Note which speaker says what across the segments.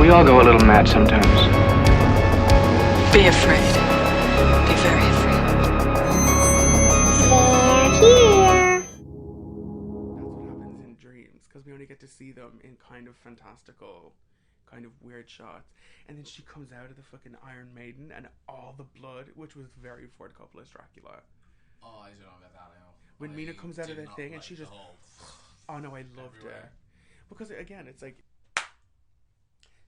Speaker 1: We all go a little mad sometimes.
Speaker 2: Be afraid. Be very afraid.
Speaker 3: They're here.
Speaker 4: That's what happens in dreams, because we only get to see them in kind of fantastical, kind of weird shots. And then she comes out of the fucking Iron Maiden and all the blood, which was very Ford Coppola's Dracula.
Speaker 5: Oh, I don't know about that now.
Speaker 4: When Mina comes out of that thing and she just... Oh no, I loved
Speaker 5: everywhere.
Speaker 4: it. Because again, it's like...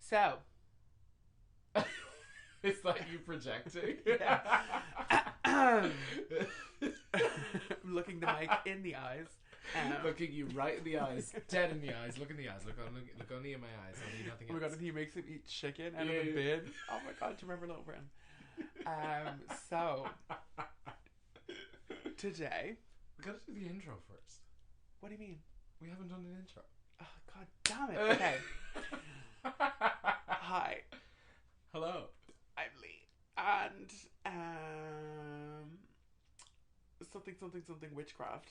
Speaker 4: So...
Speaker 5: Is that you projecting?
Speaker 4: Looking the mic in the eyes.
Speaker 5: Looking you right in the eyes, dead in the eyes. Look in the eyes. Look only in my eyes. I need nothing
Speaker 4: Oh my
Speaker 5: else.
Speaker 4: god, he makes him eat chicken out of a bin. Oh my god, do you remember Little Brown? So today,
Speaker 5: We gotta do the intro first.
Speaker 4: what do you mean?
Speaker 5: We haven't done an intro.
Speaker 4: Oh god damn it. Okay. Hi,
Speaker 5: Hello.
Speaker 4: I'm Lee. And something witchcraft.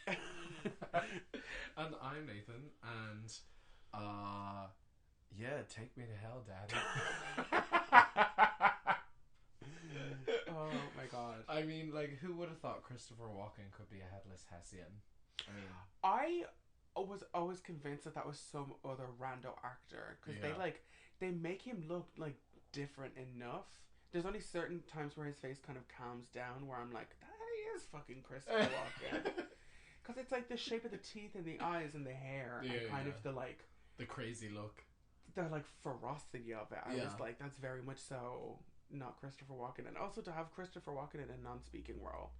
Speaker 5: And I'm Nathan. And yeah, take me to hell, Daddy.
Speaker 4: Oh my god.
Speaker 5: I mean, like, who would have thought Christopher Walken could be a headless Hessian? I mean,
Speaker 4: I was always convinced that was some other rando actor, because they make him look like different enough. There's only certain times where his face kind of calms down where I'm like, that is fucking Christopher Walken. Because it's like the shape of the teeth and the eyes and the hair and kind of the like
Speaker 5: the crazy look.
Speaker 4: the like ferocity of it. I
Speaker 5: Yeah.
Speaker 4: was like, that's very much so not Christopher Walken. And also to have Christopher Walken in a non-speaking role,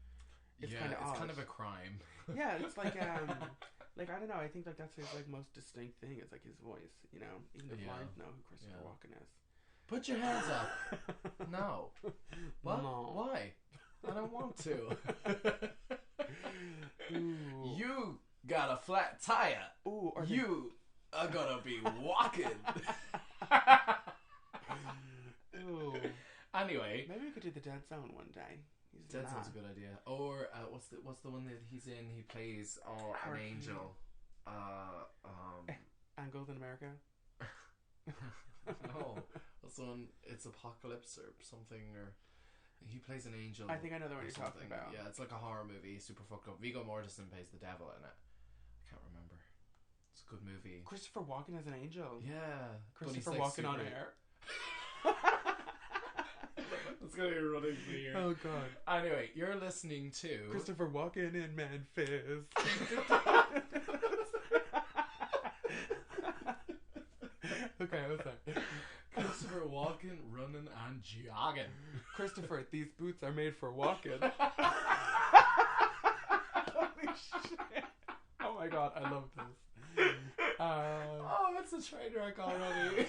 Speaker 4: it's kind of odd.
Speaker 5: It's kind of a crime.
Speaker 4: Yeah, it's like like I don't know. I think like that's his like most distinct thing is like his voice. You know, even the blind know who Christopher Walken is.
Speaker 5: Put your hands up. No. What?
Speaker 4: No.
Speaker 5: Why? I don't want to.
Speaker 4: Ooh.
Speaker 5: You got a flat tire.
Speaker 4: Ooh, or
Speaker 5: You are gonna be walking.
Speaker 4: Ooh.
Speaker 5: Anyway,
Speaker 4: Maybe we could do the Dead Zone one day.
Speaker 5: Dead Zone's a good idea. Or what's the one that he's in? He plays an
Speaker 4: Hurricane.
Speaker 5: angel.
Speaker 4: Angles in America.
Speaker 5: No, what's the one? It's Apocalypse or something, or he plays an angel.
Speaker 4: I think I know the one
Speaker 5: or
Speaker 4: you're talking
Speaker 5: something.
Speaker 4: about.
Speaker 5: Yeah, it's like a horror movie, super fucked up. Viggo Mortensen plays the devil in it. I can't remember. It's a good movie.
Speaker 4: Christopher Walken as an angel.
Speaker 5: Yeah, but he's,
Speaker 4: Christopher
Speaker 5: like,
Speaker 4: Walken on
Speaker 5: super-
Speaker 4: air.
Speaker 5: It's gonna be running for years.
Speaker 4: Oh god.
Speaker 5: Anyway, you're listening to
Speaker 4: Christopher Walken in Memphis. Okay, what's that?
Speaker 5: Christopher Walken running and jogging.
Speaker 4: Christopher, these boots are made for walking. Holy shit. Oh my god, I love this.
Speaker 5: Oh, that's a train wreck already.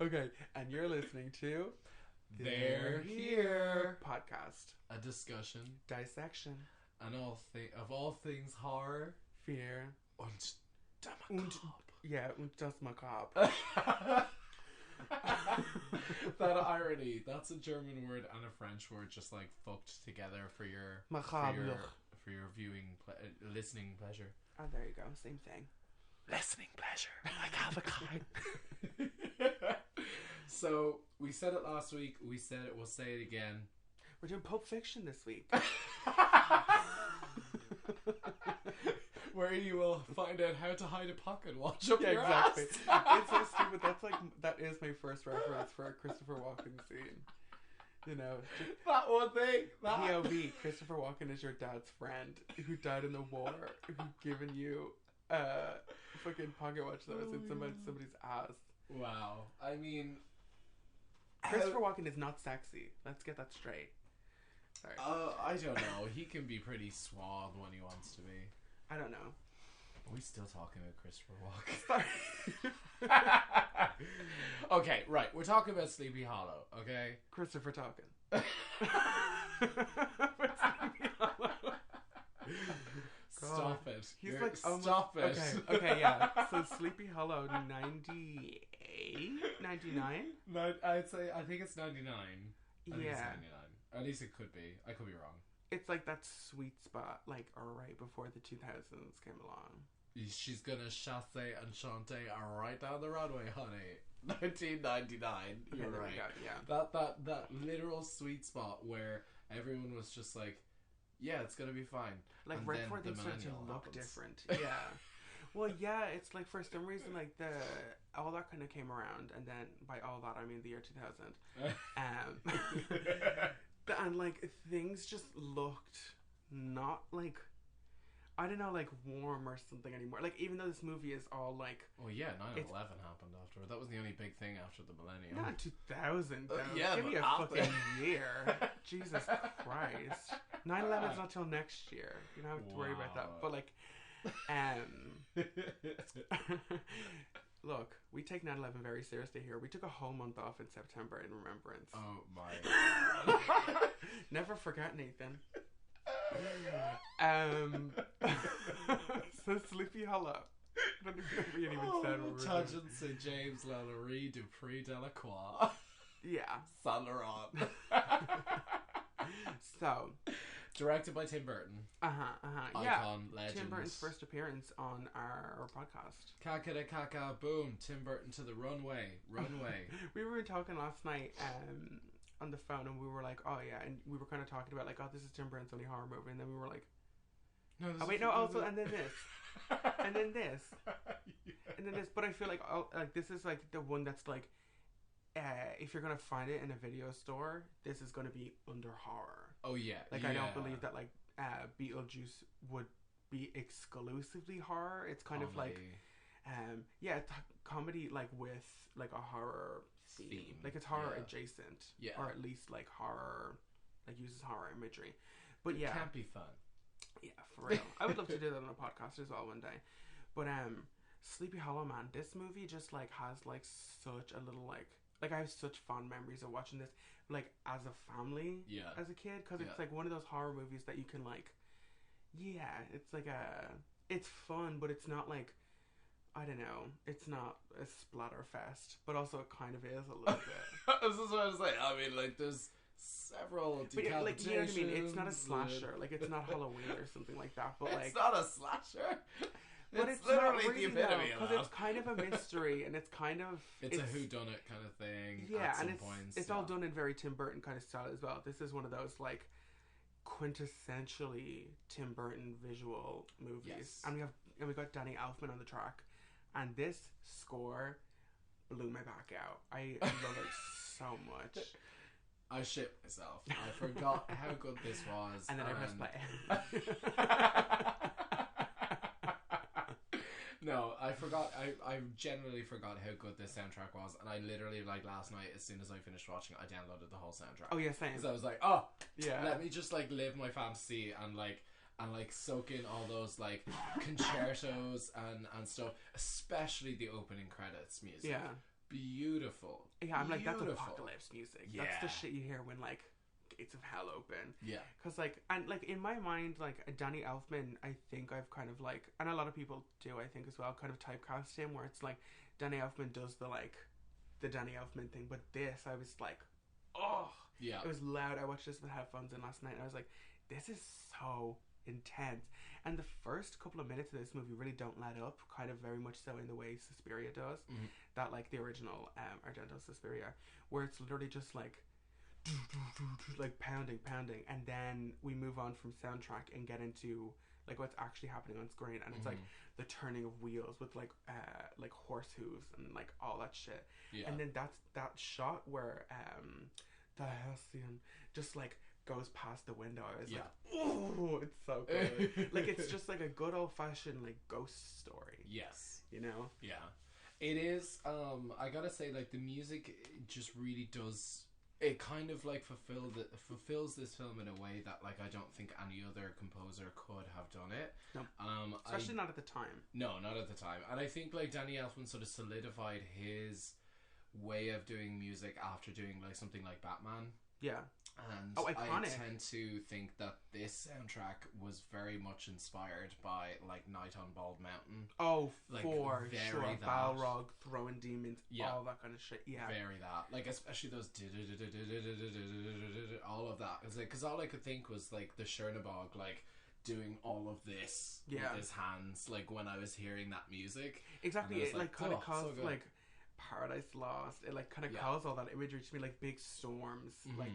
Speaker 4: Okay, and you're listening to
Speaker 5: They're Here.
Speaker 4: Podcast.
Speaker 5: A discussion
Speaker 4: Dissection.
Speaker 5: and of all things horror
Speaker 4: Fear.
Speaker 5: und
Speaker 4: Und das macabre.
Speaker 5: That irony, that's a German word and a French word just like fucked together for your
Speaker 4: Macabre.
Speaker 5: for your viewing listening pleasure.
Speaker 4: Oh, there you go. Same thing.
Speaker 5: Listening pleasure. I have a kind. So we said it last week. We said it. We'll say it again.
Speaker 4: We're doing Pulp Fiction this week.
Speaker 5: Where you will find out how to hide a pocket watch up
Speaker 4: Yeah,
Speaker 5: your
Speaker 4: exactly.
Speaker 5: ass.
Speaker 4: It's so stupid. That is my first reference for a Christopher Walken scene. You know,
Speaker 5: That one thing. That.
Speaker 4: POV. Christopher Walken is your dad's friend who died in the war, who given you a fucking pocket watch that was in somebody's ass.
Speaker 5: Wow. I mean,
Speaker 4: Christopher Walken is not sexy. Let's get that straight. Sorry.
Speaker 5: I don't know. He can be pretty suave when he wants to be.
Speaker 4: I don't know.
Speaker 5: Are we still talking about Christopher Walken? Okay, right. We're talking about Sleepy Hollow, okay?
Speaker 4: Christopher Talken.
Speaker 5: Stop it.
Speaker 4: He's
Speaker 5: You're-
Speaker 4: like almost,
Speaker 5: stop it.
Speaker 4: Okay, yeah. So Sleepy Hollow 98? 99?
Speaker 5: No, I think it's 99. I think it's
Speaker 4: Yeah.
Speaker 5: 99. At least it could be. I could be wrong.
Speaker 4: It's like that sweet spot, like right before the 2000s came along.
Speaker 5: she's gonna chasse and chante right down the runway, honey. 1999. You're right.
Speaker 4: Yeah.
Speaker 5: That literal sweet spot where everyone was just like, yeah, it's gonna be fine.
Speaker 4: Like
Speaker 5: and
Speaker 4: right
Speaker 5: then
Speaker 4: before they
Speaker 5: the
Speaker 4: start to
Speaker 5: millennial
Speaker 4: look
Speaker 5: happens.
Speaker 4: different. Yeah. Well, yeah, it's like for some reason, like all that kind of came around, and then by all that I mean the year 2000. And like things just looked not like, I don't know, like warm or something anymore. Like even though this movie is all like,
Speaker 5: well, yeah, 9/11 happened afterward. That was the only big thing after the millennium.
Speaker 4: not 2000.
Speaker 5: Yeah,
Speaker 4: give me
Speaker 5: but
Speaker 4: a
Speaker 5: after.
Speaker 4: fucking year. Jesus Christ. 9/11's not till next year. You don't have to worry about that. But like, look, we take 9/11 very seriously here. We took a whole month off in September in remembrance.
Speaker 5: Oh my.
Speaker 4: Never forget, Nathan. So Sleepy Hollow. I don't know if we even said what we were doing.
Speaker 5: Tangent St. James, Lalaurie, Dupree, Delacroix,
Speaker 4: Yeah.
Speaker 5: Saint Laurent.
Speaker 4: So.
Speaker 5: Directed by Tim Burton.
Speaker 4: Yeah.
Speaker 5: Icon, legend.
Speaker 4: Tim Burton's first appearance on our podcast.
Speaker 5: Caca de caca, boom. Tim Burton to the runway.
Speaker 4: We were talking last night on the phone, and we were like, oh yeah, and we were kind of talking about like, oh, this is Tim Burton's only horror movie, and then we were like,
Speaker 5: no,
Speaker 4: oh wait, no, also, and then this, and then this, and then this. But I feel like this is like the one that's like, if you're gonna find it in a video store, this is gonna be under horror.
Speaker 5: Oh yeah.
Speaker 4: Like I don't believe that like Beetlejuice would be exclusively horror. It's kind of like it's comedy like with like a horror theme. Like it's horror adjacent.
Speaker 5: Yeah.
Speaker 4: Or at least like horror, like uses horror imagery. But
Speaker 5: it can't be fun.
Speaker 4: Yeah, for real. I would love to do that on a podcast as well one day. But Sleepy Hollow, man, this movie just like has like such a little like I have such fond memories of watching this like as a family as a kid, because it's like one of those horror movies that you can like, it's like it's fun, but it's not like, I don't know, it's not a splatter fest, but also it kind of is a little bit.
Speaker 5: I was just about to say, I mean, like there's several decapitations.
Speaker 4: But like, you know what I mean? It's not a slasher, like it's not Halloween or something like that. But
Speaker 5: it's
Speaker 4: like,
Speaker 5: not a slasher.
Speaker 4: But it's
Speaker 5: literally
Speaker 4: not really,
Speaker 5: the epitome of
Speaker 4: because
Speaker 5: that.
Speaker 4: it's kind of a mystery, and it's kind of
Speaker 5: it's a whodunit kind of thing.
Speaker 4: Yeah,
Speaker 5: at some
Speaker 4: and
Speaker 5: points,
Speaker 4: it's all done in very Tim Burton kind of style as well. This is one of those like quintessentially Tim Burton visual movies, and we got Danny Elfman on the track, and this score blew my back out. I love it so much.
Speaker 5: I shit myself. I forgot how good this was,
Speaker 4: and then I pressed play.
Speaker 5: No, I forgot. I genuinely forgot how good this soundtrack was, and I literally, like last night, as soon as I finished watching it, I downloaded the whole soundtrack.
Speaker 4: Oh yeah, same.
Speaker 5: Because I was like, oh
Speaker 4: yeah,
Speaker 5: let me just like live my fantasy and soak in all those like concertos and stuff, especially the opening credits music.
Speaker 4: Yeah,
Speaker 5: beautiful.
Speaker 4: Yeah, I'm like, that's apocalypse music.
Speaker 5: Yeah.
Speaker 4: That's the shit you hear when like gates of hell open.
Speaker 5: Yeah.
Speaker 4: Because like, and like in my mind, like Danny Elfman, I think I've kind of like, and a lot of people do, I think as well, kind of typecast him, where it's like Danny Elfman does the Danny Elfman thing, but this, I was like, oh
Speaker 5: yeah,
Speaker 4: it was loud. I watched this with headphones in last night, and I was like, this is so intense. And the first couple of minutes of this movie really don't let up, kind of very much so in the way Suspiria does.
Speaker 5: Mm-hmm.
Speaker 4: That like the original Argento Suspiria, where it's literally just like pounding, and then we move on from soundtrack and get into like what's actually happening on screen, and it's like the turning of wheels with like horse hooves and like all that shit.
Speaker 5: Yeah.
Speaker 4: And then that's that shot where the Hessian just like goes past the window. I was like, oh, it's so good. Like it's just like a good old fashioned like ghost story.
Speaker 5: Yes.
Speaker 4: You know?
Speaker 5: Yeah. It is, I gotta say, like the music just really does, it kind of like fulfills this film in a way that like I don't think any other composer could have done it.
Speaker 4: No. Especially not at the time.
Speaker 5: No, not at the time. And I think like Danny Elfman sort of solidified his way of doing music after doing like something like Batman.
Speaker 4: Yeah.
Speaker 5: And
Speaker 4: iconic.
Speaker 5: I tend to think that this soundtrack was very much inspired by like Night on Bald Mountain.
Speaker 4: Oh,
Speaker 5: like,
Speaker 4: for sure.
Speaker 5: that.
Speaker 4: Balrog, throwing demons, all that kind of shit. Yeah.
Speaker 5: Very that. Like, especially those all of that. Because all I could think was like the Chernobog, like doing all of this with his hands, like when I was hearing that music.
Speaker 4: Exactly, it like kind of caused
Speaker 5: so
Speaker 4: like Paradise Lost. It like kind of caused all that imagery to me, like big storms. Like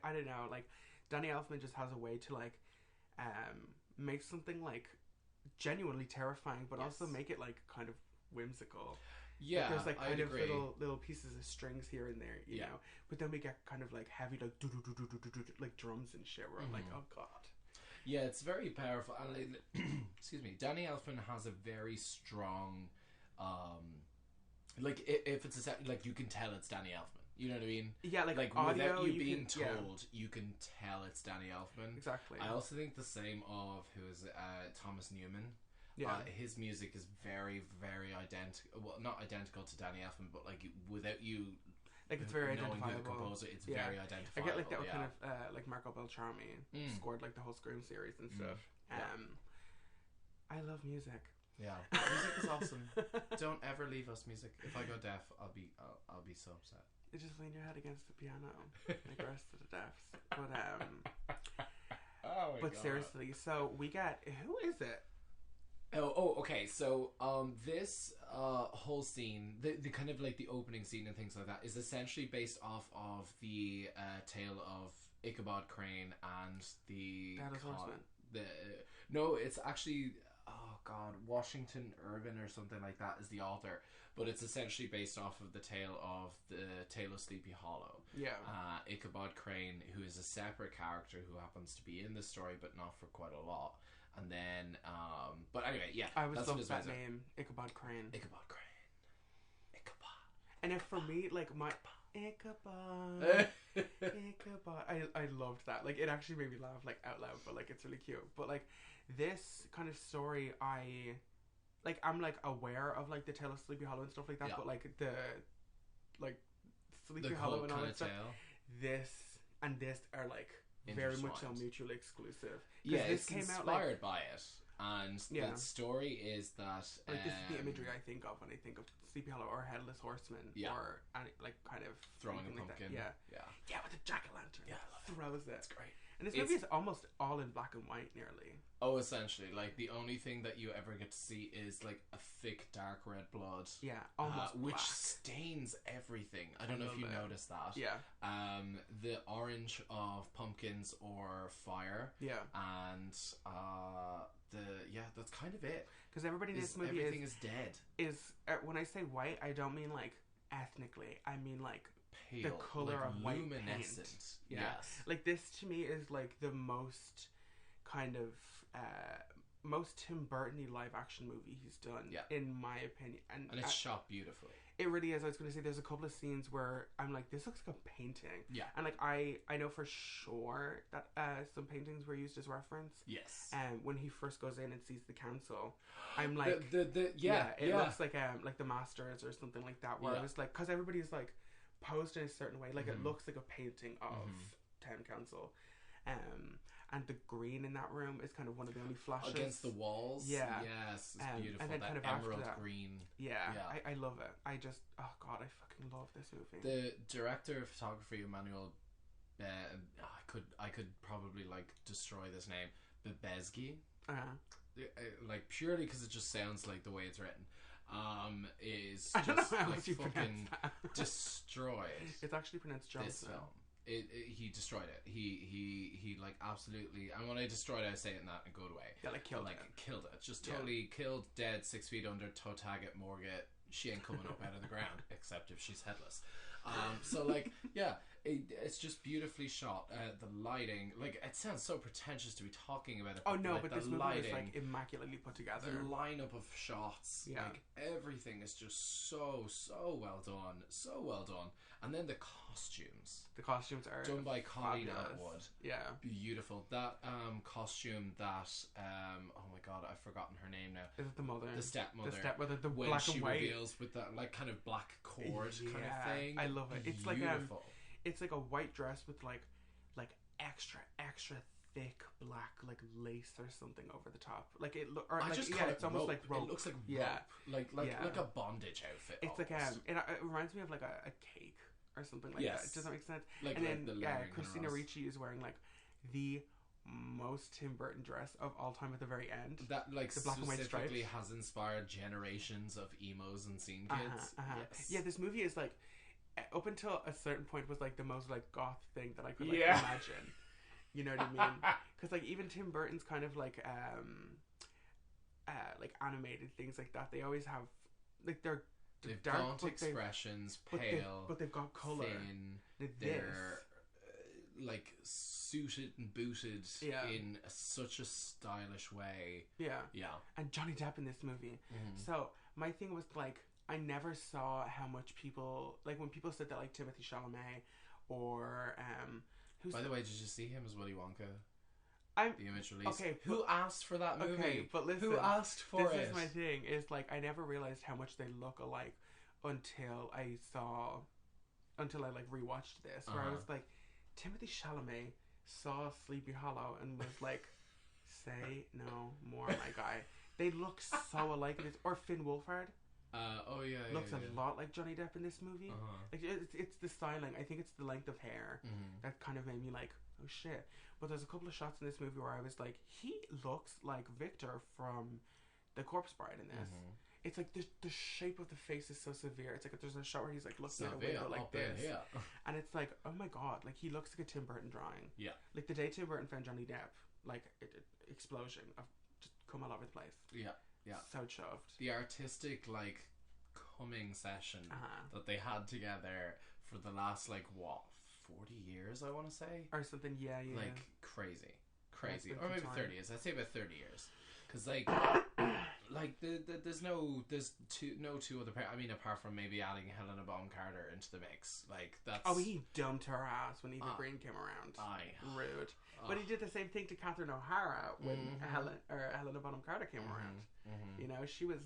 Speaker 4: I don't know, like Danny Elfman just has a way to like make something like genuinely terrifying, but also make it like kind of whimsical.
Speaker 5: Yeah,
Speaker 4: like, there's like kind of
Speaker 5: agree.
Speaker 4: little pieces of strings here and there, you know. But then we get kind of like heavy like like drums and shit. Where I'm like, oh god.
Speaker 5: Yeah, it's very powerful. And excuse me, Danny Elfman has a very strong, like if it's like you can tell it's Danny Elfman. You know what I mean?
Speaker 4: Yeah, like
Speaker 5: without
Speaker 4: audio,
Speaker 5: you being told, you can tell it's Danny Elfman.
Speaker 4: Exactly.
Speaker 5: I also think the same of who is Thomas Newman.
Speaker 4: Yeah,
Speaker 5: his music is very, very identical. Well, not identical to Danny Elfman, but like without you,
Speaker 4: like it's very
Speaker 5: knowing who the
Speaker 4: identifiable.
Speaker 5: composer, it's very identifiable.
Speaker 4: I get like that with kind of like Marco Beltrami scored like the whole Scream series and stuff. I love music.
Speaker 5: Yeah, music is awesome. Don't ever leave us music. If I go deaf, I'll be so upset.
Speaker 4: You just lean your head against the piano, like the rest of the deafs. But seriously, so we got, who is it?
Speaker 5: Okay. So, this whole scene, the kind of like the opening scene and things like that, is essentially based off of the tale of Ichabod Crane and the no, it's actually Washington Irving or something like that is the author, but it's essentially based off of the tale of Sleepy Hollow.
Speaker 4: Yeah.
Speaker 5: Ichabod Crane, who is a separate character who happens to be in the story, but not for quite a lot. And then, but anyway, yeah.
Speaker 4: I always loved that name, Ichabod Crane.
Speaker 5: Ichabod Crane. Ichabod.
Speaker 4: And if for me, like my Ichabod, I loved that. Like it actually made me laugh like out loud, but like it's really cute. But like this kind of story, I'm like aware of like the tale of Sleepy Hollow and stuff like that. But like the Sleepy Hollow and all that stuff. This and this are like very much so mutually exclusive.
Speaker 5: Yeah,
Speaker 4: this
Speaker 5: it's
Speaker 4: came
Speaker 5: inspired
Speaker 4: out,
Speaker 5: by it, and the story is that
Speaker 4: like this is the imagery I think of when I think of Sleepy Hollow or Headless Horseman, or like kind of
Speaker 5: throwing a pumpkin,
Speaker 4: like with a jack-o'-lantern, throws it.
Speaker 5: It's great.
Speaker 4: And this movie is almost all in black and white, nearly.
Speaker 5: Oh, essentially, like the only thing that you ever get to see is like a thick dark red blood.
Speaker 4: Yeah, almost
Speaker 5: which
Speaker 4: black.
Speaker 5: stains everything. I don't know if you noticed that.
Speaker 4: Yeah.
Speaker 5: The orange of pumpkins or fire.
Speaker 4: Yeah.
Speaker 5: And that's kind of it.
Speaker 4: Because everybody in this movie
Speaker 5: everything is dead.
Speaker 4: When I say white, I don't mean like ethnically. I mean like
Speaker 5: pale,
Speaker 4: the color
Speaker 5: like
Speaker 4: of white
Speaker 5: luminescent.
Speaker 4: paint.
Speaker 5: Yeah. Yes.
Speaker 4: Like this to me is like the most kind of most Tim Burton-y live action movie he's done, in my opinion. And
Speaker 5: it's shot beautifully.
Speaker 4: It really is. I was going to say there's a couple of scenes where I'm like, this looks like a painting. Yeah. And like I know for sure that some paintings were used as reference.
Speaker 5: Yes.
Speaker 4: When he first goes in and sees the council, I'm like, it looks like the Masters or something like that. Where I was like, because everybody's like posed in a certain way, like it looks like a painting of Town Council. And the green in that room is kind of one of the only flashes
Speaker 5: against the walls.
Speaker 4: Yeah,
Speaker 5: yes, it's beautiful.
Speaker 4: And then
Speaker 5: that
Speaker 4: kind of
Speaker 5: emerald
Speaker 4: after that,
Speaker 5: green.
Speaker 4: I love it. I just, oh god, I fucking love this movie.
Speaker 5: The director of photography, Emmanuel, I could probably like destroy this name, Bebesky. Like purely because it just sounds like the way it's written. Is
Speaker 4: I don't
Speaker 5: just
Speaker 4: know how
Speaker 5: like
Speaker 4: you
Speaker 5: fucking
Speaker 4: pronounce that.
Speaker 5: destroyed.
Speaker 4: It's actually pronounced Johnson.
Speaker 5: This film. He destroyed it. He like absolutely. And when I destroyed it, I say it in that in a good way.
Speaker 4: Yeah, like killed it.
Speaker 5: Killed it. Just totally killed, dead, 6 feet under, toe tag it, morgue it. She ain't coming up out of the ground, except if she's headless. So like, yeah, it's just beautifully shot. The lighting, like, it sounds so pretentious to be talking about it.
Speaker 4: Oh no,
Speaker 5: like,
Speaker 4: but this movie is like immaculately put together.
Speaker 5: The lineup of shots, like everything is just so well done, and then the costumes.
Speaker 4: The costumes are
Speaker 5: done by Colleen
Speaker 4: fabulous.
Speaker 5: Atwood.
Speaker 4: Yeah,
Speaker 5: beautiful. That costume that oh my god, I've forgotten her name now.
Speaker 4: Is it the mother?
Speaker 5: The stepmother.
Speaker 4: The
Speaker 5: when
Speaker 4: black
Speaker 5: she
Speaker 4: and white
Speaker 5: reveals with that like kind of black cord kind of thing.
Speaker 4: I love it. It's
Speaker 5: beautiful.
Speaker 4: It's like a white dress with like extra thick black like lace or something over the top. Like it look, or
Speaker 5: I
Speaker 4: like,
Speaker 5: just call it
Speaker 4: it's almost
Speaker 5: rope.
Speaker 4: like rope.
Speaker 5: It looks like rope. Like a bondage outfit.
Speaker 4: It's
Speaker 5: almost.
Speaker 4: like it reminds me of like a cake or something like that. Does that make sense?
Speaker 5: Like,
Speaker 4: and
Speaker 5: like
Speaker 4: then
Speaker 5: the
Speaker 4: Christina Ricci is wearing like the most Tim Burton dress of all time at the very end.
Speaker 5: That like
Speaker 4: the black and white
Speaker 5: specifically
Speaker 4: stripes
Speaker 5: has inspired generations of emos and scene kids. Yes.
Speaker 4: Yeah, this movie is like, up until a certain point, was like the most like goth thing that I could like
Speaker 5: Yeah.
Speaker 4: imagine. You know what I mean? Because like even Tim Burton's kind of like animated things like that. They always have like they're dark,
Speaker 5: gaunt expressions, pale,
Speaker 4: but they've got color.
Speaker 5: Thin. They're like suited and booted in such a stylish way.
Speaker 4: Yeah.
Speaker 5: Yeah.
Speaker 4: And Johnny Depp in this movie. So my thing was like, I never saw how much people like when people said that like Timothée Chalamet or who's
Speaker 5: by the way, did you see him as Willy Wonka? The image release.
Speaker 4: Okay,
Speaker 5: who asked for that movie?
Speaker 4: Okay, but listen,
Speaker 5: who asked for it?
Speaker 4: This is my thing. Is like I never realized how much they look alike until I like rewatched this, where I was like, Timothée Chalamet saw Sleepy Hollow and was like, "Say no more, my guy." They look so alike in this. Or Finn Wolfhard. Looks a lot like Johnny Depp in this movie. Like it's the styling. I think it's the length of hair that kind of made me like, oh shit. But there's a couple of shots in this movie where I was like, he looks like Victor from The Corpse Bride in this. It's like the shape of the face is so severe. It's like there's a shot where he's like looking at a window like this, and it's like, oh my god, like he looks like a Tim Burton drawing. Yeah. Like the day Tim Burton found Johnny Depp, like explosion of just come all over the place. Yeah. Yeah. So chuffed.
Speaker 5: The artistic like coming session that they had together for the last like what 40 years I want to say
Speaker 4: or something. Yeah.
Speaker 5: Like crazy or maybe 30 years. I'd say about 30 years because like there's no two other I mean apart from maybe adding Helena Bonham Carter into the mix. Like that's
Speaker 4: he dumped her ass when Eva Green came around. Rude. But he did the same thing to Catherine O'Hara when Helena Bonham Carter came around. You know, she was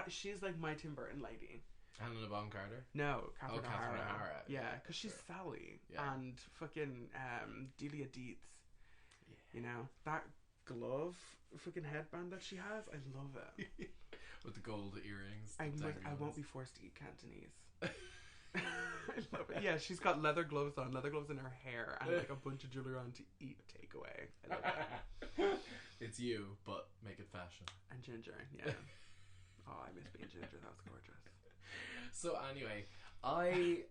Speaker 4: she's like my Tim Burton lady.
Speaker 5: Helena Bonham Carter?
Speaker 4: No, Catherine
Speaker 5: O'Hara.
Speaker 4: Yeah, because she's Sally and fucking Delia Dietz. Yeah. You know, that glove fucking headband that she has, I love it.
Speaker 5: With the gold earrings.
Speaker 4: I won't be forced to eat Cantonese. I love it. Yeah, she's got leather gloves in her hair, and like a bunch of jewelry on to eat takeaway. I love it.
Speaker 5: It's you, but make it fashion.
Speaker 4: And ginger, yeah. Oh, I miss being ginger. That was gorgeous.
Speaker 5: So anyway, I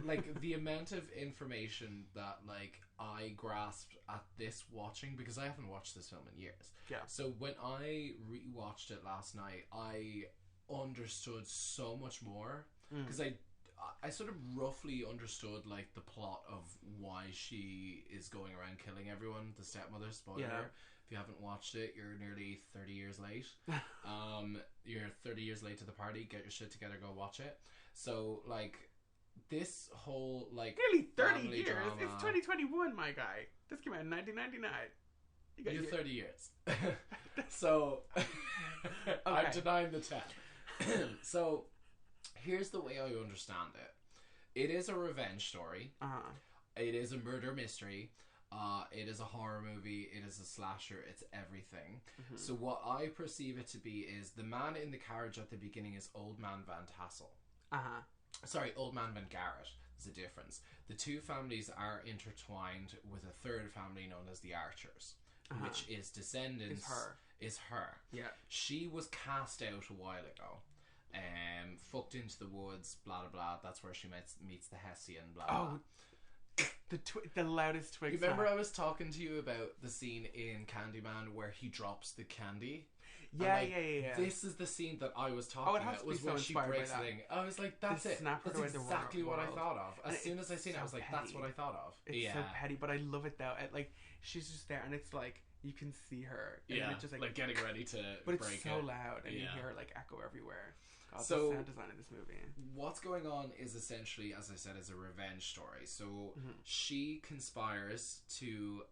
Speaker 5: like the amount of information that like I grasped at this watching, because I haven't watched this film in years. Yeah. So when I rewatched it last night, I understood so much more because I sort of roughly understood like the plot of why she is going around killing everyone. The stepmother, spoiler. Yeah. If you haven't watched it, you're nearly 30 years late. You're 30 years late to the party. Get your shit together, go watch it. So like this whole like
Speaker 4: nearly 30 years.
Speaker 5: Drama,
Speaker 4: it's 2021, my guy. This came out in 1999.
Speaker 5: You're 30 years. So I'm denying the 10. So here's the way I understand it. It is a revenge story. It is a murder mystery. It is a horror movie. It is a slasher. It's everything. So what I perceive it to be is the man in the carriage at the beginning is Old Man Van Tassel. Sorry, Old Man Van Garrett. There's a difference. The two families are intertwined with a third family known as the Archers, which is descendants. Is her. Yeah. She was cast out a while ago. Fucked into the woods, blah blah blah. That's where she meets the Hessian, blah blah.
Speaker 4: The loudest twig.
Speaker 5: You remember I was talking to you about the scene in Candyman where he drops the candy?
Speaker 4: Yeah.
Speaker 5: This is the scene that I was talking about. Was when she breaks the thing. I was like, that's it. That's exactly what I thought of. As soon as I seen it, I was like, that's what I thought of.
Speaker 4: It's so petty, but I love it though. Like she's just there, and it's like you can see her. And it's just
Speaker 5: like getting ready to.
Speaker 4: But
Speaker 5: break
Speaker 4: it's so loud, and you hear it like echo everywhere. God,
Speaker 5: so
Speaker 4: the sound design in this movie.
Speaker 5: What's going on is essentially, as I said, is a revenge story. So she conspires to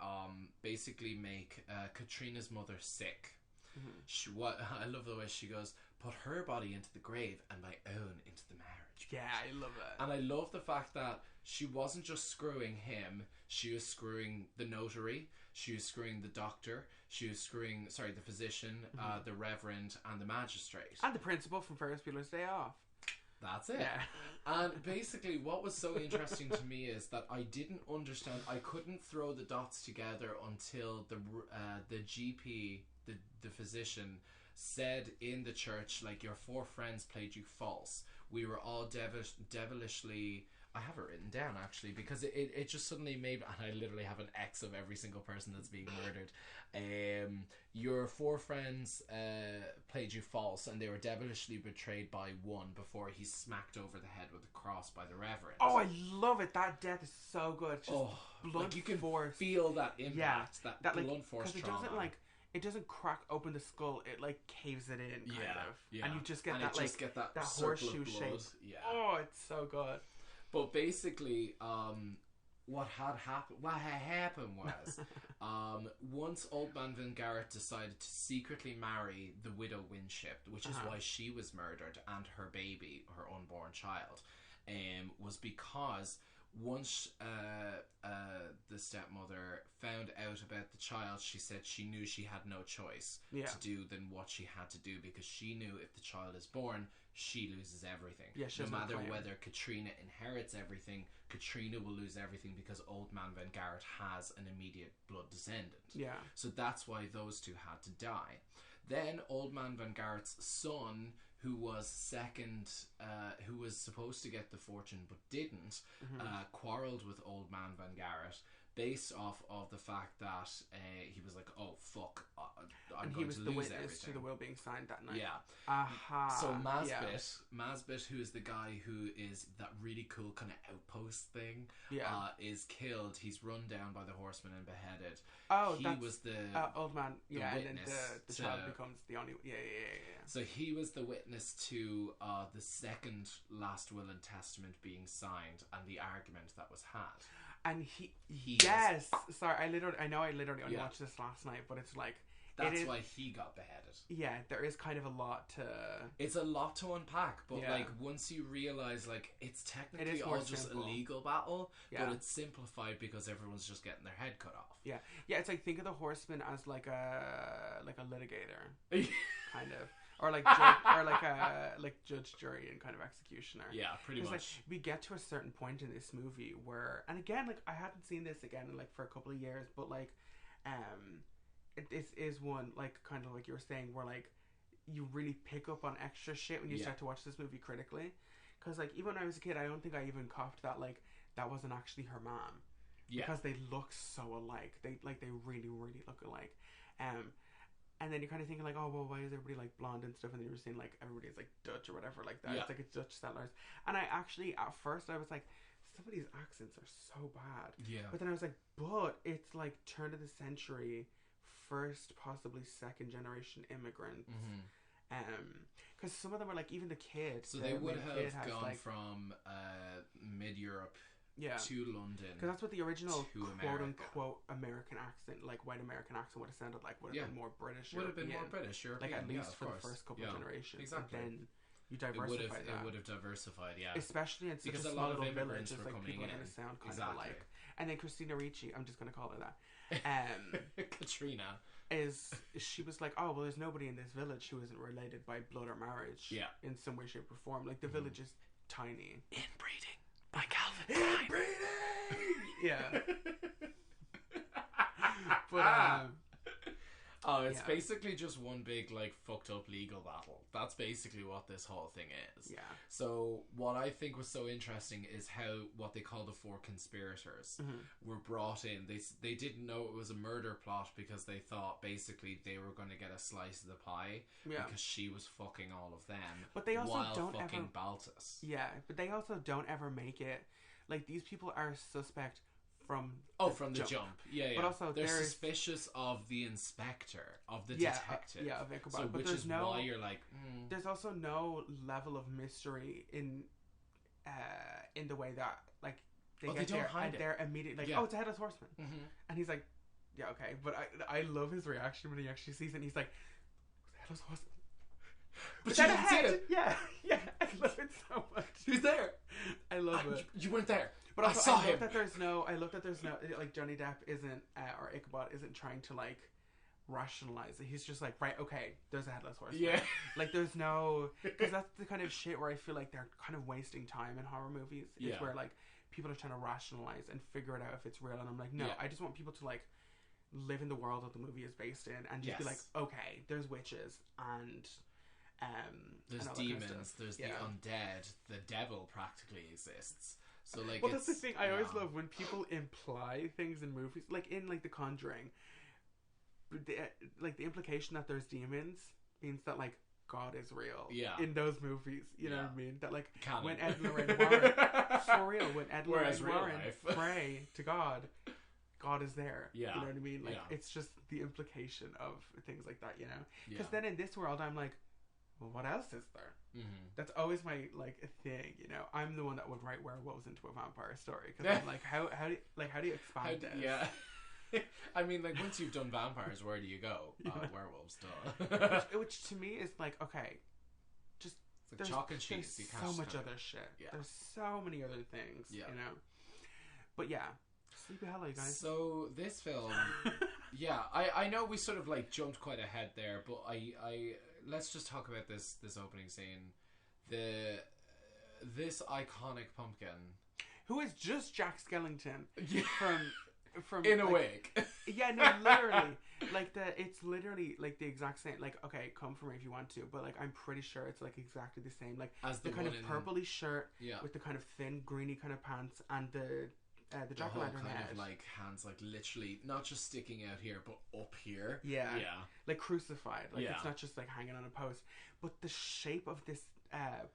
Speaker 5: basically make Katrina's mother sick. I love the way she goes, put her body into the grave and my own into the marriage.
Speaker 4: Yeah, I love it.
Speaker 5: And I love the fact that she wasn't just screwing him, she was screwing the notary, she was screwing the doctor, she was screwing, the physician, the reverend, and the magistrate.
Speaker 4: And the principal from Ferris Bueller's Day Off.
Speaker 5: That's it.
Speaker 4: Yeah.
Speaker 5: And basically, what was so interesting to me is that I didn't understand. I couldn't throw the dots together until the GP, the physician, said in the church, like, your 4 friends played you false. We were all devilishly. I have it written down actually because it just suddenly made, and I literally have an X of every single person that's being murdered. Your 4 friends played you false, and they were devilishly betrayed by one before he's smacked over the head with a cross by the reverend.
Speaker 4: Oh, I love it. That death is so good. It's just blunt
Speaker 5: like you can
Speaker 4: force.
Speaker 5: feel that impact, that blunt force trauma.
Speaker 4: It doesn't crack open the skull. It like caves it in, kind of.
Speaker 5: Yeah.
Speaker 4: And you just get
Speaker 5: and
Speaker 4: that
Speaker 5: like that
Speaker 4: horseshoe shape.
Speaker 5: Yeah.
Speaker 4: Oh, it's so good.
Speaker 5: But basically, what had happened was, once Old Man Van Garrett decided to secretly marry the widow Winship, which is why she was murdered, and her baby, her unborn child, was because once the stepmother found out about the child, she said she knew she had no choice to do than what she had to do, because she knew if the child is born, she loses everything.
Speaker 4: Yeah,
Speaker 5: no matter whether Katrina inherits everything, Katrina will lose everything because Old Man Van Garrett has an immediate blood descendant.
Speaker 4: Yeah.
Speaker 5: So that's why those two had to die. Then Old Man Van Garrett's son, who was second, who was supposed to get the fortune but didn't, quarrelled with Old Man Van Garrett based off of the fact that he was like, oh fuck, I'm going to lose everything. And he was the witness
Speaker 4: to the will being signed that night.
Speaker 5: Yeah. So Masbit, who is the guy who is that really cool kind of outpost thing, is killed. He's run down by the horsemen and beheaded.
Speaker 4: Oh,
Speaker 5: he was the
Speaker 4: old man. Yeah, and then the child
Speaker 5: to,
Speaker 4: becomes the only. Yeah.
Speaker 5: So he was the witness to the second last will and testament being signed and the argument that was had.
Speaker 4: And yes. Sorry, I know I literally only watched this last night, but it's like
Speaker 5: that's why he got beheaded.
Speaker 4: Yeah, there is kind of a lot to.
Speaker 5: It's a lot to unpack, but like once you realize, like, it's technically all just a legal battle, but it's simplified because everyone's just getting their head cut off.
Speaker 4: Yeah. It's like, think of the horseman as like a litigator, kind of. Or like judge, jury, and kind of executioner. Yeah, pretty much. Like, we get to a certain point in this movie where, and again, like, I hadn't seen this again in like for a couple of years, but like, this is one, like, kind of like you were saying, where like you really pick up on extra shit when you start to watch this movie critically, because like even when I was a kid, I don't think I even copped that like that wasn't actually her mom. Yeah. Because they look so alike. They really look alike. And then you're kind of thinking like, oh, well, why is everybody like blonde and stuff? And then you're saying like everybody's like Dutch or whatever like that. Yeah. It's like it's Dutch settlers. And I actually, at first, I was like, some of these accents are so bad. Yeah. But then I was like, but it's like turn of the century, first, possibly second generation immigrants. Because some of them are like, even the kids.
Speaker 5: So they would have gone from mid-Europe to London,
Speaker 4: because that's what the original quote-unquote American accent, like white American accent, would have sounded like. Would have been more British. Would have been more British, European, like at least for the first couple of generations. Exactly. And then you diversify that. It would have diversified, especially in such a small little village. It's like people are going to sound kind of alike. And then Christina Ricci, I'm just going to call her that.
Speaker 5: Katrina
Speaker 4: she was like, oh well, there's nobody in this village who isn't related by blood or marriage. Yeah. In some way, shape, or form. Like the village is tiny.
Speaker 5: Inbreeding. By Calvin Klein.
Speaker 4: Yeah. But
Speaker 5: it's basically just one big like fucked up legal battle. That's basically what this whole thing is. Yeah. So what I think was so interesting is how what they call the Four Conspirators were brought in. They didn't know it was a murder plot because they thought basically they were going to get a slice of the pie because she was fucking all of them.
Speaker 4: But they also don't
Speaker 5: fucking Baltus.
Speaker 4: Yeah, but they also don't ever make it like these people are suspect from
Speaker 5: the jump. Yeah. But also they're suspicious of the inspector, of the detective.
Speaker 4: Of Ichabod.
Speaker 5: So
Speaker 4: but
Speaker 5: which is why you're like,
Speaker 4: there's also no level of mystery in the way that like they get there and they're immediately like, oh, it's a headless horseman, and he's like, yeah, okay. But I love his reaction when he actually sees it. And he's like, it's a headless horseman. But you didn't see it. Yeah, I love it so much.
Speaker 5: He's there.
Speaker 4: I love it.
Speaker 5: You weren't there.
Speaker 4: But also, I love that there's no like Johnny Depp isn't or Ichabod isn't trying to like rationalize it. He's just like, right, okay, there's a headless horseman.
Speaker 5: Yeah.
Speaker 4: Like, there's no... Because that's the kind of shit where I feel like they're kind of wasting time in horror movies.
Speaker 5: Yeah.
Speaker 4: It's where, like, people are trying to rationalize and figure it out if it's real. And I'm like, no,
Speaker 5: Yeah.
Speaker 4: I just want people to, like, live in the world that the movie is based in and just be like, okay, there's witches and...
Speaker 5: there's
Speaker 4: and all that kind of
Speaker 5: demons,
Speaker 4: stuff.
Speaker 5: there's the undead, the devil practically exists. So, like,
Speaker 4: well, that's the thing. I always love when people imply things in movies, like in like The Conjuring. Like the implication that there's demons means that like God is real.
Speaker 5: Yeah.
Speaker 4: In those movies, you know what I mean? That like
Speaker 5: Canon.
Speaker 4: when Ed and Lorraine Warren, for real, when Ed and
Speaker 5: Whereas
Speaker 4: Lorraine
Speaker 5: real
Speaker 4: Warren
Speaker 5: life.
Speaker 4: pray to God, God is there.
Speaker 5: Yeah.
Speaker 4: You know what I mean? Like
Speaker 5: Yeah.
Speaker 4: it's just the implication of things like that, you know? Because
Speaker 5: Yeah.
Speaker 4: then in this world, I'm like, well, what else is there?
Speaker 5: Mm-hmm.
Speaker 4: That's always my like thing, you know. I'm the one that would write werewolves into a vampire story because I'm like, how do you expand this?
Speaker 5: Yeah. I mean, like, once you've done vampires, where do you go? Werewolves, duh.
Speaker 4: which to me is like, okay, just
Speaker 5: it's like chalk and cheese.
Speaker 4: There's
Speaker 5: You can't
Speaker 4: so much
Speaker 5: just-
Speaker 4: other shit.
Speaker 5: Yeah.
Speaker 4: There's so many other things,
Speaker 5: Yeah.
Speaker 4: you know. But yeah, Sleepy Hollow, you guys.
Speaker 5: So this film, yeah, I know we sort of like jumped quite ahead there, but I let's just talk about this opening scene. This iconic pumpkin,
Speaker 4: Who is just Jack Skellington
Speaker 5: Yeah.
Speaker 4: from
Speaker 5: in a
Speaker 4: like,
Speaker 5: wig.
Speaker 4: Yeah, no, literally. Like it's literally like the exact same. Like, okay, come for me if you want to, but like I'm pretty sure it's like exactly the same. Like
Speaker 5: As
Speaker 4: the
Speaker 5: the
Speaker 4: kind of
Speaker 5: one in-
Speaker 4: purpley shirt
Speaker 5: Yeah.
Speaker 4: with the kind of thin greeny kind of pants and the
Speaker 5: The
Speaker 4: jack o'
Speaker 5: whole
Speaker 4: lantern
Speaker 5: kind
Speaker 4: head.
Speaker 5: of like hands, like literally not just sticking out here, but up here.
Speaker 4: Yeah.
Speaker 5: Yeah.
Speaker 4: Like crucified. Like
Speaker 5: Yeah.
Speaker 4: it's not just like hanging on a post. But the shape of this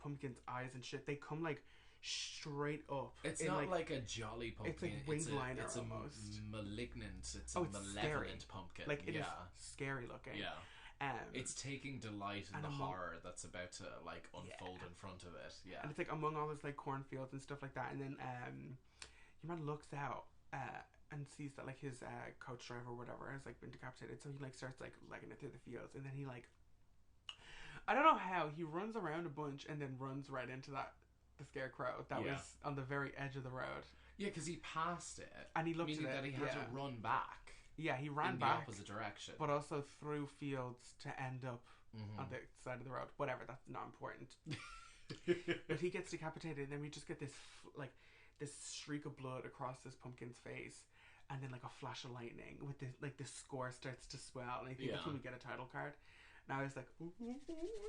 Speaker 4: pumpkin's eyes and shit, they come like straight up.
Speaker 5: It's
Speaker 4: in,
Speaker 5: not like a jolly pumpkin.
Speaker 4: It's like winged liner
Speaker 5: it's
Speaker 4: almost.
Speaker 5: Malignant. It's
Speaker 4: Oh,
Speaker 5: a
Speaker 4: it's
Speaker 5: malevolent
Speaker 4: scary.
Speaker 5: pumpkin.
Speaker 4: Like it is
Speaker 5: yeah.
Speaker 4: scary looking.
Speaker 5: Yeah. It's taking delight in
Speaker 4: and
Speaker 5: the
Speaker 4: among-
Speaker 5: horror that's about to like unfold in front of it. Yeah.
Speaker 4: And it's like among all those like cornfields and stuff like that, and then your man looks out and sees that like his coach driver or whatever has like been decapitated, so he like starts like legging it through the fields, and then he like, I don't know how he runs around a bunch and then runs right into the scarecrow that was on the very edge of the road.
Speaker 5: Yeah, because he passed it,
Speaker 4: And he looked
Speaker 5: meaning
Speaker 4: at it,
Speaker 5: that he had to run back
Speaker 4: Yeah, he ran
Speaker 5: in
Speaker 4: back,
Speaker 5: the opposite direction.
Speaker 4: but also through fields to end up
Speaker 5: Mhm.
Speaker 4: on the side of the road. Whatever, that's not important. But he gets decapitated, and then we just get this like this streak of blood across this pumpkin's face, and then like a flash of lightning with the like the score starts to swell, and I think that's when we get a title card. And I was like, ooh,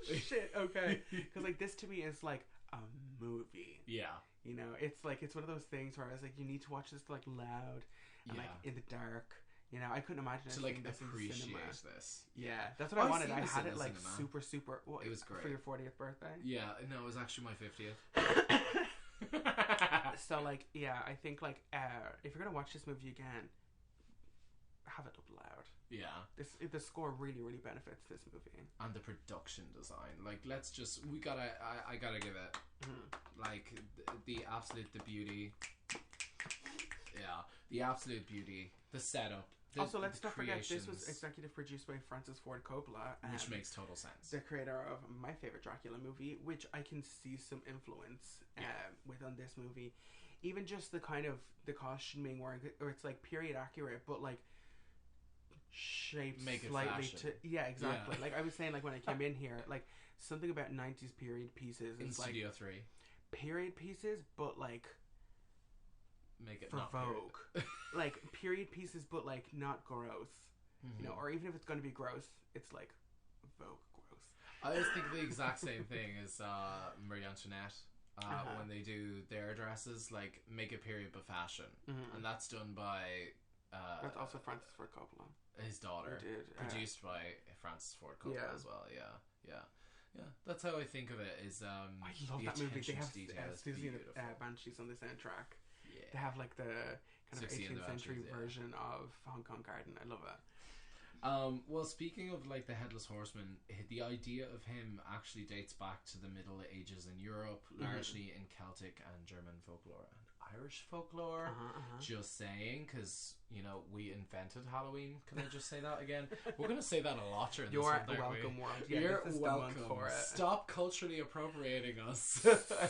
Speaker 4: shit, okay, because like this to me is like a movie.
Speaker 5: Yeah.
Speaker 4: You know, it's like it's one of those things where I was like, you need to watch this like loud and like in the dark. You know, I couldn't imagine
Speaker 5: To
Speaker 4: seeing
Speaker 5: like
Speaker 4: this in cinema.
Speaker 5: appreciate this.
Speaker 4: Yeah, that's what I
Speaker 5: I've
Speaker 4: wanted.
Speaker 5: seen
Speaker 4: I
Speaker 5: this
Speaker 4: had
Speaker 5: in
Speaker 4: it
Speaker 5: the
Speaker 4: like
Speaker 5: cinema.
Speaker 4: super. Well,
Speaker 5: It was great.
Speaker 4: for your 40th birthday.
Speaker 5: Yeah, no, it was actually my 50th.
Speaker 4: So like, yeah, I think like if you're gonna watch this movie again, have it up loud.
Speaker 5: Yeah.
Speaker 4: The score really benefits this movie.
Speaker 5: And the production design, like, I gotta give it like the beauty. Yeah, the absolute beauty, the setup.
Speaker 4: Also, let's
Speaker 5: the
Speaker 4: not forget this was
Speaker 5: creations,
Speaker 4: executive produced by Francis Ford Coppola,
Speaker 5: which makes total sense.
Speaker 4: the creator of my favorite Dracula movie, which I can see some influence with on this movie. Even just the kind of the costuming where it's like period accurate, but like shaped
Speaker 5: Make it
Speaker 4: slightly
Speaker 5: fashion.
Speaker 4: to exactly.
Speaker 5: Yeah.
Speaker 4: Like I was saying, like when I came in here, like something about 90s period pieces
Speaker 5: In
Speaker 4: is like
Speaker 5: Studio 3,
Speaker 4: period pieces, but like
Speaker 5: make it
Speaker 4: for
Speaker 5: not
Speaker 4: Vogue, like period pieces, but like not gross,
Speaker 5: Mhm.
Speaker 4: you know, or even if it's going to be gross, it's like Vogue gross.
Speaker 5: I always think the exact same thing as Marie Antoinette. When they do their dresses, like, make it period but fashion, and that's done by
Speaker 4: That's also Francis Ford Coppola.
Speaker 5: his daughter,
Speaker 4: Who did,
Speaker 5: produced by Francis Ford Coppola as well. Yeah. That's how I think of it. Is
Speaker 4: I love
Speaker 5: the
Speaker 4: that movie. They
Speaker 5: attention
Speaker 4: have
Speaker 5: to detail is
Speaker 4: Susie and the
Speaker 5: beautiful.
Speaker 4: Banshees on the soundtrack.
Speaker 5: Yeah.
Speaker 4: They have like the kind of
Speaker 5: Susie and the
Speaker 4: 18th century
Speaker 5: Banshees, yeah.
Speaker 4: version of Hong Kong Garden. I love it.
Speaker 5: Well, speaking of like the Headless Horseman, the idea of him actually dates back to the Middle Ages in Europe, largely in Celtic and German folklore and Irish folklore. Just saying, because you know we invented Halloween. Can I just say that again? We're gonna say that a lot during this
Speaker 4: You're
Speaker 5: one, aren't
Speaker 4: welcome,
Speaker 5: we?
Speaker 4: world. Yeah,
Speaker 5: You're
Speaker 4: this is the month
Speaker 5: welcome.
Speaker 4: for it.
Speaker 5: Stop culturally appropriating us.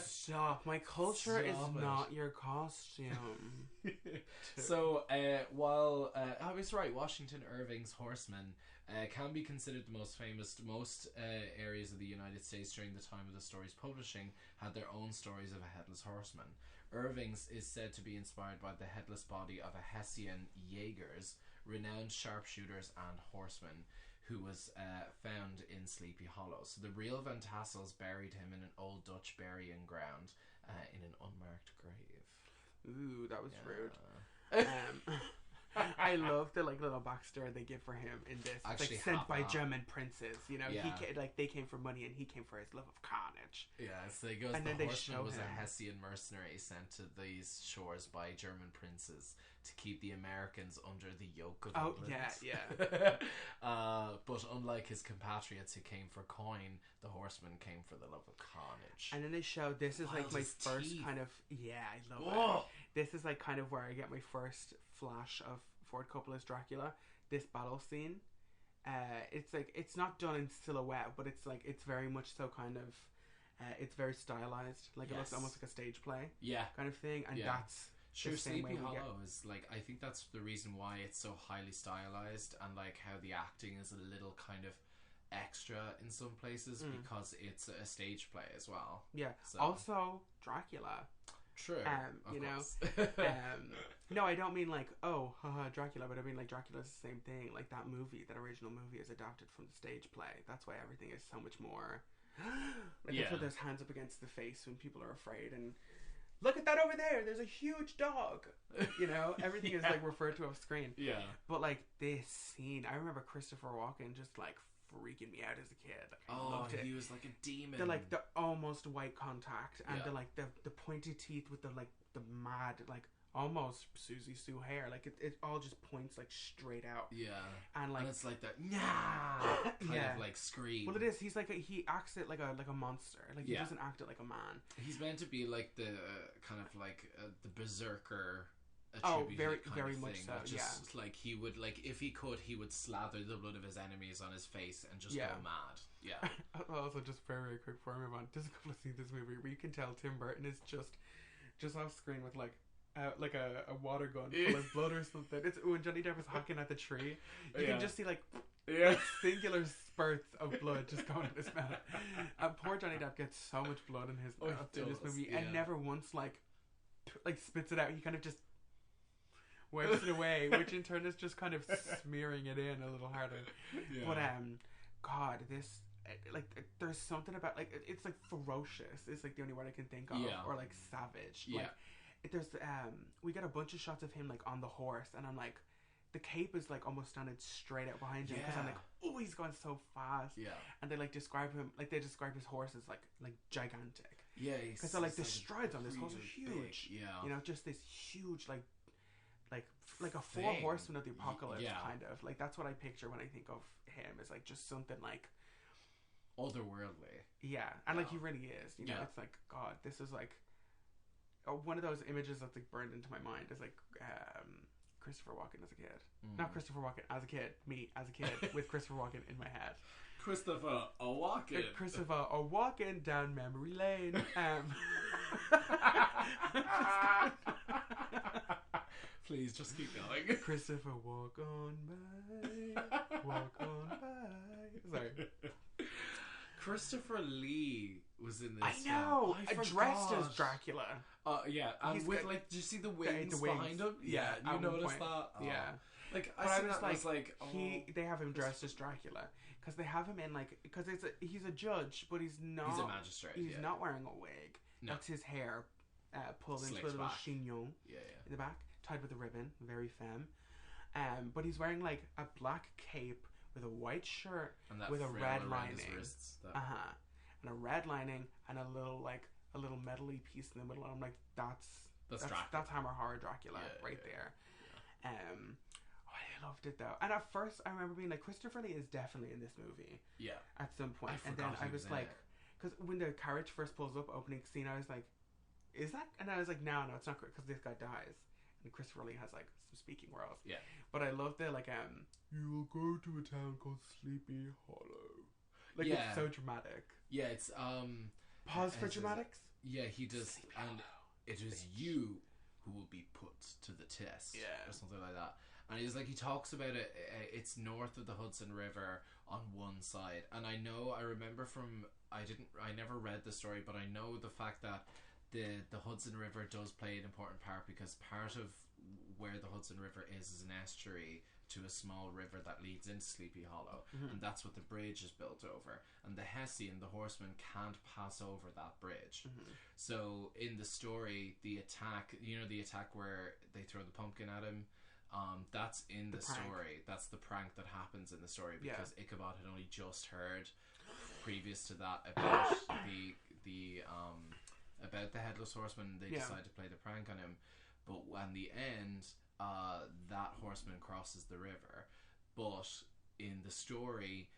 Speaker 4: Stop. My culture is
Speaker 5: Stop it.
Speaker 4: not your costume.
Speaker 5: So, while I was right, Washington Irving's Horseman Can be considered the most famous. Most areas of the United States during the time of the story's publishing had their own stories of a headless horseman. Irving's is said to be inspired by the headless body of a Hessian Jaegers, renowned sharpshooters and horsemen, who was found in Sleepy Hollow. So the real Van Tassels buried him in an old Dutch burying ground in an unmarked grave.
Speaker 4: Ooh, that was rude. I love the little backstory they give for him in this. It's sent by German princes. You know, they came for money and he came for his love of carnage.
Speaker 5: Yeah, so he goes. And the horseman was a Hessian mercenary sent to these shores by German princes to keep the Americans under the yoke of England. But unlike his compatriots who came for coin, the horseman came for the love of carnage.
Speaker 4: And then they show this is like my first kind of I love it. This is like kind of where I get my first flash of Ford Coppola's Dracula. This battle scene, it's like it's not done in silhouette, but it's like it's very much so kind of it's very stylized. Like it looks almost like a stage play, kind of thing. And that's
Speaker 5: sure. Sleepy Hollow is like, I think that's the reason why it's so highly stylized, and like how the acting is a little kind of extra in some places because it's a stage play as well. Yeah. So. Also, Dracula. True. You know. No, I don't mean like Dracula, but I mean like Dracula's the same thing. Like that movie, that original movie, is adapted from the stage play. That's why everything is so much more. That's why there's hands up against the face when people are afraid, and look at that over there. There's a huge dog. You know, everything is like referred to off screen. Yeah. But like this scene, I remember Christopher Walken just like freaking me out as a kid. Like, I loved it. He was like a demon. The almost white contact and the pointy teeth with the mad almost Susie Sue hair. Like it all just points like straight out. Yeah. And it's like that kind of like scream. Well, it is. He's like he acts it like a monster. Like he doesn't act it like a man. He's meant to be like the kind of like the berserker.
Speaker 4: Very, very much so.
Speaker 5: Just like he would, like if he could, he would slather the blood of his enemies on his face and just go mad. Yeah.
Speaker 4: Also, just very, very quick before I move on, there's a couple of scenes in this movie where you can tell Tim Burton is just off screen with like a water gun full of blood or something. It's when Johnny Depp is hacking at the tree, you can just see like singular spurts of blood just going in his mouth. And poor Johnny Depp gets so much blood in his mouth in this movie, and never once like spits it out. He kind of just wipes it away, which in turn is just kind of smearing it in a little harder. But God, this there's something about it's like ferocious. It's like the only word I can think of, or like savage. Yeah. Like there's we get a bunch of shots of him like on the horse, and I'm like, the cape is like almost standing straight out behind him because I'm like, oh, he's going so fast. Yeah. And they describe him they describe his horse as like gigantic. Yeah. Because so like the strides on this horse are huge. Big, you know, just this huge like a four horsemen of the apocalypse kind of. Like that's what I picture when I think of him, is like just something like
Speaker 5: otherworldly.
Speaker 4: Yeah. And like he really is. You know, it's like, God, this is like one of those images that's like burned into my mind is like Christopher Walken as a kid. Not Christopher Walken as a kid, me as a kid with Christopher Walken in my head.
Speaker 5: Christopher
Speaker 4: Walken down memory lane.
Speaker 5: Please just keep going.
Speaker 4: Christopher, walk on by. Sorry.
Speaker 5: Christopher Lee was in this.
Speaker 4: I know. Dressed as Dracula.
Speaker 5: Yeah. And he's with did you see the wings behind him? Yeah. You noticed that? Oh. Yeah. Like I was like,
Speaker 4: they have him dressed as Dracula because they have him in because he's a judge, but he's not.
Speaker 5: He's a magistrate.
Speaker 4: He's not wearing a wig. No. That's his hair pulled into a little chignon in the back, tied with a ribbon, very femme. But he's wearing like a black cape with a white shirt with a red lining. And a red lining and a little metally piece in the middle. And I'm like, that's Hammer Horror Dracula there. Yeah. I loved it though. And at first I remember being like, Christopher Lee is definitely in this movie. Yeah. At some point. And then I was like, because when the carriage first pulls up, opening scene, I was like, is that? And I was like, no, it's not, because this guy dies. And Christopher Lee has like some speaking roles. Yeah. But I love the you will go to a town called Sleepy Hollow. Like it's so dramatic.
Speaker 5: Yeah, it's
Speaker 4: pause for dramatics.
Speaker 5: Yeah, he does. Sleepy and Hollow. It is you who will be put to the test. Yeah. Or something like that. And he's like, he talks about it. It's north of the Hudson River on one side, and I remember from I never read the story, but I know the fact that the Hudson River does play an important part, because part of where the Hudson River is an estuary to a small river that leads into Sleepy Hollow, and that's what the bridge is built over, and the Hessian, the horseman, can't pass over that bridge. So in the story, the attack where they throw the pumpkin at him, that's in the story. That's the prank that happens in the story, because Ichabod had only just heard previous to that about about the headless horseman. They decide to play the prank on him, but in the end, that horseman crosses the river. But in the story,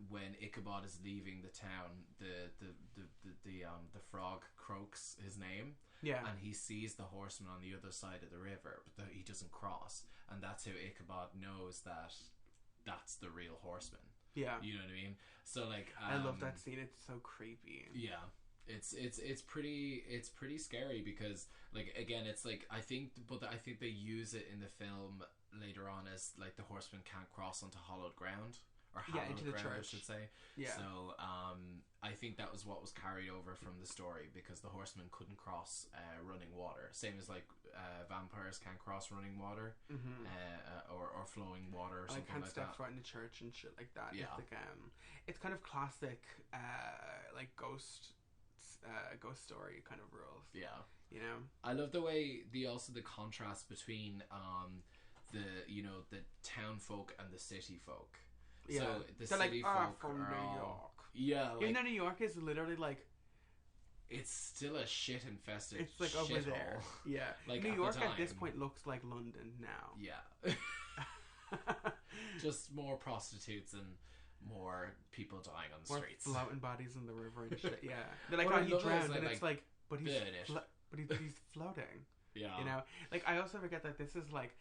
Speaker 5: when Ichabod is leaving the town, the frog croaks his name, and he sees the horseman on the other side of the river, but he doesn't cross, and that's how Ichabod knows that that's the real horseman. Yeah, you know what I mean. So like,
Speaker 4: I love that scene. It's so creepy.
Speaker 5: Yeah. It's pretty scary, because like, again, it's like, I think they use it in the film later on as like the horseman can't cross onto hallowed ground, or hallowed
Speaker 4: into the
Speaker 5: ground,
Speaker 4: church,
Speaker 5: I should say. Yeah. So I think that was what was carried over from the story, because the horseman couldn't cross running water, same as like vampires can't cross running water, or flowing water, or something like that. Can't step
Speaker 4: foot in the church and shit like that. Yeah. It's like it's kind of classic like ghost story kind of rules. Yeah, you know,
Speaker 5: I love the way the contrast between the town folk and the city folk. Yeah, so the city folk
Speaker 4: from New York.
Speaker 5: Yeah, like,
Speaker 4: even though New York is literally like,
Speaker 5: it's still a shit infested.
Speaker 4: It's like over there. Yeah, like New York at this point looks like London now.
Speaker 5: Yeah, just more prostitutes and more people dying on the streets,
Speaker 4: floating bodies in the river and shit. Yeah, they're like, oh, he drowned, and it's like, but he's floating. Yeah, you know, like, I also forget that this is like,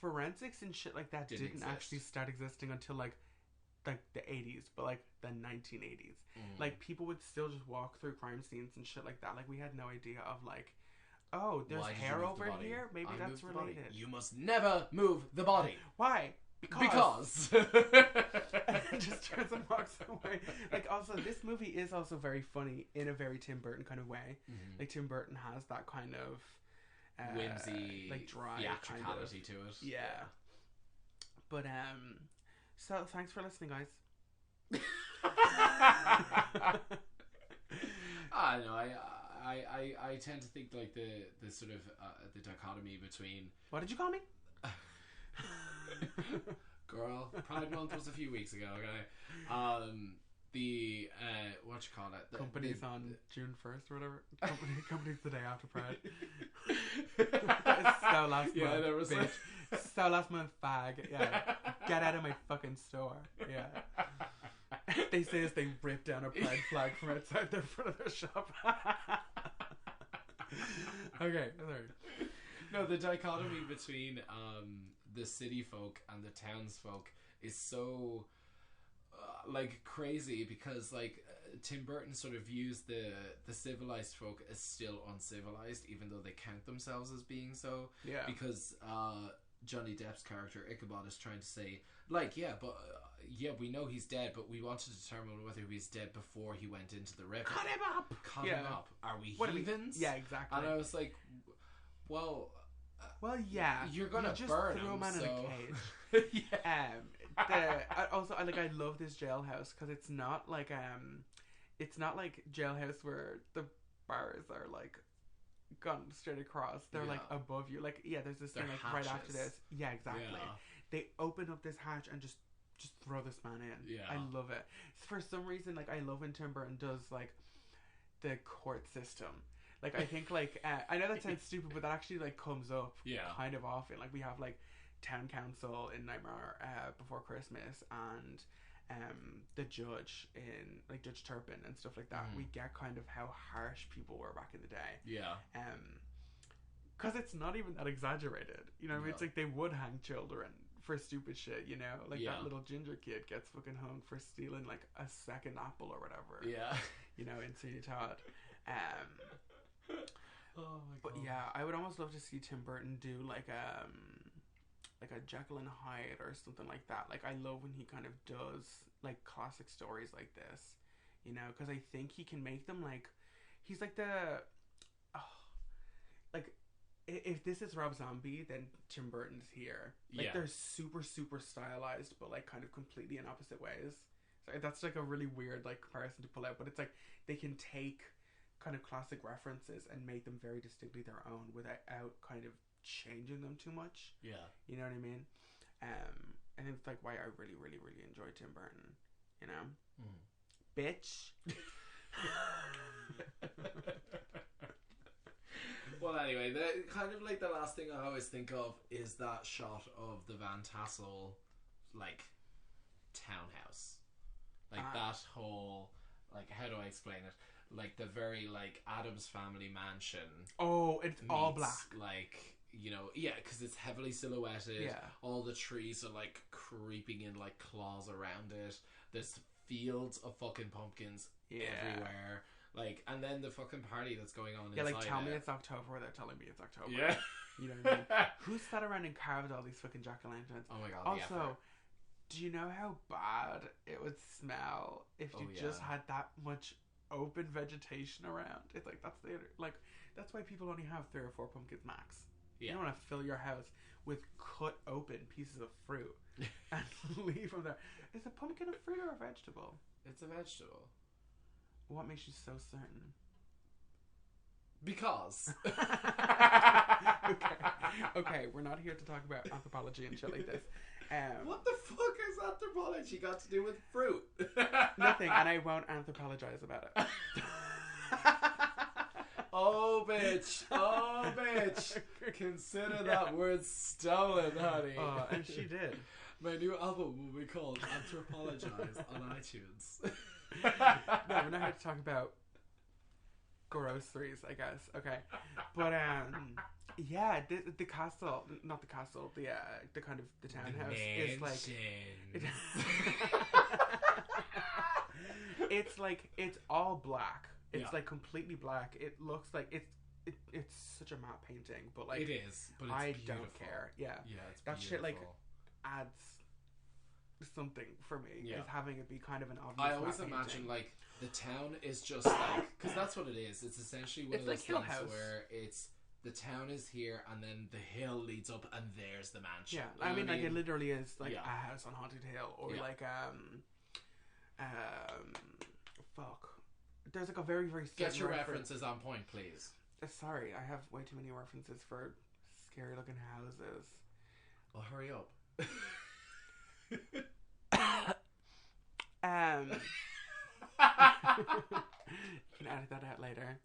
Speaker 4: forensics and shit like that didn't actually start existing until like the 80s, but like the 1980s. Like, people would still just walk through crime scenes and shit like that. Like, we had no idea of like, oh, there's hair over here. Maybe that's related.
Speaker 5: You must never move the body.
Speaker 4: Why?
Speaker 5: Because
Speaker 4: just turns and walks away. Like, also, this movie is also very funny in a very Tim Burton kind of way. Like, Tim Burton has that kind of
Speaker 5: whimsy,
Speaker 4: like, dry
Speaker 5: theatricality to it.
Speaker 4: Yeah. But so thanks for listening, guys.
Speaker 5: I know. I tend to think like the sort of the dichotomy between.
Speaker 4: What did you call me?
Speaker 5: Girl, Pride Month was a few weeks ago. Okay, the what you call it?
Speaker 4: Company's on June 1st or whatever. Company's the day after Pride. That is so last month. There was bitch. So last month, fag. Yeah, get out of my fucking store. Yeah. They say as they rip down a Pride flag from outside their front of their shop. Okay, sorry.
Speaker 5: No, the dichotomy between the city folk and the townsfolk is so like crazy, because like Tim Burton sort of views the civilized folk as still uncivilized, even though they count themselves as being so. Yeah. Because Johnny Depp's character Ichabod is trying to say, like, yeah, but we know he's dead, but we want to determine whether he's dead before he went into the river.
Speaker 4: Cut him up.
Speaker 5: Him up. Are we heathens?
Speaker 4: Yeah, exactly.
Speaker 5: And I was like, well,
Speaker 4: yeah,
Speaker 5: you're gonna
Speaker 4: just
Speaker 5: burn
Speaker 4: threw
Speaker 5: him,
Speaker 4: man
Speaker 5: so...
Speaker 4: in a cage. Yeah. I love this jailhouse, because it's not like jailhouse where the bars are like gone straight across. They're like above you. Like, yeah, there's this thing like hatches. Right after this. Yeah, exactly. Yeah. They open up this hatch and just throw this man in. Yeah, I love it. For some reason, like, I love when Tim Burton does like the court system. Like, I think like I know that sounds stupid, but that actually like comes up kind of often. Like, we have like town council in Nightmare Before Christmas, and the judge in like Judge Turpin and stuff like that. We get kind of how harsh people were back in the day. Yeah. Because it's not even that exaggerated. You know what I mean? It's like they would hang children for stupid shit, you know? Like that little ginger kid gets fucking hung for stealing like a second apple or whatever. Yeah. You know, in Sweeney Todd.
Speaker 5: Oh my god.
Speaker 4: But yeah, I would almost love to see Tim Burton do like a Jekyll and Hyde or something like that. Like, I love when he kind of does like classic stories like this, you know, because I think he can make them like, he's like like, if this is Rob Zombie, then Tim Burton's here. Like, they're super, super stylized, but like kind of completely in opposite ways. So that's like a really weird like comparison to pull out, but it's like they can take kind of classic references and make them very distinctly their own without kind of changing them too much.
Speaker 5: Yeah.
Speaker 4: You know what I mean? And it's like why I really, really, really enjoy Tim Burton. You know? Bitch.
Speaker 5: Well, anyway, the kind of like the last thing I always think of is that shot of the Van Tassel, like, townhouse. Like, that whole, like, how do I explain it? Like, the very, like, Addams Family mansion.
Speaker 4: Oh, it's all black.
Speaker 5: Like, you know, yeah, because it's heavily silhouetted.
Speaker 4: Yeah.
Speaker 5: All the trees are, like, creeping in, like, claws around it. There's fields of fucking pumpkins everywhere. Like, and then the fucking party that's going on inside.
Speaker 4: Yeah, like, tell me it's October without telling me it's October.
Speaker 5: Yeah.
Speaker 4: You know what I mean? Who sat around and carved all these fucking jack-o'-lanterns?
Speaker 5: Oh my god,
Speaker 4: Also, do you know how bad it would smell if you just had that much open vegetation around? It's like, that's why people only have 3 or 4 pumpkins max. You don't want to fill your house with cut open pieces of fruit and leave them there. Is a pumpkin a fruit or a vegetable?
Speaker 5: It's a vegetable.
Speaker 4: What makes you so certain?
Speaker 5: Because.
Speaker 4: Okay, we're not here to talk about anthropology and shit like this.
Speaker 5: What the fuck has anthropology got to do with fruit?
Speaker 4: Nothing, and I won't anthropologize about it.
Speaker 5: Oh, bitch. Oh, bitch. Consider that word stolen, honey.
Speaker 4: Oh, and she did.
Speaker 5: My new album will be called Anthropologize on iTunes.
Speaker 4: No, we're not here to talk about groceries, I guess. Okay. But, yeah, the castle, not the castle, the kind of, the townhouse is like... It's like, it's all black. It's like completely black. It looks like it's such a matte painting, but like
Speaker 5: it is. But it's
Speaker 4: I
Speaker 5: beautiful.
Speaker 4: don't care. Yeah,
Speaker 5: it's
Speaker 4: that
Speaker 5: beautiful.
Speaker 4: shit like adds something for me.
Speaker 5: Yeah.
Speaker 4: Is having it be kind of an obvious.
Speaker 5: I always
Speaker 4: matte
Speaker 5: imagine
Speaker 4: painting.
Speaker 5: like the town is just like, because that's what it is. It's essentially one
Speaker 4: It's
Speaker 5: of those
Speaker 4: like Hill
Speaker 5: things
Speaker 4: House.
Speaker 5: where it's the town is here and then the hill leads up and there's the mansion.
Speaker 4: Yeah,
Speaker 5: You know
Speaker 4: I mean,
Speaker 5: what
Speaker 4: like it literally is like
Speaker 5: Yeah.
Speaker 4: a house on Haunted Hill, or
Speaker 5: Yeah.
Speaker 4: like fuck. There's like a very, very
Speaker 5: Get
Speaker 4: certain
Speaker 5: your
Speaker 4: reference.
Speaker 5: references on point, please.
Speaker 4: Sorry, I have way too many references for scary looking houses.
Speaker 5: Well, hurry up.
Speaker 4: You can edit that out later.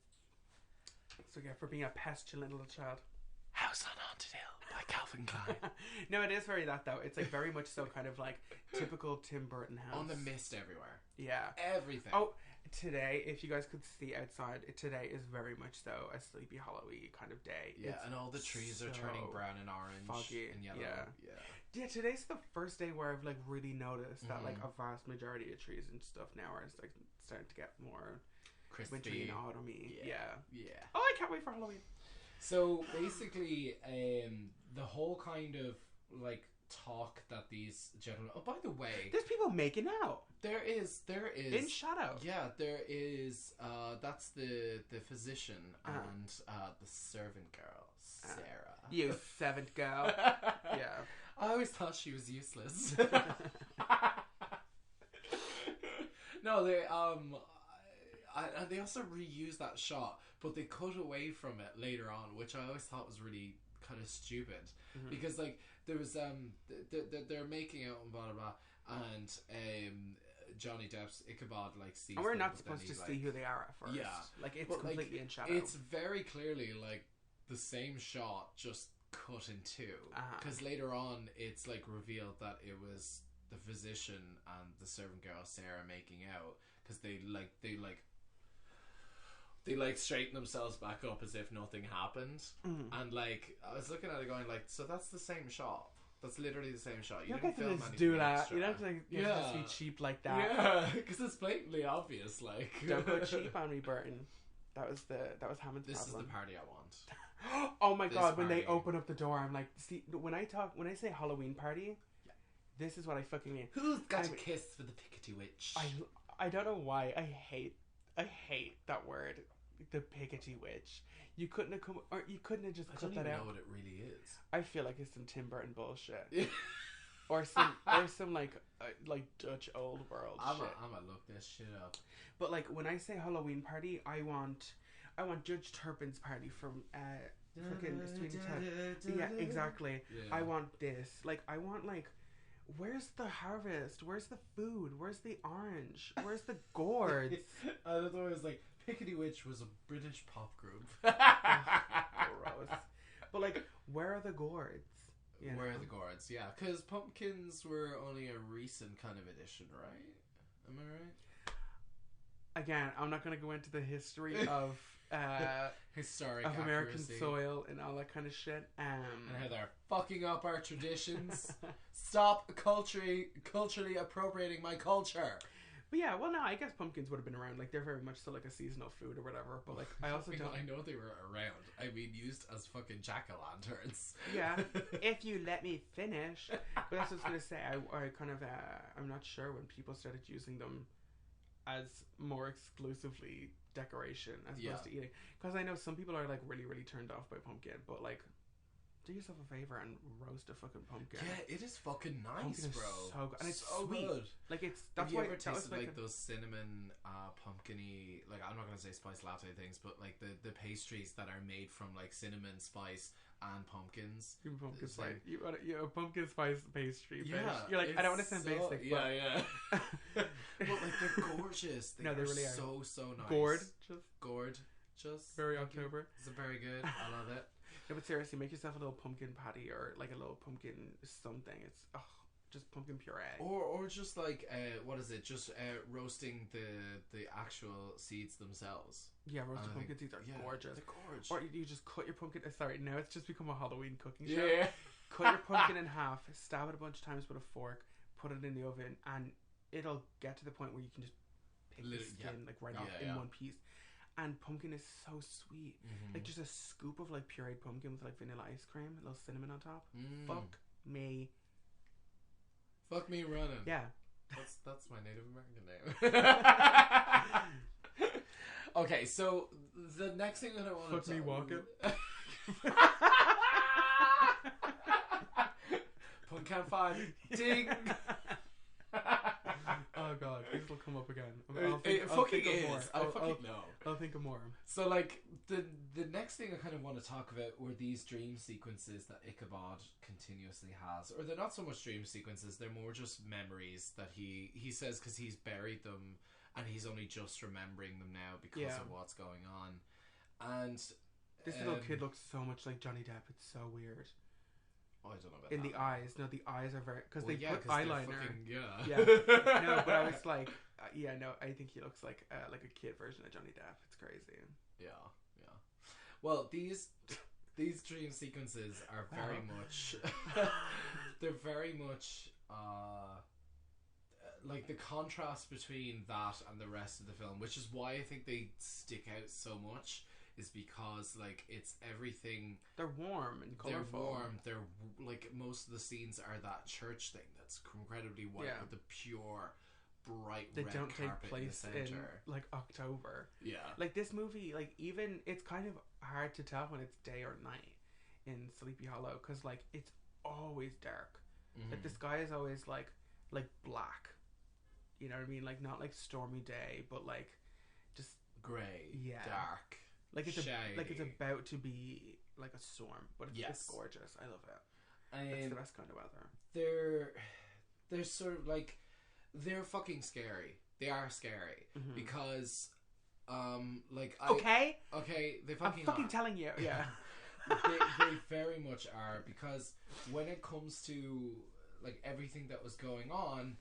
Speaker 4: So yeah, for being a pestilent little child.
Speaker 5: House on Haunted Hill by Calvin Klein.
Speaker 4: No, it is very that though. It's like very much so kind of like typical Tim Burton house.
Speaker 5: On the mist everywhere.
Speaker 4: Yeah.
Speaker 5: Everything.
Speaker 4: Oh, today, if you guys could see outside, today is very much so a Sleepy Hollow-y kind of day.
Speaker 5: Yeah,
Speaker 4: It's
Speaker 5: and all the trees are turning
Speaker 4: so
Speaker 5: brown and orange
Speaker 4: foggy.
Speaker 5: and yellow.
Speaker 4: Yeah. Yeah, today's the first day where I've like really noticed that like a
Speaker 5: Mm-hmm.
Speaker 4: vast majority of trees and stuff now are like starting to get more
Speaker 5: Crispy.
Speaker 4: wintry and autumny. Yeah.
Speaker 5: Yeah.
Speaker 4: Oh, I can't wait for Halloween.
Speaker 5: So basically, the whole kind of like talk that these gentlemen. Oh, by the way,
Speaker 4: There's people making out
Speaker 5: there is
Speaker 4: in shadow.
Speaker 5: Yeah, there is. That's the physician and the servant girl, Sarah.
Speaker 4: You seventh girl. Yeah.
Speaker 5: I always thought she was useless. No, they and they also reused that shot, but they cut away from it later on, which I always thought was really kind of stupid because like there was they're making out and blah blah blah, and Johnny Depp's Ichabod like sees
Speaker 4: And we're
Speaker 5: them,
Speaker 4: not
Speaker 5: but
Speaker 4: supposed
Speaker 5: then
Speaker 4: to
Speaker 5: he's
Speaker 4: see
Speaker 5: like,
Speaker 4: who they are at first.
Speaker 5: Yeah.
Speaker 4: Like it's
Speaker 5: but, like,
Speaker 4: completely in shadow.
Speaker 5: It's very clearly like the same shot just cut in two, because later on it's like revealed that it was the physician and the servant girl Sarah making out, because they straighten themselves back up as if nothing happened. And like I was looking at it going like, so that's the same shot. That's literally the same shot. You
Speaker 4: don't
Speaker 5: didn't
Speaker 4: get to
Speaker 5: film
Speaker 4: just
Speaker 5: anything
Speaker 4: do that.
Speaker 5: extra.
Speaker 4: You don't have to, you have to just be cheap like that.
Speaker 5: Yeah, because it's blatantly obvious. Like,
Speaker 4: Don't go cheap on me, Burton. That was Hammond's
Speaker 5: This
Speaker 4: problem.
Speaker 5: is the party I want.
Speaker 4: Oh my
Speaker 5: This
Speaker 4: god, when they
Speaker 5: party.
Speaker 4: open up the door, I'm like, see, when I say Halloween party, this is what I fucking mean.
Speaker 5: Who's got a kiss for the Pickety Witch?
Speaker 4: I don't know why I hate that word, the Pickety Witch. You couldn't have just cut that out.
Speaker 5: I don't even know what it really is.
Speaker 4: I feel like it's some Tim Burton bullshit. or some like Dutch old world shit.
Speaker 5: I'm gonna look this shit up.
Speaker 4: But like when I say Halloween party, I want Judge Turpin's party from fucking Sweeney Todd. Yeah, exactly.
Speaker 5: Yeah.
Speaker 4: I want this. Like I want like, where's the harvest? Where's the food? Where's the orange? Where's the gourds?
Speaker 5: I thought it was like Pickety Witch was a British pop group.
Speaker 4: Gross. But like, where are the gourds?
Speaker 5: Where are the gourds? Yeah, because pumpkins were only a recent kind of addition, right? Am I right?
Speaker 4: Again, I'm not going to go into the history of
Speaker 5: historic
Speaker 4: of American
Speaker 5: accuracy.
Speaker 4: soil and all that kind of shit.
Speaker 5: And how they're fucking up our traditions. Stop culturally appropriating my culture.
Speaker 4: But yeah, well, no, I guess pumpkins would have been around. Like, they're very much still like a seasonal food or whatever. But like, I also don't.
Speaker 5: I know they were around. I mean, used as fucking jack-o'-lanterns.
Speaker 4: Yeah, if you let me finish. But that's what I was gonna say. I kind of I'm not sure when people started using them as more exclusively decoration as opposed to eating. Because I know some people are like really, really turned off by pumpkin, but like, do yourself a favor and roast a fucking pumpkin.
Speaker 5: Yeah, it is fucking nice,
Speaker 4: pumpkin
Speaker 5: bro.
Speaker 4: is so good. And it's
Speaker 5: so
Speaker 4: sweet.
Speaker 5: Good.
Speaker 4: Like it's
Speaker 5: Have
Speaker 4: that's
Speaker 5: you
Speaker 4: why
Speaker 5: ever
Speaker 4: that was
Speaker 5: tasted
Speaker 4: like
Speaker 5: those cinnamon pumpkin-y, like I'm not gonna say spice latte things, but like the pastries that are made from like cinnamon, spice, and pumpkins.
Speaker 4: You pumpkin
Speaker 5: It's
Speaker 4: spice.
Speaker 5: like-
Speaker 4: You want a pumpkin spice pastry.
Speaker 5: Yeah,
Speaker 4: bitch. You're like, I don't want to sound
Speaker 5: so-
Speaker 4: basic.
Speaker 5: Yeah. But like they're gorgeous. They
Speaker 4: No, they really are.
Speaker 5: so nice.
Speaker 4: Gourd,
Speaker 5: just
Speaker 4: very
Speaker 5: thank you.
Speaker 4: October.
Speaker 5: It's very good. I love it.
Speaker 4: No, but seriously, make yourself a little pumpkin patty or like a little pumpkin something. It's just pumpkin puree.
Speaker 5: Or just like what is it? Just roasting the actual seeds themselves.
Speaker 4: Yeah, roasted
Speaker 5: I
Speaker 4: pumpkin
Speaker 5: think-
Speaker 4: seeds are
Speaker 5: yeah,
Speaker 4: gorgeous.
Speaker 5: They're gorgeous.
Speaker 4: Or you just cut your pumpkin. Sorry, now it's just become a Halloween cooking show.
Speaker 5: Yeah.
Speaker 4: Cut your pumpkin in half, stab it a bunch of times with a fork, put it in the oven, and it'll get to the point where you can just pick the skin like right off in one piece. And pumpkin is so sweet.
Speaker 5: Mm-hmm.
Speaker 4: Like just a scoop of like pureed pumpkin with like vanilla ice cream, a little cinnamon on top. Fuck me.
Speaker 5: Fuck me running.
Speaker 4: Yeah.
Speaker 5: That's my Native American name. Okay, so the next thing that I want
Speaker 4: Fuck
Speaker 5: to
Speaker 4: me walking.
Speaker 5: Pumpkin 5. Ding.
Speaker 4: Oh god, this will come up again.
Speaker 5: It fucking is. I fucking know.
Speaker 4: I'll think of more.
Speaker 5: So like the next thing I kind of want to talk about were these dream sequences that Ichabod continuously has, or they're not so much dream sequences; they're more just memories that he says because he's buried them and he's only just remembering them now because of what's going on. And
Speaker 4: this little kid looks so much like Johnny Depp. It's so weird.
Speaker 5: Oh, I don't know about
Speaker 4: in
Speaker 5: that.
Speaker 4: the eyes. No, the eyes are very because they put
Speaker 5: 'cause
Speaker 4: eyeliner.
Speaker 5: fucking,
Speaker 4: Yeah. No, but I was like, no, I think he looks like a kid version of Johnny Depp. It's crazy.
Speaker 5: Yeah. Well, these dream sequences are very much they're very much like the contrast between that and the rest of the film, which is why I think they stick out so much, is because like it's everything.
Speaker 4: They're warm and colorful.
Speaker 5: They're warm. They're like most of the scenes are that church thing that's incredibly white with the pure bright
Speaker 4: they
Speaker 5: red
Speaker 4: don't take
Speaker 5: carpet
Speaker 4: place
Speaker 5: in the center.
Speaker 4: like October.
Speaker 5: Yeah,
Speaker 4: like this movie, like even it's kind of hard to tell when it's day or night in Sleepy Hollow because like it's always dark. Like the sky is always like black. You know what I mean? Like not like stormy day, but like just
Speaker 5: grey,
Speaker 4: dark. Like it's
Speaker 5: shady.
Speaker 4: it's about to be like a storm, but it's gorgeous. I love it. It's the best kind of weather.
Speaker 5: They're sort of like they're fucking scary. They are scary because they fucking
Speaker 4: I'm fucking
Speaker 5: are.
Speaker 4: telling you. Yeah.
Speaker 5: they very much are, because when it comes to like everything that was going on,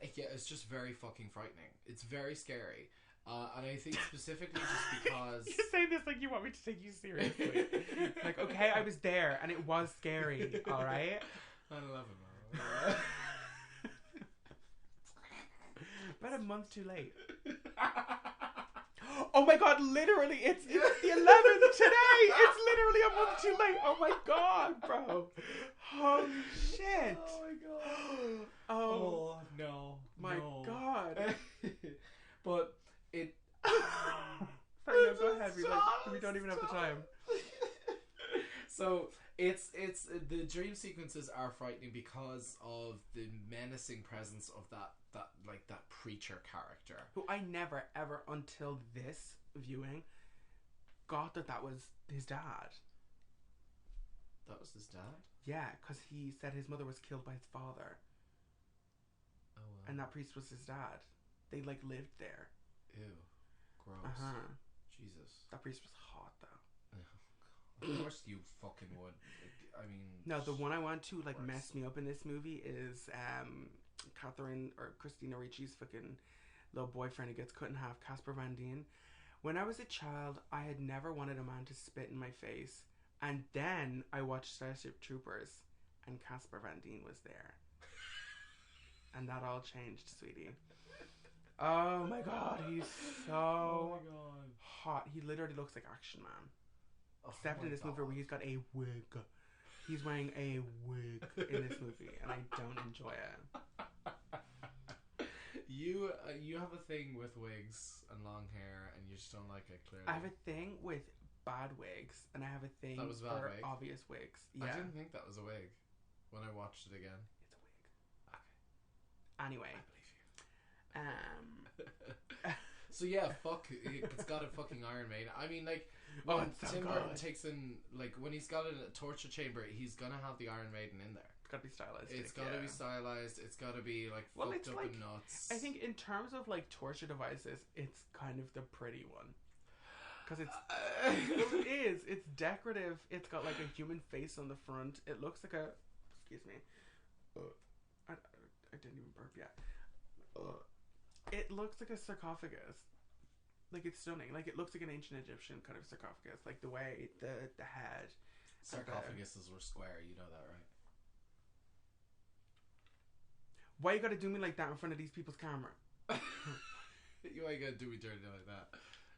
Speaker 5: it's just very fucking frightening. It's very scary. And I think specifically just because
Speaker 4: You're saying this like you want me to take you seriously. Like, okay, I was there and it was scary. All right.
Speaker 5: 9/11.
Speaker 4: About a month too late. Oh my god, literally, it's the 11th today. It's literally a month too late. Oh my god, bro. Holy shit.
Speaker 5: Oh my god.
Speaker 4: Oh
Speaker 5: no.
Speaker 4: my god.
Speaker 5: But it.
Speaker 4: Sorry, no, go ahead. We don't even have the time.
Speaker 5: So it's the dream sequences are frightening because of the menacing presence of that preacher character,
Speaker 4: who I never ever until this viewing got that was his dad.
Speaker 5: That was his dad?
Speaker 4: Yeah, because he said his mother was killed by his father.
Speaker 5: Oh wow.
Speaker 4: And that priest was his dad. They like lived there.
Speaker 5: Ew. Gross. Jesus.
Speaker 4: That priest was hot though.
Speaker 5: Of course you fucking would. I mean,
Speaker 4: no, the one I want to like mess me up in this movie is Catherine or Christina Ricci's fucking little boyfriend who gets cut in half, Casper Van Dien. When I was a child, I had never wanted a man to spit in my face, and then I watched Starship Troopers, and Casper Van Dien was there, and that all changed, sweetie. Oh my god, he's so hot. He literally looks like Action Man. Except in this movie where he's got a wig. He's wearing a wig in this movie, and I don't enjoy it.
Speaker 5: You have a thing with wigs and long hair, and you just don't like it, clearly.
Speaker 4: I have a thing with bad wigs, and I have a thing for obvious wigs. Yeah.
Speaker 5: I didn't think that was a wig when I watched it again.
Speaker 4: It's a wig. Okay. Anyway.
Speaker 5: I believe you. So yeah, fuck. It's got a fucking Iron Maiden. I mean, like, when Tim Burton takes in, like, when he's got a torture chamber, he's gonna have the Iron Maiden in there.
Speaker 4: It's gotta be stylized.
Speaker 5: It's gotta be stylized. It's gotta be like fucked up and nuts.
Speaker 4: I think in terms of like torture devices, it's kind of the pretty one. Because it's well, it is. It's decorative. It's got like a human face on the front. It looks like a. Excuse me. I didn't even burp yet. It looks like a sarcophagus. Like, it's stunning. Like, it looks like an ancient Egyptian kind of sarcophagus. Like the way the head.
Speaker 5: Sarcophaguses were square. You know that, right?
Speaker 4: Why you gotta do me like that in front of these people's camera?
Speaker 5: Why you gotta do me dirty like that?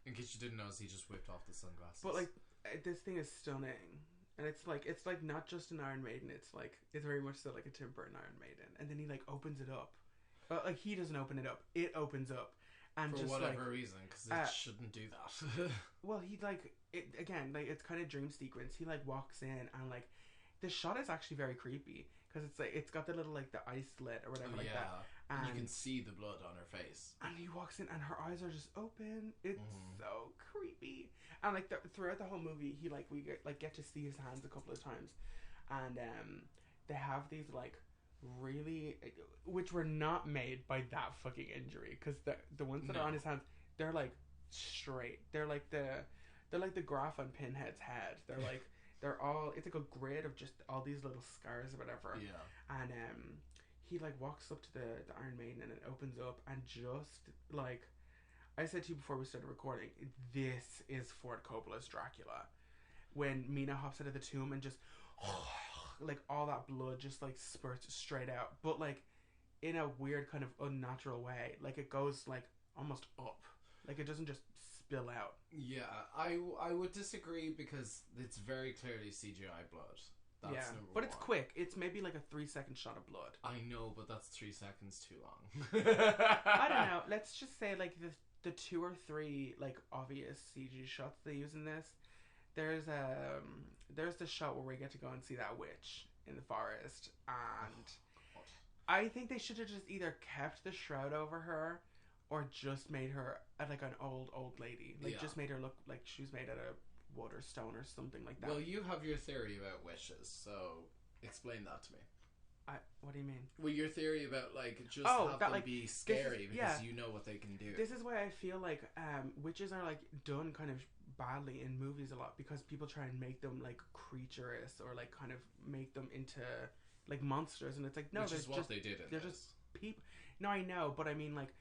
Speaker 5: In case you didn't notice, he just whipped off the sunglasses.
Speaker 4: But like, this thing is stunning, and it's like not just an Iron Maiden. It's very much so like a Tim Burton Iron Maiden. And then he like opens it up. Like, he doesn't open it up. It opens up, and
Speaker 5: for
Speaker 4: just
Speaker 5: whatever reason, because it shouldn't do that.
Speaker 4: Well, he like it again. Like, it's kind of dream sequence. He like walks in, and like the shot is actually very creepy. Because it's like, it's got the little like the eye slit or whatever like that, and
Speaker 5: you can see the blood on her face.
Speaker 4: And he walks in, and her eyes are just open. It's so creepy. And like throughout the whole movie, we get to see his hands a couple of times, and they have these like really, which were not made by that fucking injury, because the ones that are on his hands, they're like straight. They're like the graph on Pinhead's head. They're like. They're all, it's like a grid of just all these little scars or whatever. Yeah. And he like walks up to the Iron Maiden, and it opens up, and just like I said to you before we started recording, this is Ford Coppola's Dracula. When Mina hops out of the tomb and just like all that blood just like spurts straight out, but like in a weird kind of unnatural way. Like, it goes like almost up. Like, it doesn't just spill out.
Speaker 5: Yeah, I would disagree, because it's very clearly CGI blood. That's number
Speaker 4: but
Speaker 5: one.
Speaker 4: It's quick. It's maybe like a 3-second shot of blood.
Speaker 5: I know, but that's 3 seconds too long.
Speaker 4: I don't know. Let's just say like the 2 or 3 like obvious CG shots they use in this. There's the shot where we get to go and see that witch in the forest, and I think they should have just either kept the shroud over her, or just made her like an old lady. Like, just made her look like she was made out of wood or stone or something like that.
Speaker 5: Well, you have your theory about witches, so explain that to me.
Speaker 4: What do you mean?
Speaker 5: Well, your theory about like just have them be scary because you know what they can do.
Speaker 4: This is why I feel like witches are like done kind of badly in movies a lot, because people try and make them like creaturous, or like kind of make them into like monsters, and it's like, no,
Speaker 5: which is what they did.
Speaker 4: They're just people. No, I know, but I mean, like,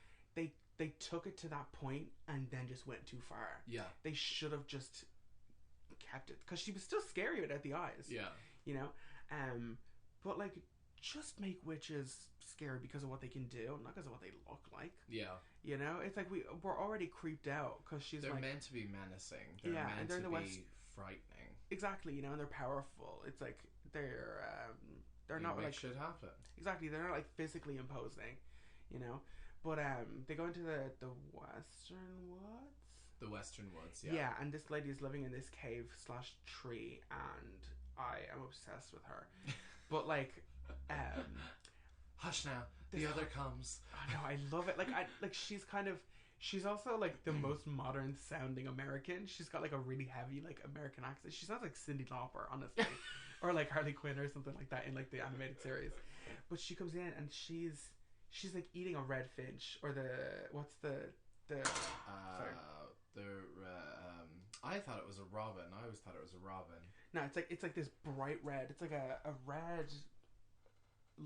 Speaker 4: they took it to that point and then just went too far. Yeah. They should have just kept it, because she was still scary without the eyes. Yeah. You know? But like, just make witches scary because of what they can do, not because of what they look like.
Speaker 5: Yeah.
Speaker 4: You know, it's like we're already creeped out because
Speaker 5: they're meant to be menacing. They're meant to be frightening.
Speaker 4: Exactly, you know, and they're powerful. It's like they're not like
Speaker 5: shit happen.
Speaker 4: Exactly, they're not like physically imposing, you know. But they go into the Western Woods.
Speaker 5: The Western Woods, yeah.
Speaker 4: Yeah, and this lady is living in this cave / tree, and I am obsessed with her. But like,
Speaker 5: hush now, the other comes.
Speaker 4: I know, I love it. Like she's also like the most modern sounding American. She's got like a really heavy like American accent. She sounds like Cyndi Lauper, honestly, or like Harley Quinn or something like that in like the animated series. But she comes in and she's like eating a red finch or
Speaker 5: I thought it was a robin. I always thought it was a robin.
Speaker 4: No, it's like this bright red. It's like a red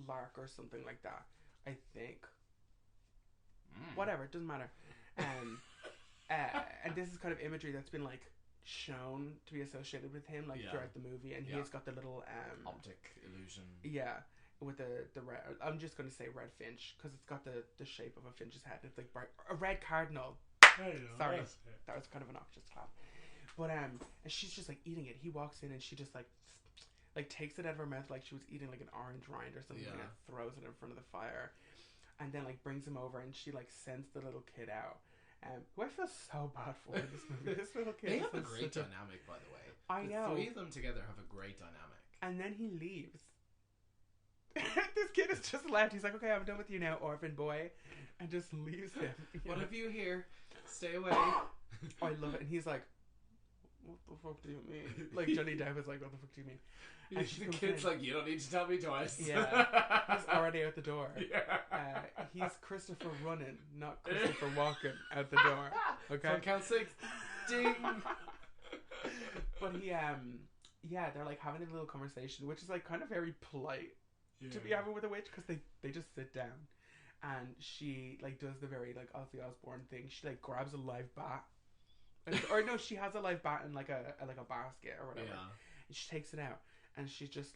Speaker 4: lark or something like that, I think. Whatever, it doesn't matter. And this is kind of imagery that's been like shown to be associated with him like throughout the movie, and he's got the little
Speaker 5: optic illusion.
Speaker 4: Yeah, with the red. I'm just going to say red finch because it's got the shape of a finch's head. It's like bright, a red cardinal. Sorry, that was kind of an obnoxious clap. But and she's just like eating it. He walks in and she just like takes it out of her mouth like she was eating like an orange rind or something, and throws it in front of the fire, and then like brings him over, and she like sends the little kid out. Who I feel so bad for in this movie. This little kid.
Speaker 5: They have a great dynamic, by the way.
Speaker 4: I know.
Speaker 5: The three of them together have a great dynamic.
Speaker 4: And then he leaves. This kid has just left. He's like, okay, I'm done with you now, orphan boy, and just leaves him.
Speaker 5: What have you here? Stay away.
Speaker 4: I love it. And he's like, what the fuck do you mean? Like Johnny Depp is like, what the fuck do you mean?
Speaker 5: And the kid's like, you don't need to tell me twice.
Speaker 4: Yeah, he's already out the door.
Speaker 5: Yeah.
Speaker 4: He's Christopher running, not Christopher walking out the door. Okay.
Speaker 5: From count 6, ding.
Speaker 4: But he, they're like having a little conversation, which is like kind of very polite to be having with a witch, because they just sit down, and she like does the very like Ozzy Osbourne thing. She like grabs a live bat, or no, she has a live bat in like a basket or whatever.
Speaker 5: Yeah.
Speaker 4: And she takes it out, and she just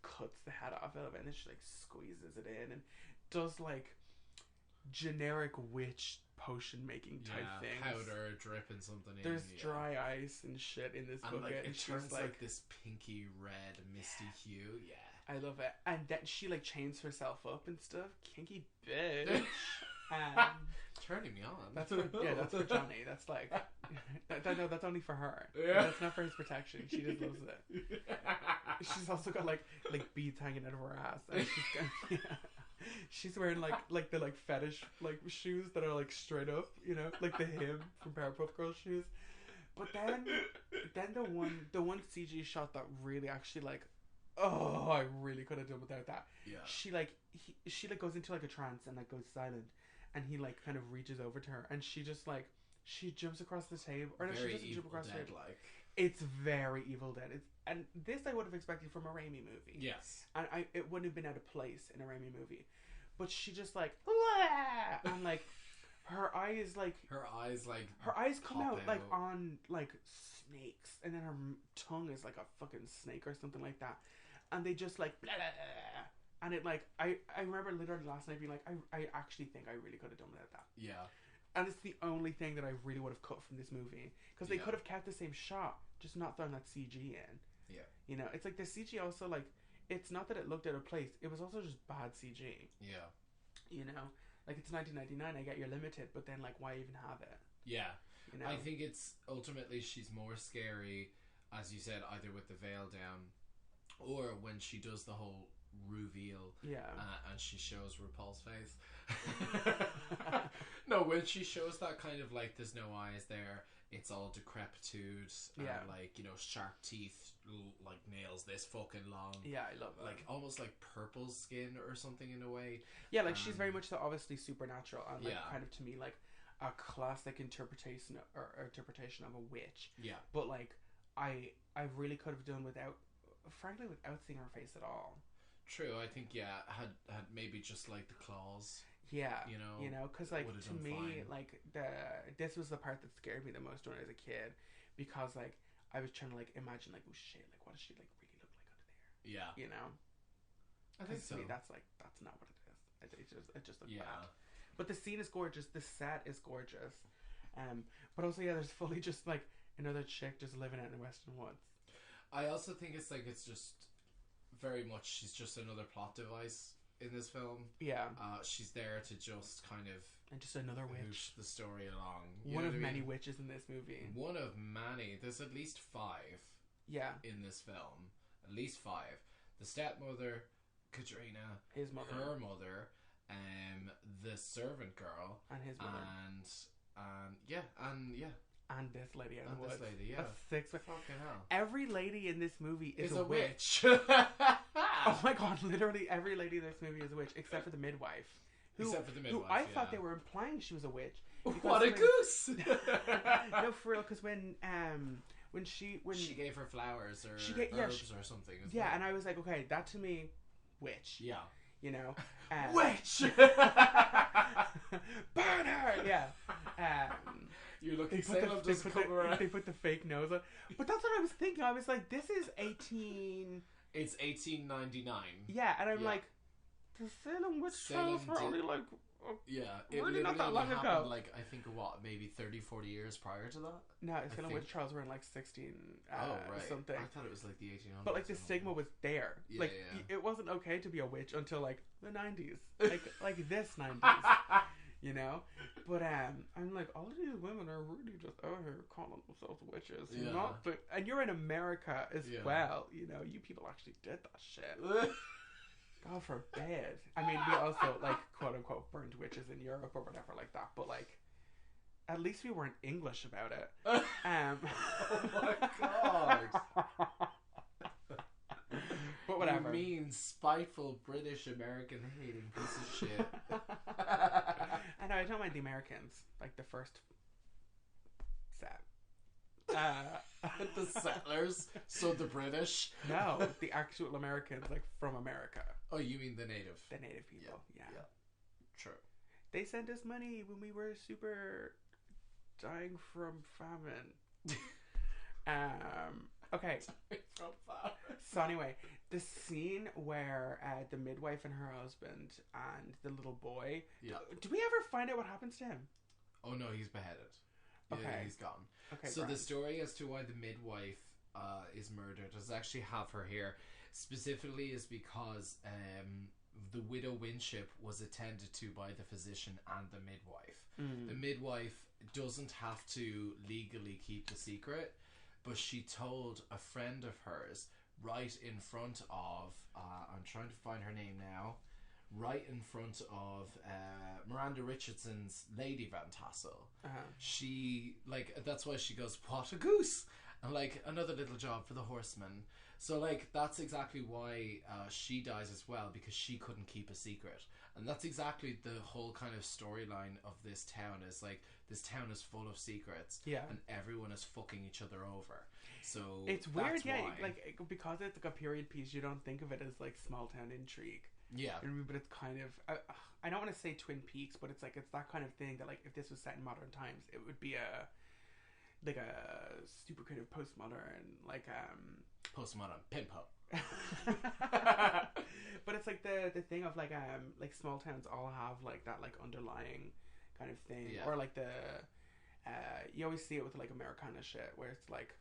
Speaker 4: cuts the head off of it, and then she like squeezes it in and does like generic witch potion making type things.
Speaker 5: Powder dripping something in.
Speaker 4: There's dry ice and shit in this bucket,
Speaker 5: like,
Speaker 4: and
Speaker 5: it turns like this pinky red misty hue. Yeah,
Speaker 4: I love it. And then she like chains herself up and stuff. Kinky bitch.
Speaker 5: Turning me on.
Speaker 4: That's for Johnny. That's like no, that's only for her.
Speaker 5: Yeah.
Speaker 4: That's not for his protection. She just loves it. She's also got like beads hanging out of her ass, and she's wearing like the fetish like shoes that are like straight up, you know, like the him from Powerpuff Girls shoes. But then the one CG shot that really actually like, oh, I really could have done without that.
Speaker 5: Yeah.
Speaker 4: She goes into like a trance and like goes silent, and he like kind of reaches over to her, and she just like she jumps across the table, or no, she doesn't jump across the table.
Speaker 5: Like.
Speaker 4: It's very Evil Dead. And this I would have expected from a Raimi movie.
Speaker 5: Yes.
Speaker 4: And it wouldn't have been out of place in a Raimi movie. But she just like, wah! And like her eyes come out like on like snakes, and then her tongue is like a fucking snake or something like that, and they just like blah, blah, blah. And it like I remember literally last night being like, I actually think I really could have done without that.
Speaker 5: Yeah. And
Speaker 4: it's the only thing that I really would have cut from this movie, because they could have kept the same shot, just not thrown that CG in.
Speaker 5: Yeah.
Speaker 4: You know, it's like the CG also like, it's not that it looked out of place, it was also just bad CG.
Speaker 5: Yeah.
Speaker 4: You know, like it's 1999, I get you're limited, but then like why even have it?
Speaker 5: Yeah.
Speaker 4: You know?
Speaker 5: I think it's ultimately she's more scary, as you said, either with the veil down, or when she does the whole reveal, and she shows RuPaul's face. No, when she shows that kind of like there's no eyes there, it's all decrepitude, and like, you know, sharp teeth, like nails this fucking long.
Speaker 4: Yeah, I love it.
Speaker 5: Like almost like purple skin or something in a way.
Speaker 4: Yeah, like she's very much so obviously supernatural, and like kind of to me like a classic interpretation of a witch.
Speaker 5: Yeah.
Speaker 4: But like I really could have done without seeing her face at all.
Speaker 5: True, I think had maybe just like the claws.
Speaker 4: Yeah,
Speaker 5: you
Speaker 4: know, because like to me,
Speaker 5: fine.
Speaker 4: like this was the part that scared me the most when I was a kid, because like I was trying to like imagine like, oh shit, like what does she like really look like under there?
Speaker 5: Yeah,
Speaker 4: you know.
Speaker 5: I think so.
Speaker 4: To me, that's not what it is. It just looks bad. But the scene is gorgeous. The set is gorgeous. But also, there's fully just like another chick just living out in the Western Woods.
Speaker 5: I also think it's just very much she's just another plot device in this film. Yeah. She's there to just kind of
Speaker 4: and just another witch
Speaker 5: the story along.
Speaker 4: One of many witches in this movie.
Speaker 5: One of many. There's at least 5. Yeah. In this film, at least 5. The stepmother, Katrina,
Speaker 4: his mother,
Speaker 5: her mother, the servant girl,
Speaker 4: and his mother, and this lady out in the woods.
Speaker 5: This lady, yeah.
Speaker 4: That's 6.
Speaker 5: Fucking hell.
Speaker 4: Every lady in this movie is a witch. Oh my god! Literally every lady in this movie is a witch, except for the midwife. Who I thought they were implying she was a witch.
Speaker 5: What a goose!
Speaker 4: No, for real, because when she
Speaker 5: gave her flowers or herbs or something.
Speaker 4: Yeah, and I was like, okay, that to me, witch.
Speaker 5: Yeah.
Speaker 4: You know,
Speaker 5: witch.
Speaker 4: Burn her. Yeah.
Speaker 5: You're looking. They
Speaker 4: put the fake nose on, but that's what I was thinking. I was like, this is 18.
Speaker 5: It's 1899.
Speaker 4: Yeah, and I'm like, the Salem witch trials were only like.
Speaker 5: It
Speaker 4: really not that long ago.
Speaker 5: Like, I think maybe 30-40 years prior to that.
Speaker 4: No, Salem witch trials were in like 16 something.
Speaker 5: I thought it was like the 1800s.
Speaker 4: But like the stigma was there. It wasn't okay to be a witch until like the 90s. like this 90s. You know? But I'm like, all of these women are really just out here calling themselves witches. Yeah. And you're in America as well. You know, you people actually did that shit. God forbid. I mean, we also, like, quote-unquote, burned witches in Europe or whatever like that. But, like, at least we weren't English about it.
Speaker 5: Oh, my God.
Speaker 4: But whatever.
Speaker 5: You mean spiteful British-American hating piece of shit.
Speaker 4: I know, I don't mind the Americans. Like, the first set.
Speaker 5: The settlers? So the British?
Speaker 4: No, the actual Americans, like, from America.
Speaker 5: Oh, you mean the native?
Speaker 4: The native people, yeah.
Speaker 5: True.
Speaker 4: They sent us money when we were super dying from famine. Okay. So anyway, the scene where the midwife and her husband and the little boy. Yeah. Do we ever find out what happens to him?
Speaker 5: Oh no, he's beheaded. Okay. Yeah, he's gone.
Speaker 4: Okay.
Speaker 5: So the story as to why the midwife is murdered does actually have her here. Specifically is because the widow Winship was attended to by the physician and the midwife. The midwife doesn't have to legally keep the secret, but she told a friend of hers right in front of I'm trying to find her name now, right in front of Miranda Richardson's Lady Van Tassel. She, like, that's why she goes, what a goose, and like, another little job for the horseman. So, like, that's exactly why she dies as well, because she couldn't keep a secret. And that's exactly the whole kind of storyline of this town, is like, this town is full of secrets, and everyone is fucking each other over. So
Speaker 4: it's weird, like, because it's like a period piece, you don't think of it as like small town intrigue. Yeah, but it's kind of I don't want to say Twin Peaks, but it's like it's that kind of thing that, like, if this was set in modern times, it would be a super creative postmodern, like
Speaker 5: postmodern pimpo.
Speaker 4: But it's like the thing of like small towns all have like that like underlying kind of thing, or like you always see it with like Americana shit, where it's like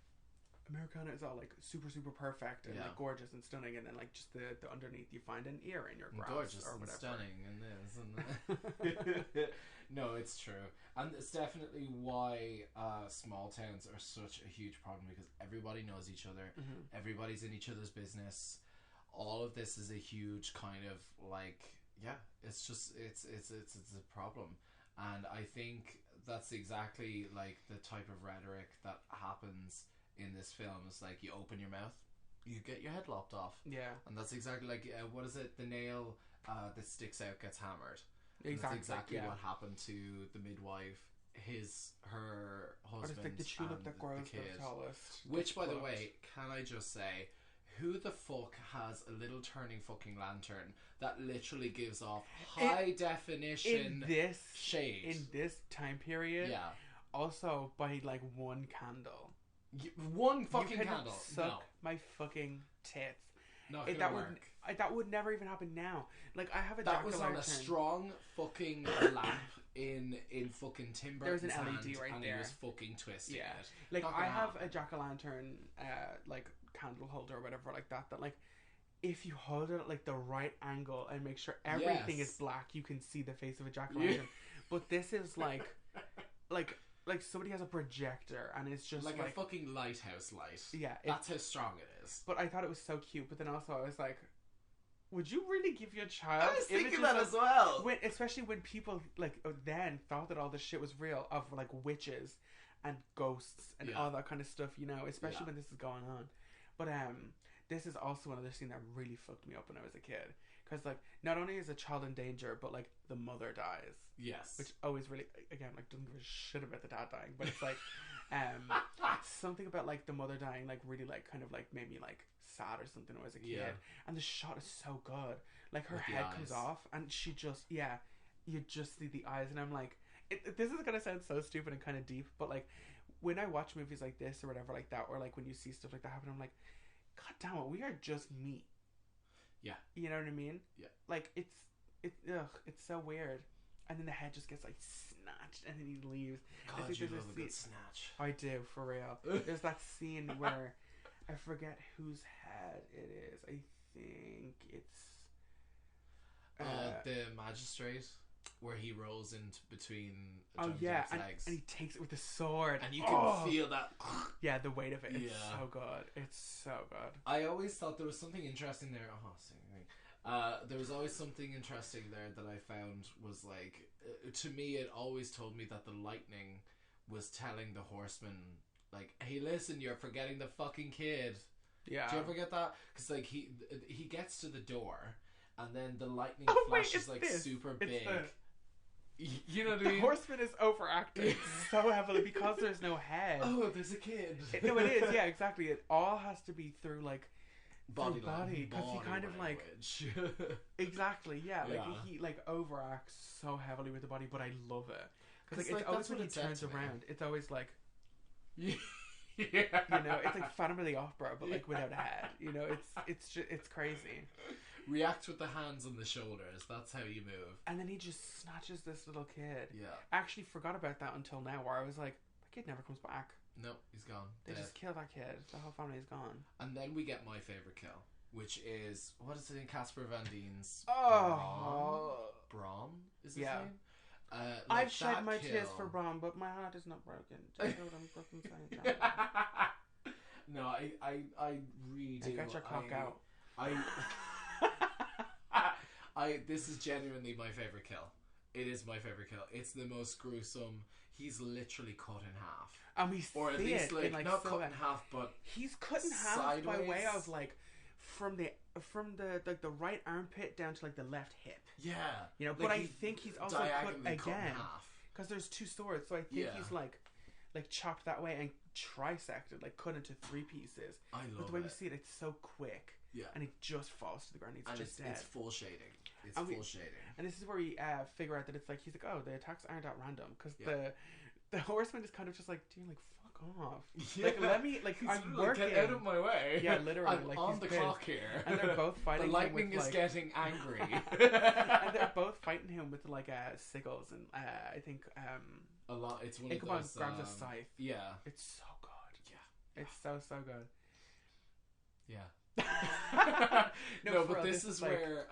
Speaker 4: Americana is all like super super perfect and like gorgeous and stunning, and then like just the underneath you find an ear in your grass,
Speaker 5: gorgeous
Speaker 4: or whatever.
Speaker 5: And stunning and this and that. No, it's true, and it's definitely why small towns are such a huge problem, because everybody knows each other, everybody's in each other's business. All of this is a huge kind of like it's just it's a problem, and I think that's exactly like the type of rhetoric that happens in this film. It's like, you open your mouth, you get your head lopped off. Yeah. And that's exactly like, what is it? The nail that sticks out gets hammered. Exactly. That's exactly what happened to the midwife, her husband,
Speaker 4: like the tulip that grows
Speaker 5: the kid.
Speaker 4: The tallest.
Speaker 5: Which, by the way, can I just say, who the fuck has a little turning fucking lantern that literally gives off high definition shade?
Speaker 4: In this time period? Yeah. Also, by like one candle.
Speaker 5: One fucking candle.
Speaker 4: Suck my fucking tits.
Speaker 5: Not gonna
Speaker 4: that
Speaker 5: work.
Speaker 4: that would never even happen now. Like I have a
Speaker 5: That was on
Speaker 4: jack-o'-lantern.
Speaker 5: a strong fucking lamp in fucking Tim
Speaker 4: There's
Speaker 5: Burton's
Speaker 4: an
Speaker 5: hand,
Speaker 4: LED right
Speaker 5: and
Speaker 4: there.
Speaker 5: he was fucking twisting
Speaker 4: Yeah,
Speaker 5: it.
Speaker 4: like
Speaker 5: Not
Speaker 4: I
Speaker 5: gonna
Speaker 4: have
Speaker 5: happen.
Speaker 4: a jack-o'-lantern like candle holder or whatever like that. That like if you hold it at like the right angle and make sure everything is black, you can see the face of a jack-o'-lantern. But this is like somebody has a projector and it's just
Speaker 5: like a fucking lighthouse light.
Speaker 4: Yeah,
Speaker 5: that's how strong it is.
Speaker 4: But I thought it was so cute. But then also I was like, would you really give your child?
Speaker 5: I was thinking
Speaker 4: images
Speaker 5: that
Speaker 4: of-
Speaker 5: as well.
Speaker 4: especially when people like then thought that all this shit was real of like witches and ghosts and all that kind of stuff, you know. Especially when this is going on. But this is also another scene that really fucked me up when I was a kid. Because like not only is a child in danger, but like the mother dies.
Speaker 5: Yes.
Speaker 4: Which always really again like doesn't give a shit about the dad dying, but it's like something about like the mother dying like really like kind of like made me like sad or something when I was a kid. And the shot is so good. Like her head comes off and she just you just see the eyes and I'm like this is gonna sound so stupid and kind of deep, but like when I watch movies like this or whatever like that, or like when you see stuff like that happen, I'm like, God damn it, we are just meat.
Speaker 5: Yeah.
Speaker 4: You know what I mean?
Speaker 5: Yeah.
Speaker 4: Like it's so weird. And then the head just gets like snatched and then he leaves.
Speaker 5: God,
Speaker 4: I think
Speaker 5: you
Speaker 4: there's
Speaker 5: love a good snatch.
Speaker 4: I do, for real. There's that scene where I forget whose head it is. I think it's
Speaker 5: the magistrate, where he rolls in between
Speaker 4: Johnny Depp's
Speaker 5: Depp's legs,
Speaker 4: and he takes it with the sword,
Speaker 5: and you can feel that.
Speaker 4: Yeah, the weight of it. It's so good. It's so good.
Speaker 5: I always thought there was something interesting there. There was always something interesting there that I found was like, to me, it always told me that the lightning was telling the horseman, like, hey, listen, you're forgetting the fucking kid. Yeah. Do you ever get that? Because like he gets to the door, and then the lightning flash is like super big. You know what I mean?
Speaker 4: The horseman is overacting so heavily because there's no head.
Speaker 5: Oh, there's a kid.
Speaker 4: No, it is. Yeah, exactly. It all has to be through like
Speaker 5: body
Speaker 4: because he kind of like exactly. Yeah, like he like overacts so heavily with the body, but I love it because like it's always when he turns around, it's always like. Yeah. You know, it's like Phantom of the Opera, but like without a head. You know, it's crazy.
Speaker 5: React with the hands on the shoulders. That's how you move.
Speaker 4: And then he just snatches this little kid.
Speaker 5: Yeah.
Speaker 4: I actually forgot about that until now, where I was like, that kid never comes back.
Speaker 5: No, he's gone.
Speaker 4: They just kill that kid. The whole family is gone.
Speaker 5: And then we get my favorite kill, which is what is it in Casper Van Dien's Brom? Is his name?
Speaker 4: I've shed my tears for Brom, but my heart is not broken.
Speaker 5: No, I really do.
Speaker 4: Get your cock out.
Speaker 5: This is genuinely my favorite kill. It is my favorite kill. It's the most gruesome. He's literally cut in half.
Speaker 4: And we
Speaker 5: or at
Speaker 4: see
Speaker 5: least
Speaker 4: it
Speaker 5: like not cut in half, but
Speaker 4: he's cut in half
Speaker 5: sideways.
Speaker 4: By way of like from the like the right armpit down to like the left hip.
Speaker 5: Yeah,
Speaker 4: you know.
Speaker 5: Like
Speaker 4: but I think he's also cut again
Speaker 5: half
Speaker 4: because there's two swords. So I think he's like chopped that way and trisected, like cut into three pieces.
Speaker 5: I love
Speaker 4: but the way
Speaker 5: it.
Speaker 4: we see it, it's so quick.
Speaker 5: Yeah,
Speaker 4: and it just falls to the ground. He's just dead.
Speaker 5: It's full shading. It's full shading.
Speaker 4: And this is where we figure out that it's like he's like, oh, the attacks aren't at random because the horseman is kind of just like, dude, like fuck off. Yeah. Like let me like I'm working.
Speaker 5: Get out of my way.
Speaker 4: Yeah, literally.
Speaker 5: I'm
Speaker 4: like
Speaker 5: on the clock here.
Speaker 4: And they're both fighting.
Speaker 5: The lightning
Speaker 4: him with,
Speaker 5: is getting angry.
Speaker 4: And they're both fighting him with like sickles and I think
Speaker 5: a lot. It's one
Speaker 4: Ichabod
Speaker 5: of those.
Speaker 4: grabs a scythe.
Speaker 5: Yeah,
Speaker 4: it's so good.
Speaker 5: Yeah,
Speaker 4: it's so good.
Speaker 5: Yeah. no, but
Speaker 4: real,
Speaker 5: this is
Speaker 4: like...
Speaker 5: where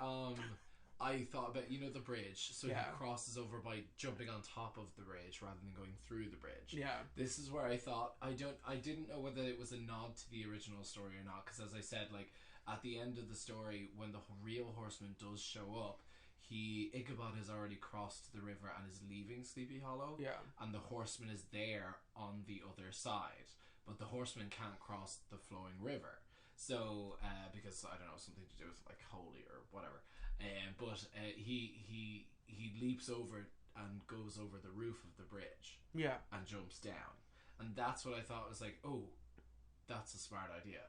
Speaker 5: I thought about the bridge. So he crosses over by jumping on top of the bridge rather than going through the bridge.
Speaker 4: Yeah.
Speaker 5: This is where I thought I didn't know whether it was a nod to the original story or not, because as I said, like at the end of the story, when the real horseman does show up, Ichabod has already crossed the river and is leaving Sleepy Hollow. Yeah. And the horseman is there on the other side, but the horseman can't cross the flowing river. So, because I don't know, something to do with like holy or whatever. But he leaps over and goes over the roof of the bridge. Yeah. And jumps down, and that's what I thought was like, oh, that's a smart idea.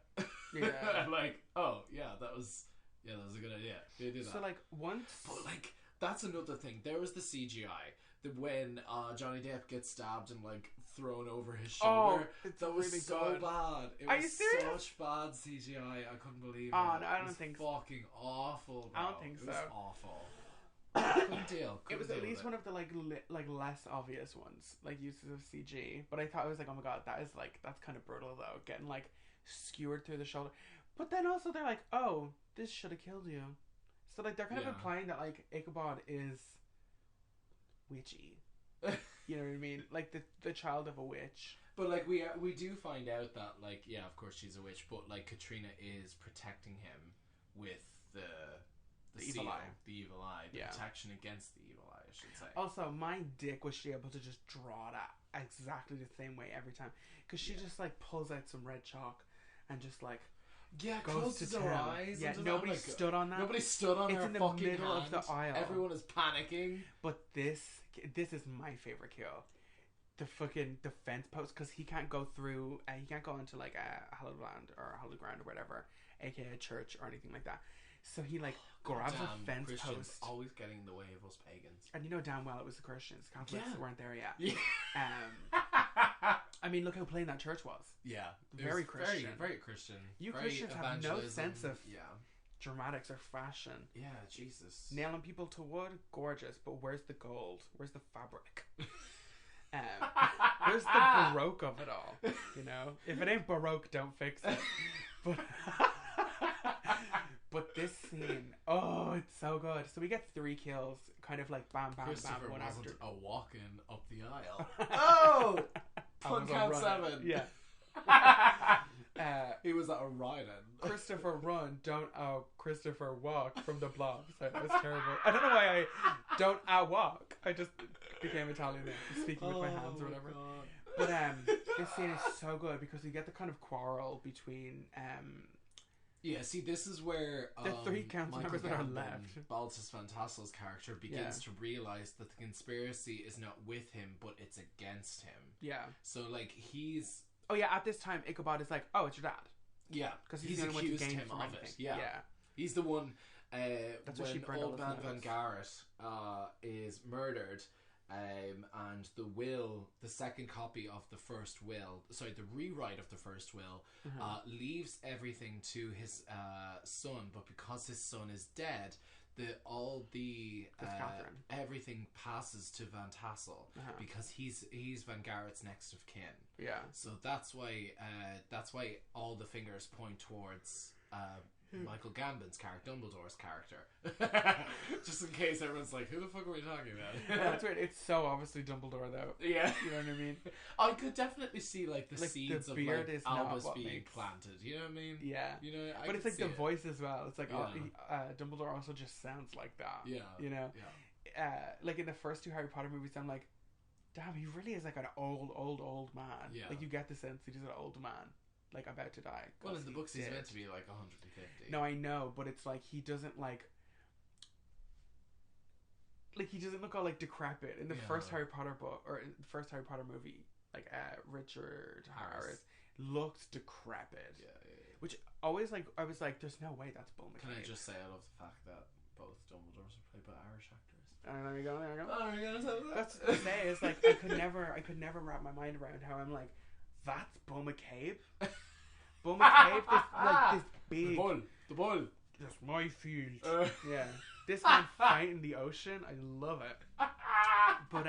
Speaker 5: Yeah. Like, oh yeah, that was a good idea. They did that.
Speaker 4: So like once,
Speaker 5: but like that's another thing. There was the CGI that when Johnny Depp gets stabbed and like thrown over his shoulder.
Speaker 4: It's
Speaker 5: that was
Speaker 4: really
Speaker 5: so
Speaker 4: good.
Speaker 5: bad. It
Speaker 4: Are
Speaker 5: was
Speaker 4: you serious?
Speaker 5: such bad CGI. I couldn't believe it.
Speaker 4: Oh, no, I
Speaker 5: It
Speaker 4: don't
Speaker 5: was
Speaker 4: think so.
Speaker 5: fucking awful, bro.
Speaker 4: I don't think
Speaker 5: It was
Speaker 4: so.
Speaker 5: awful. Couldn't deal.
Speaker 4: It was
Speaker 5: Couldn't
Speaker 4: at
Speaker 5: deal
Speaker 4: least
Speaker 5: with
Speaker 4: one of the like less obvious ones, like uses of CG. But I thought it was like, oh my god, that's kind of brutal though, getting like skewered through the shoulder. But then also they're like, oh, this should have killed you. So like they're kind of implying that like Ichabod is witchy. You know what I mean? Like the child of a witch.
Speaker 5: But like we do find out that like of course she's a witch, but like Katrina is protecting him with the
Speaker 4: evil
Speaker 5: seal,
Speaker 4: eye.
Speaker 5: the evil eye, the protection against the evil eye, I should say.
Speaker 4: Also, my dick was she able to just draw that exactly the same way every time, because she just like pulls out some red chalk and just like
Speaker 5: closes her eyes.
Speaker 4: Yeah, nobody stood on that.
Speaker 5: Nobody stood on
Speaker 4: it's
Speaker 5: her
Speaker 4: in the
Speaker 5: fucking
Speaker 4: middle
Speaker 5: hand.
Speaker 4: of the aisle.
Speaker 5: Everyone is panicking.
Speaker 4: But this is my favorite kill. The fucking defense post, because he can't go through. He can't go into like a hallowed land or a hallowed ground or whatever, aka a church or anything like that. So he like grabs a fence
Speaker 5: Christians
Speaker 4: post.
Speaker 5: Always getting in the way of us pagans.
Speaker 4: And you know damn well it was the Christians. Catholics weren't there yet.
Speaker 5: Yeah.
Speaker 4: I mean, look how plain that church was.
Speaker 5: Yeah.
Speaker 4: Very Christian.
Speaker 5: Very, very Christian.
Speaker 4: You
Speaker 5: very
Speaker 4: Christians have no sense of
Speaker 5: yeah.
Speaker 4: dramatics or fashion.
Speaker 5: Yeah, Jesus.
Speaker 4: Nailing people to wood, gorgeous, but where's the gold? Where's the fabric? Where's the Baroque of it all? You know? If it ain't Baroque, don't fix it. But this scene, oh, it's so good. So we get 3 kills, kind of like bam, bam,
Speaker 5: Christopher
Speaker 4: bam, one
Speaker 5: wasn't
Speaker 4: after.
Speaker 5: a walking up the aisle. Oh! Pun
Speaker 4: was a
Speaker 5: count
Speaker 4: runner.
Speaker 5: 7.
Speaker 4: Yeah.
Speaker 5: He was at a riding.
Speaker 4: Christopher run, don't Christopher walk from the blob. So that was terrible. I don't know why I don't walk. I just became Italian there, speaking with my hands or whatever.
Speaker 5: God.
Speaker 4: But this scene is so good because you get the kind of quarrel between
Speaker 5: yeah, see, this is where
Speaker 4: the 3 council members that are
Speaker 5: Gambon,
Speaker 4: left.
Speaker 5: Baltus Van Tassel's character begins to realize that the conspiracy is not with him, but it's against him.
Speaker 4: Yeah.
Speaker 5: So, like, he's...
Speaker 4: Oh, yeah, at this time, Ichabod is like, oh, it's your dad.
Speaker 5: Yeah,
Speaker 4: because he's the only one to gain
Speaker 5: him
Speaker 4: from
Speaker 5: of
Speaker 4: anything.
Speaker 5: it. Yeah. He's the one...
Speaker 4: That's when
Speaker 5: Old Man Van Garrett is murdered... and the second copy of the first will, the rewrite of the first will, leaves everything to his son, but because his son is dead, everything passes to Van Tassel because he's Van Garrett's next of kin. Yeah. So that's why all the fingers point towards Michael Gambon's character, Dumbledore's character. Just in case everyone's like, who the fuck are we talking about?
Speaker 4: That's weird. It's so obviously Dumbledore, though.
Speaker 5: Yeah.
Speaker 4: You know what I mean?
Speaker 5: I could definitely see, like, the seeds of, like, Albus being planted. You know what I mean?
Speaker 4: Yeah.
Speaker 5: You know,
Speaker 4: but it's like the voice as well. It's like, Dumbledore also just sounds like that. Yeah. You know? Yeah. Like, in the first 2 Harry Potter movies, I'm like, damn, he really is, like, an old man. Yeah. Like, you get the sense he's an old man. Like, about to die.
Speaker 5: Well, in the books, he's meant to be like 150.
Speaker 4: No, I know, but it's like he doesn't like he doesn't look all like decrepit in the first Harry Potter book or in the first Harry Potter movie. Like Richard Harris looked decrepit. Yeah. Which always like I was like, there's no way that's Bull McCabe.
Speaker 5: Can I just say I love the fact that both Dumbledores are played by Irish actors.
Speaker 4: There you go.
Speaker 5: Oh, you're gonna tell that?
Speaker 4: That's what I say. It's like I could never wrap my mind around how I'm like, that's Bull McCabe. Bull McCabe, this big.
Speaker 5: The bull.
Speaker 4: That's my field. Yeah. This man fighting the ocean, I love it. But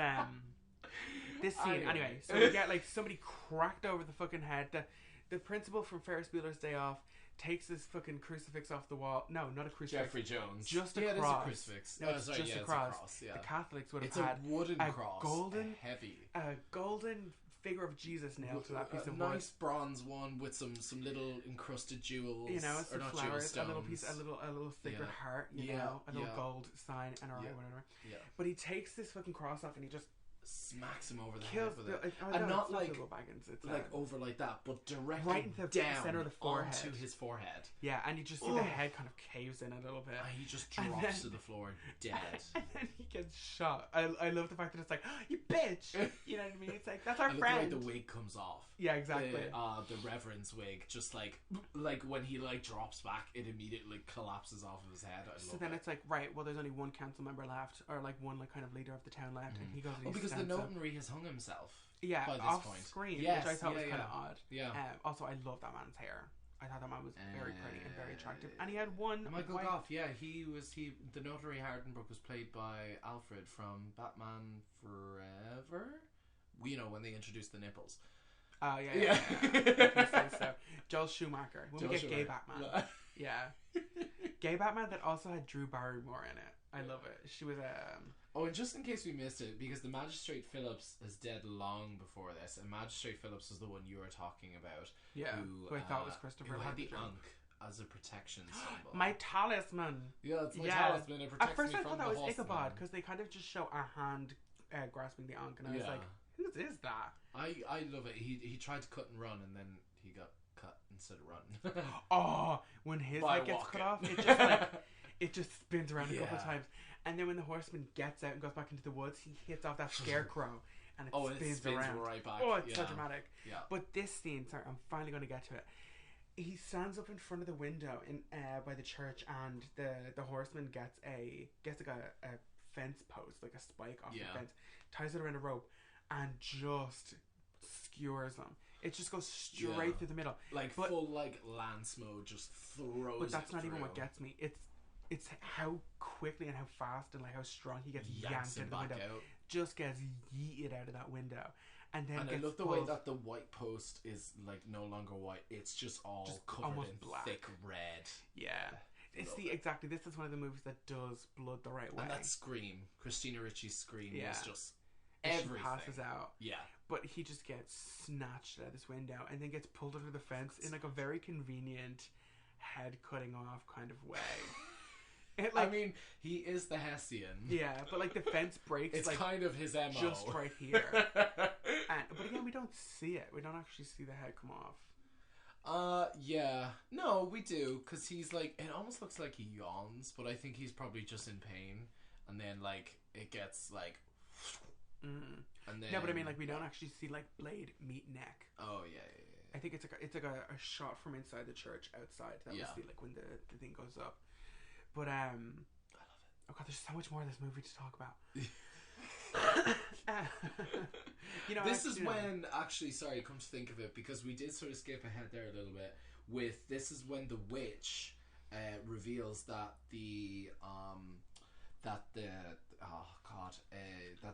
Speaker 4: this scene anyway. So we get like somebody cracked over the fucking head. The principal from Ferris Bueller's Day Off takes this fucking crucifix off the wall. No, not a crucifix.
Speaker 5: Jeffrey Jones.
Speaker 4: Just a cross.
Speaker 5: It is a crucifix.
Speaker 4: No, it's just a cross.
Speaker 5: Yeah.
Speaker 4: The Catholics would have
Speaker 5: had
Speaker 4: a
Speaker 5: wooden cross.
Speaker 4: A golden figure of Jesus nailed to that piece of wood.
Speaker 5: Nice bronze one with some little encrusted jewels.
Speaker 4: You know, some flowers,
Speaker 5: a
Speaker 4: little sacred heart. You know, a little gold sign, and whatever. Yeah. But he takes this fucking cross off and he just
Speaker 5: smacks him over the head with it,
Speaker 4: and
Speaker 5: not like
Speaker 4: it's
Speaker 5: over like that, but directly
Speaker 4: right into the
Speaker 5: down
Speaker 4: center of the forehead,
Speaker 5: onto his forehead.
Speaker 4: Yeah, and you just see the head kind of caves in a little bit.
Speaker 5: And he just drops to the floor dead.
Speaker 4: And then he gets shot. I love the fact that it's like, oh, you bitch. You know what I mean? It's like, that's our friend.
Speaker 5: The way the wig comes off.
Speaker 4: Yeah, exactly.
Speaker 5: The Reverend's wig, just like when he like drops back, it immediately collapses off of his head.
Speaker 4: So then it's like, right, well, there's only one council member left, or like one like kind of leader of the town left, and he goes.
Speaker 5: Because the Notenry has hung himself.
Speaker 4: Yeah,
Speaker 5: by this
Speaker 4: off
Speaker 5: point.
Speaker 4: screen,
Speaker 5: Yes,
Speaker 4: which I thought was
Speaker 5: yeah,
Speaker 4: kind of
Speaker 5: yeah.
Speaker 4: odd.
Speaker 5: Yeah.
Speaker 4: Also, I love that man's hair. I thought that man was very pretty and very attractive, and he had one.
Speaker 5: Michael
Speaker 4: white...
Speaker 5: Gough, yeah, the notary Hardenbrook was played by Alfred from Batman Forever. You know, when they introduced the nipples.
Speaker 4: Oh yeah. If you say so. Joel Schumacher. When we get gay Batman. Yeah. Gay Batman that also had Drew Barrymore in it. I love it. She was
Speaker 5: Oh, and just in case we missed it, because the Magistrate Phillips is dead long before this, and Magistrate Phillips is the one you were talking about.
Speaker 4: Yeah. Who I thought was Christopher
Speaker 5: who had the
Speaker 4: Landry.
Speaker 5: Ankh as a protection symbol.
Speaker 4: My talisman.
Speaker 5: Yeah, it's my talisman. It protects
Speaker 4: At first
Speaker 5: me
Speaker 4: I
Speaker 5: from
Speaker 4: thought that
Speaker 5: the
Speaker 4: was Ichabod
Speaker 5: horseman.
Speaker 4: because they kind of just show a hand grasping the Ankh, and I was like, whose is that?
Speaker 5: I love it. He tried to cut and run, and then he got cut instead of run.
Speaker 4: Oh, when his
Speaker 5: By
Speaker 4: leg gets
Speaker 5: walking.
Speaker 4: cut off, it just like it just spins around a couple of times, and then when the horseman gets out and goes back into the woods, he hits off that scarecrow, and it spins around.
Speaker 5: right back.
Speaker 4: Oh, it's so dramatic.
Speaker 5: Yeah.
Speaker 4: But this scene, sorry, I'm finally going to get to it. He stands up in front of the window in by the church, and the horseman gets like a fence post, like a spike off the fence, ties it around a rope, and just skewers him. It just goes straight through the middle,
Speaker 5: full lance mode, just throws.
Speaker 4: But that's
Speaker 5: it
Speaker 4: not
Speaker 5: through.
Speaker 4: even what gets me. It's how quickly and how fast and like how strong he gets yanked
Speaker 5: him
Speaker 4: out of the
Speaker 5: back
Speaker 4: window.
Speaker 5: out.
Speaker 4: Just gets yeeted out of that window, and then
Speaker 5: And
Speaker 4: gets
Speaker 5: I love the
Speaker 4: pulled.
Speaker 5: way that the white post is like no longer white; it's just all covered
Speaker 4: almost
Speaker 5: in
Speaker 4: black.
Speaker 5: thick red.
Speaker 4: Yeah. It's
Speaker 5: Love it.
Speaker 4: exactly. This is one of the movies that does blood the right way.
Speaker 5: And that scream, Christina Ricci's scream, was just
Speaker 4: And she
Speaker 5: everything.
Speaker 4: passes out.
Speaker 5: Yeah.
Speaker 4: But he just gets snatched out of this window and then gets pulled under the fence in like a very convenient head cutting off kind of way.
Speaker 5: I mean, he is the Hessian.
Speaker 4: Yeah, but like the fence breaks.
Speaker 5: It's
Speaker 4: like,
Speaker 5: kind of his MO.
Speaker 4: just right here. But again, we don't see it. We don't actually see the head come off.
Speaker 5: Yeah. No, we do, because he's like, it almost looks like he yawns, but I think he's probably just in pain, and then like it gets like, and then
Speaker 4: No, but I mean, like we don't actually see like blade meet neck.
Speaker 5: Oh yeah.
Speaker 4: I think it's like a shot from inside the church outside that we see like when the thing goes up. But I love it. Oh god, there's so much more of this movie to talk about. You know,
Speaker 5: this is when actually, sorry, come to think of it, because we did sort of skip ahead there a little bit. This is when the witch reveals that the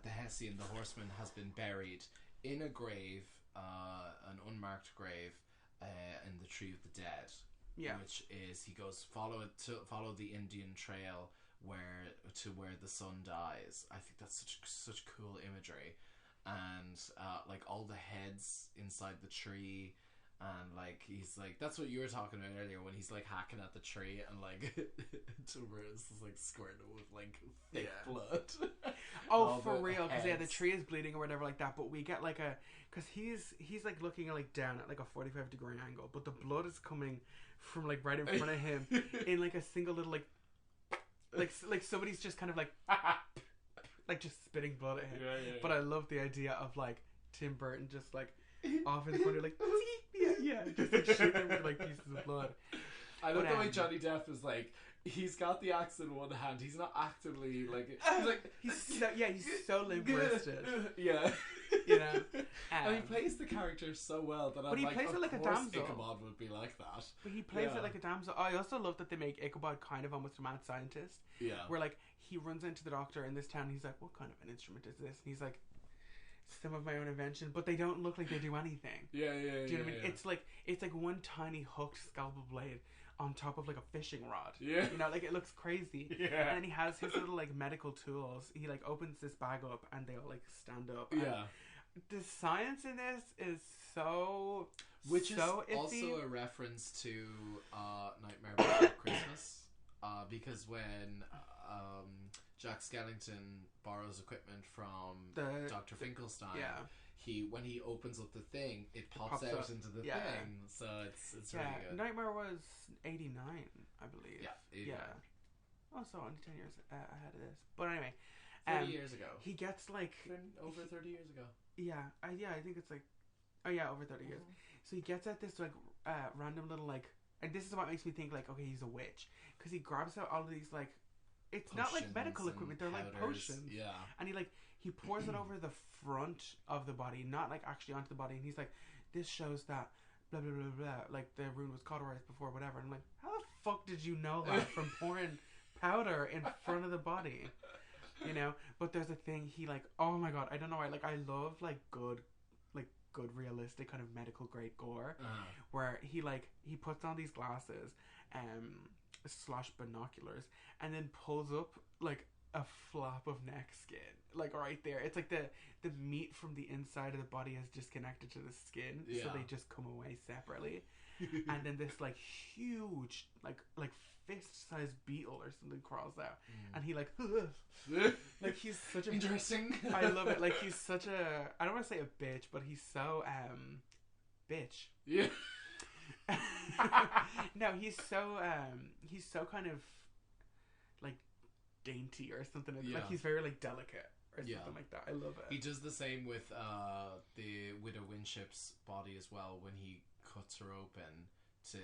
Speaker 5: Hessian, the horseman, has been buried in a grave, an unmarked grave, in the Tree of the Dead.
Speaker 4: Yeah.
Speaker 5: Which is, he goes follow the Indian trail where the sun dies. I think that's such cool imagery, and like all the heads inside the tree, and like he's like, that's what you were talking about earlier when he's like hacking at the tree and like Timber's like squirting it with like thick blood.
Speaker 4: Oh, for real? Because the tree is bleeding or whatever like that. But we get like because he's like looking like down at like a 45-degree angle, but the blood is coming from like right in front of him in like a single little like somebody's just kind of like just spitting blood at him.
Speaker 5: Yeah.
Speaker 4: But I love the idea of like Tim Burton just like off in the corner like just like shooting him with like pieces of blood.
Speaker 5: I love the way Johnny Depp is like, he's got the axe in one hand. He's not actively like, he's like,
Speaker 4: he's so limp-wristed.
Speaker 5: Yeah.
Speaker 4: You know,
Speaker 5: and he plays the character so well that
Speaker 4: but he plays it like a damsel.
Speaker 5: Ichabod would be like that.
Speaker 4: But he plays it like a damsel. I also love that they make Ichabod kind of almost a mad scientist.
Speaker 5: Yeah.
Speaker 4: Where like he runs into the doctor in this town. And he's like, "What kind of an instrument is this?" And he's like, "Some of my own invention." But they don't look like they do anything.
Speaker 5: Yeah.
Speaker 4: Do you know what I mean? Yeah. It's like one tiny hooked scalpel blade on top of like a fishing rod. Yeah. You know, like it looks crazy. Yeah. And then he has his little like medical tools. He like opens this bag up and they all like stand up.
Speaker 5: Yeah.
Speaker 4: The science in this is so
Speaker 5: Which is
Speaker 4: iffy.
Speaker 5: Also a reference to Nightmare Before Christmas. Because when Jack Skellington borrows equipment from Dr. Finkelstein, when he opens up the thing, it pops out up into the thing. So it's really good.
Speaker 4: Nightmare was 89, I believe.
Speaker 5: Yeah. 89.
Speaker 4: Also only 10 years ahead of this. But anyway,
Speaker 5: 30 years ago.
Speaker 4: He gets like
Speaker 5: over 30 years ago.
Speaker 4: Yeah, I think it's like, over 30 years. So he gets at this like random little like, and this is what makes me think like, okay, he's a witch, because he grabs out all of these like, it's not like medical equipment, they're powders, like potions.
Speaker 5: Yeah.
Speaker 4: And he pours it over the front of the body, not like actually onto the body. And he's like, this shows that blah blah blah blah, like the wound was cauterized before, whatever. And I'm like, how the fuck did you know that from pouring powder in front of the body? You know? But there's a thing, he like, oh my god, I don't know why, like I love like good realistic kind of medical grade gore, where he puts on these glasses / binoculars, and then pulls up like a flap of neck skin, like right there. It's like the meat from the inside of the body has disconnected to the skin, so they just come away separately. And then this like huge like fist-sized beetle or something crawls out, and he like like he's such a
Speaker 5: interesting.
Speaker 4: I love it. Like he's such a, I don't want to say a bitch, but he's so bitch.
Speaker 5: Yeah.
Speaker 4: No, he's so kind of like dainty or something. Like he's very like delicate or something like that. I love it.
Speaker 5: He does the same with the Widow Winship's body as well, when he cuts her open to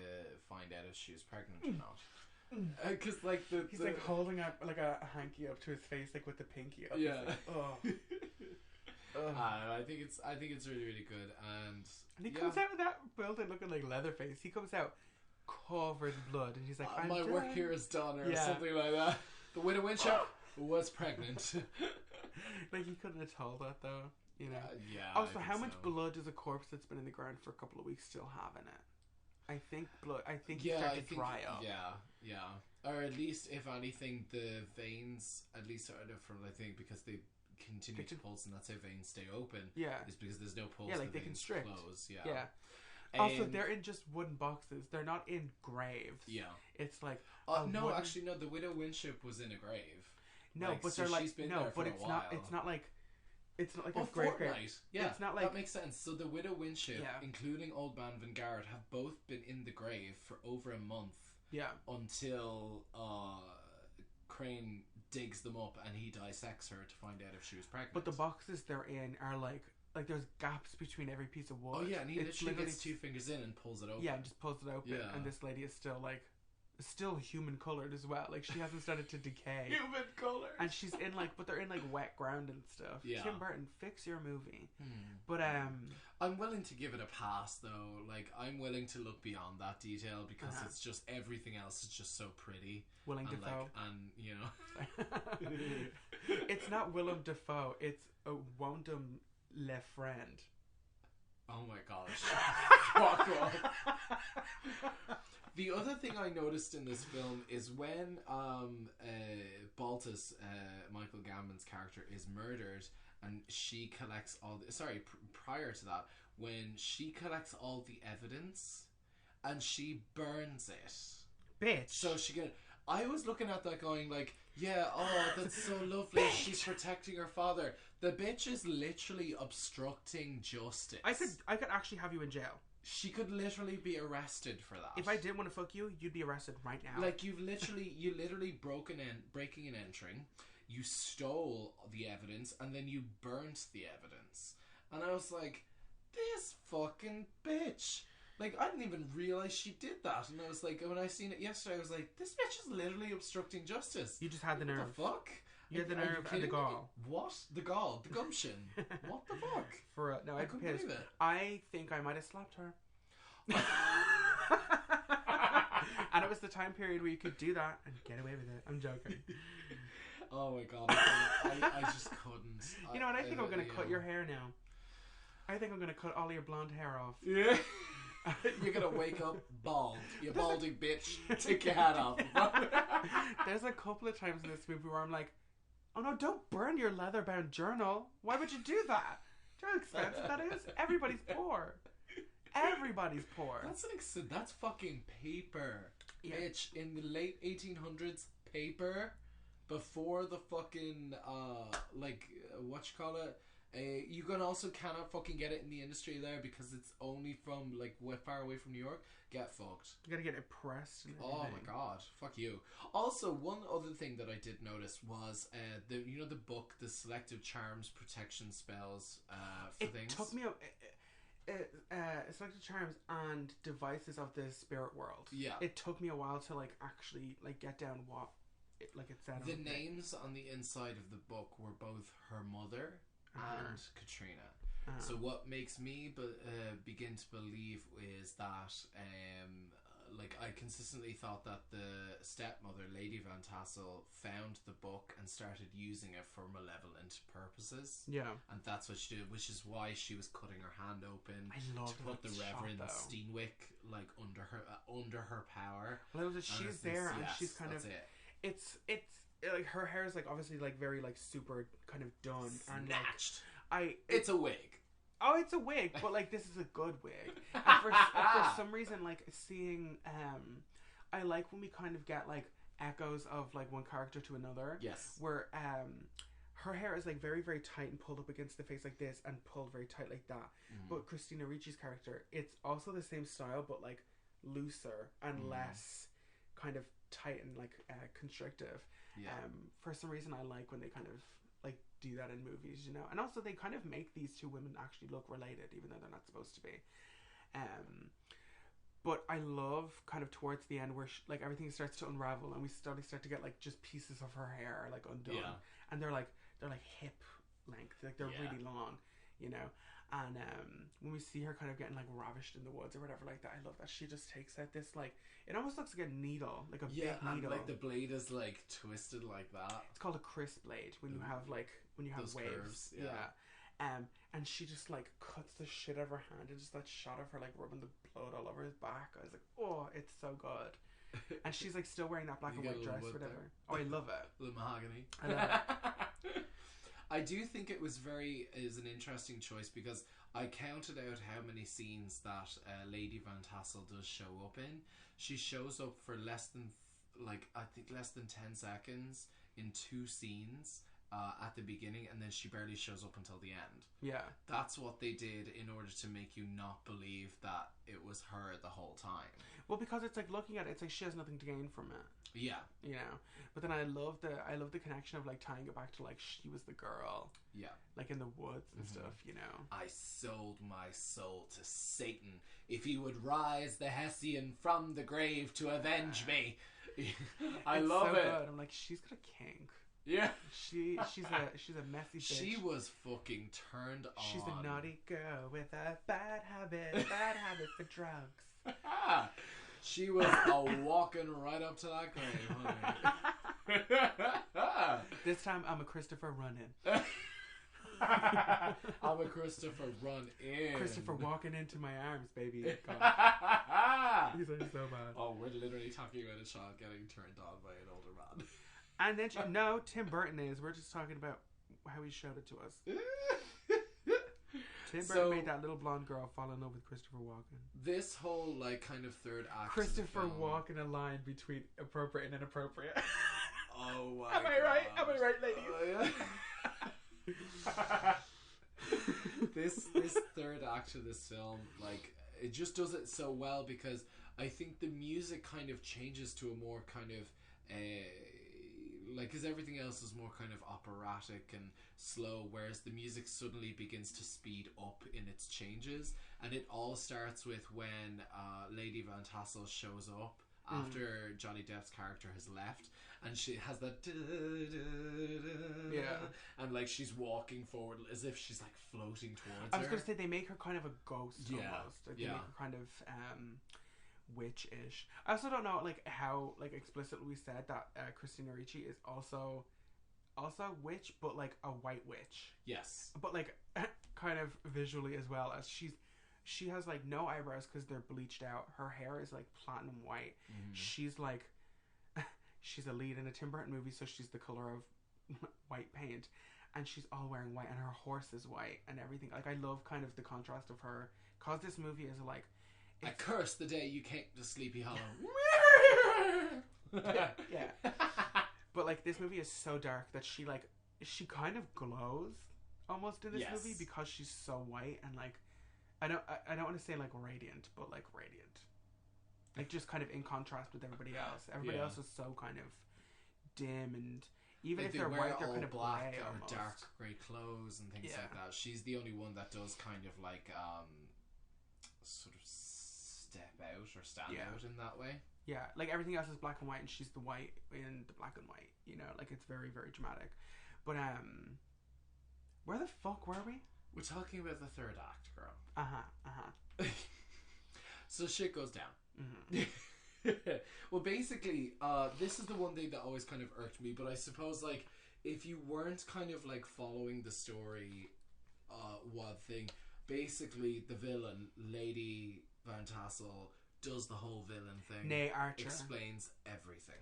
Speaker 5: find out if she was pregnant or not. Because he's
Speaker 4: like holding up like a hanky up to his face, like with the pinky up.
Speaker 5: Yeah.
Speaker 4: Like, oh.
Speaker 5: I think it's really, really good, and
Speaker 4: he comes out with that building looking like Leatherface. He comes out covered in blood, and he's like,
Speaker 5: my
Speaker 4: done.
Speaker 5: work here is done, or something like that. The Widow Winship was pregnant.
Speaker 4: Like he couldn't have told that though, you know.
Speaker 5: Also,
Speaker 4: how much blood does a corpse that's been in the ground for a couple of weeks still have in it? I think you start to dry up.
Speaker 5: Yeah. Or at least, if anything, the veins at least are different. I think because they continue to pulse, and that's how veins stay open. Yeah, is because there's no pulse.
Speaker 4: Yeah, like
Speaker 5: the
Speaker 4: they
Speaker 5: veins
Speaker 4: constrict.
Speaker 5: Close. Yeah.
Speaker 4: Yeah. Also, they're in just wooden boxes. They're not in graves.
Speaker 5: Yeah.
Speaker 4: It's like
Speaker 5: no, actually, no. The Widow Winship was in a grave.
Speaker 4: No, like, but so they're like but it's not. It's not like. It's not like a great grave.
Speaker 5: Yeah,
Speaker 4: it's not like
Speaker 5: that makes sense. So the Widow Winship, including Old Man Vanguard, have both been in the grave for over a month. Yeah. Until Crane digs them up and he dissects her to find out if she was pregnant.
Speaker 4: But the boxes they're in are like there's gaps between every piece of wood.
Speaker 5: Oh yeah, and he literally gets 2 fingers in and pulls it open.
Speaker 4: Yeah, and just pulls it open, and this lady is still human colored as well. Like she hasn't started to decay.
Speaker 5: Human colored.
Speaker 4: And she's in but they're in wet ground and stuff. Yeah. Tim Burton, fix your movie. But
Speaker 5: I'm willing to give it a pass though. Like I'm willing to look beyond that detail because it's just everything else is just so pretty.
Speaker 4: Willem Dafoe.
Speaker 5: And you know,
Speaker 4: it's not Willem Dafoe. It's a Wondam Le Friend.
Speaker 5: Oh my gosh. Fuck off. The other thing I noticed in this film is when Baltus, Michael Gambon's character, is murdered, and she collects all the... Sorry, prior to that, when she collects all the evidence, and she burns it.
Speaker 4: Bitch.
Speaker 5: So she can... I was looking at that going like, yeah, oh, that's so lovely. Bitch. She's protecting her father. The bitch is literally obstructing justice.
Speaker 4: I could actually have you in jail.
Speaker 5: She could literally be arrested for that.
Speaker 4: If I didn't want to fuck you, you'd be arrested right now.
Speaker 5: Like you literally breaking and entering. You stole the evidence and then you burnt the evidence. And I was like, this fucking bitch. Like I didn't even realize she did that. And I was like, when I seen it yesterday, I was like, this bitch is literally obstructing justice.
Speaker 4: You just had the nerve.
Speaker 5: What the fuck?
Speaker 4: You had the nerve and the gall.
Speaker 5: What? The gall? The gumption? What the fuck?
Speaker 4: For no, I couldn't believe it. I think I might have slapped her. And it was the time period where you could do that and get away with it. I'm joking.
Speaker 5: Oh my god. I just couldn't.
Speaker 4: You know what? I think I'm going to cut your hair now. I think I'm going to cut all your blonde hair off.
Speaker 5: Yeah. You're going to wake up bald. You baldy bitch. Take your hat off.
Speaker 4: There's a couple of times in this movie where I'm like, oh no, don't burn your leather-bound journal. Why would you do that? Do you know how expensive that is? Everybody's poor. Everybody's poor.
Speaker 5: That's fucking paper. Yeah. Bitch, in the late 1800s, paper, before the fucking, you can also cannot fucking get it in the industry there because it's only from, far away from New York. Get fucked.
Speaker 4: You gotta get it pressed.
Speaker 5: Oh my god. Fuck you. Also, one other thing that I did notice was, the book, the Selective Charms Protection Spells, for things.
Speaker 4: It took me Selective Charms and Devices of the Spirit World. Yeah. It took me a while to, actually, get down what it's set
Speaker 5: The
Speaker 4: up.
Speaker 5: names on the inside of the book were both her mother and Katrina. So what makes me begin to believe is that like I consistently thought that the stepmother, Lady Van Tassel, found the book and started using it for malevolent purposes.
Speaker 4: Yeah.
Speaker 5: And that's what she did, which is why she was cutting her hand open to put the Reverend Steenwick like under her power.
Speaker 4: Well, she's there and she's kind of it's like her hair is like obviously like very like super kind of done and
Speaker 5: snatched.
Speaker 4: It's
Speaker 5: a wig.
Speaker 4: Oh, it's a wig, but like this is a good wig. And for some reason, like seeing, I like when we kind of get like echoes of like one character to another.
Speaker 5: Yes.
Speaker 4: Where her hair is like very very tight and pulled up against the face like this and pulled very tight like that. But Christina Ricci's character, it's also the same style but like looser and less kind of tight and like constrictive.
Speaker 5: Yeah.
Speaker 4: For some reason, I like when they kind of like do that in movies, you know, and also they kind of make these two women actually look related even though they're not supposed to be. But I love kind of towards the end where like everything starts to unravel and we start to get like just pieces of her hair like undone, and they're like hip length, like they're really long, you know. And when we see her kind of getting like ravished in the woods or whatever like that, I love that she just takes out this like, it almost looks like a needle, like a big needle.
Speaker 5: Like the blade is like twisted like that.
Speaker 4: It's called a crisp blade when you have like those waves. Curves, and she just like cuts the shit out of her hand and just that shot of her like rubbing the blood all over his back. I was like, oh, it's so good. And she's like still wearing that black and white dress or whatever. Oh, I love it.
Speaker 5: The mahogany.
Speaker 4: I love it.
Speaker 5: I do think it was is an interesting choice because I counted out how many scenes that Lady Van Tassel does show up in. She shows up for less than 10 seconds in 2 scenes at the beginning, and then she barely shows up until the end. Yeah. That's what they did in order to make you not believe that it was her the whole time.
Speaker 4: Well, because it's like looking at it, it's like she has nothing to gain from it.
Speaker 5: Yeah.
Speaker 4: You know. But then I love the connection of like tying it back to like she was the girl. Yeah. Like in the woods and stuff, you know.
Speaker 5: I sold my soul to Satan if he would rise the Hessian from the grave to avenge me. I love it.
Speaker 4: Good. I'm like, she's got a kink.
Speaker 5: Yeah.
Speaker 4: She's a messy bitch.
Speaker 5: She was fucking turned on.
Speaker 4: She's a naughty girl with a bad habit for drugs.
Speaker 5: She was walking right up to that grave, honey.
Speaker 4: This time I'm a Christopher running.
Speaker 5: I'm a Christopher run in.
Speaker 4: Christopher walking into my arms, baby. God. He's like so bad.
Speaker 5: Oh, we're literally talking about a child getting turned on by an older man.
Speaker 4: And then Tim Burton is. We're just talking about how he showed it to us. Tim Burton made that little blonde girl fall in love with Christopher Walken.
Speaker 5: This whole like kind of third act.
Speaker 4: Christopher Walken, a line between appropriate and inappropriate.
Speaker 5: Oh my
Speaker 4: Am I right? Am I right, ladies?
Speaker 5: Oh, yeah. This third act of this film, like, it just does it so well because I think the music kind of changes to a more kind of like, because everything else is more kind of operatic and slow, whereas the music suddenly begins to speed up in its changes, and it all starts with when Lady Van Tassel shows up after Johnny Depp's character has left, and she has that and like she's walking forward as if she's like floating towards her.
Speaker 4: I was going to say they make her kind of a ghost almost. Like, they make her kind of witch-ish. I also don't know like how like explicitly we said that Christina Ricci is also a witch, but like a white witch.
Speaker 5: Yes.
Speaker 4: But like kind of visually as well, as she has like no eyebrows because they're bleached out. Her hair is like platinum white. She's like she's a lead in a Tim Burton movie, so she's the color of white paint, and she's all wearing white, and her horse is white and everything. Like, I love kind of the contrast of her, cause this movie is like,
Speaker 5: I curse the day you came to Sleepy Hollow.
Speaker 4: Yeah. But like this movie is so dark that she kind of glows almost in this movie because she's so white, and like I don't want to say like radiant, but like radiant. Like just kind of in contrast with everybody else. Everybody else is so kind of dim, and even
Speaker 5: like
Speaker 4: if they're white, they're kind of
Speaker 5: black
Speaker 4: gray
Speaker 5: or
Speaker 4: almost.
Speaker 5: dark grey clothes and things like that. She's the only one that does kind of like sort of step out or stand out in that way.
Speaker 4: Yeah, like everything else is black and white, and she's the white in the black and white. You know, like it's very, very dramatic. But where the fuck were we?
Speaker 5: We're talking about the third act, girl. So shit goes down. Mm-hmm. Well, basically, this is the one thing that always kind of irked me. But I suppose, like, if you weren't kind of like following the story, one thing, basically the villain, Lady Van Tassel, does the whole villain thing.
Speaker 4: Nay, Archer
Speaker 5: explains everything.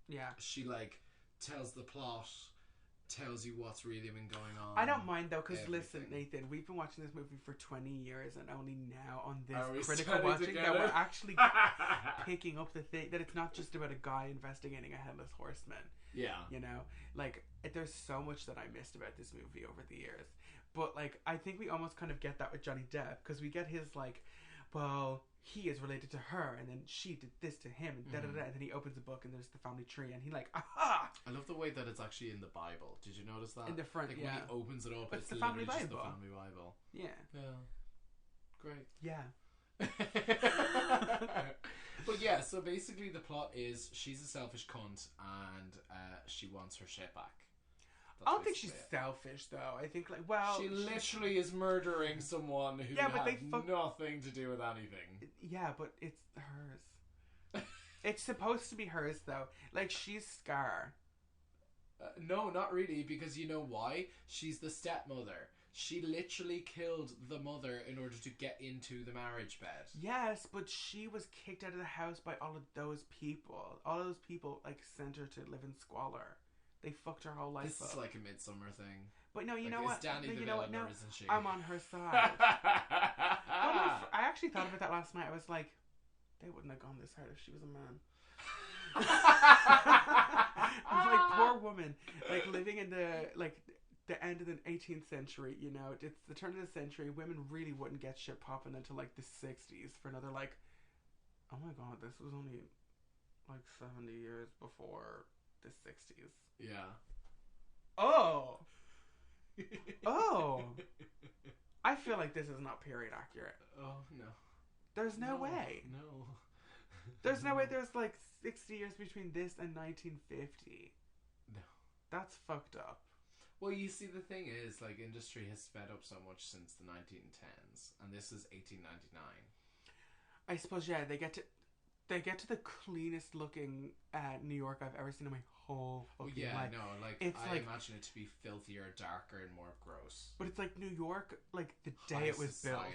Speaker 4: Yeah,
Speaker 5: she like tells the plot, tells you what's really been going on.
Speaker 4: I don't mind though, because listen, Nathan, we've been watching this movie for 20 years, and only now on this critical watching that we're actually picking up the thing that it's not just about a guy investigating a headless horseman. Yeah, you know, like there's so much that I missed about this movie over the years, but like I think we almost kind of get that with Johnny Depp, because we get his like, well, he is related to her, and then she did this to him, and and then he opens a book, and there's the family tree, and he like, aha!
Speaker 5: I love the way that it's actually in the Bible. Did you notice that?
Speaker 4: In the front,
Speaker 5: like, when he opens it up, it's
Speaker 4: the family Bible.
Speaker 5: Just the family Bible.
Speaker 4: Yeah.
Speaker 5: Yeah. Great.
Speaker 4: Yeah.
Speaker 5: But yeah, so basically the plot is she's a selfish cunt, and she wants her shit back.
Speaker 4: I don't think she's selfish, though. I think, like, well...
Speaker 5: She literally is murdering someone who had nothing to do with anything.
Speaker 4: Yeah, but it's hers. It's supposed to be hers, though. Like, she's Scar.
Speaker 5: No, not really, because you know why? She's the stepmother. She literally killed the mother in order to get into the marriage bed. Yes,
Speaker 4: but she was kicked out of the house by all of those people. All of those people, like, sent her to live in squalor. They fucked her whole life up.
Speaker 5: This is like a Midsummer thing.
Speaker 4: But no, you know what?
Speaker 5: Danny the villain, or isn't she?
Speaker 4: I'm on her side. I actually thought about that last night. I was like, they wouldn't have gone this hard if she was a man. I was like, poor woman, like living in the end of the 18th century. You know, it's the turn of the century. Women really wouldn't get shit popping until like the 60s for another like, oh my god, this was only like 70 years before the 60s.
Speaker 5: Yeah.
Speaker 4: Oh. Oh. I feel like this is not period accurate.
Speaker 5: Oh, no.
Speaker 4: There's no way.
Speaker 5: No.
Speaker 4: There's no way there's like 60 years between this and 1950.
Speaker 5: No.
Speaker 4: That's fucked up.
Speaker 5: Well, you see, the thing is, like, industry has sped up so much since the 1910s, and this is 1899.
Speaker 4: I suppose, yeah, they get to the cleanest looking New York I've ever seen in my whole fucking life.
Speaker 5: No, like, I imagine it to be filthier, darker, and more gross.
Speaker 4: But it's like New York, like the day it was built.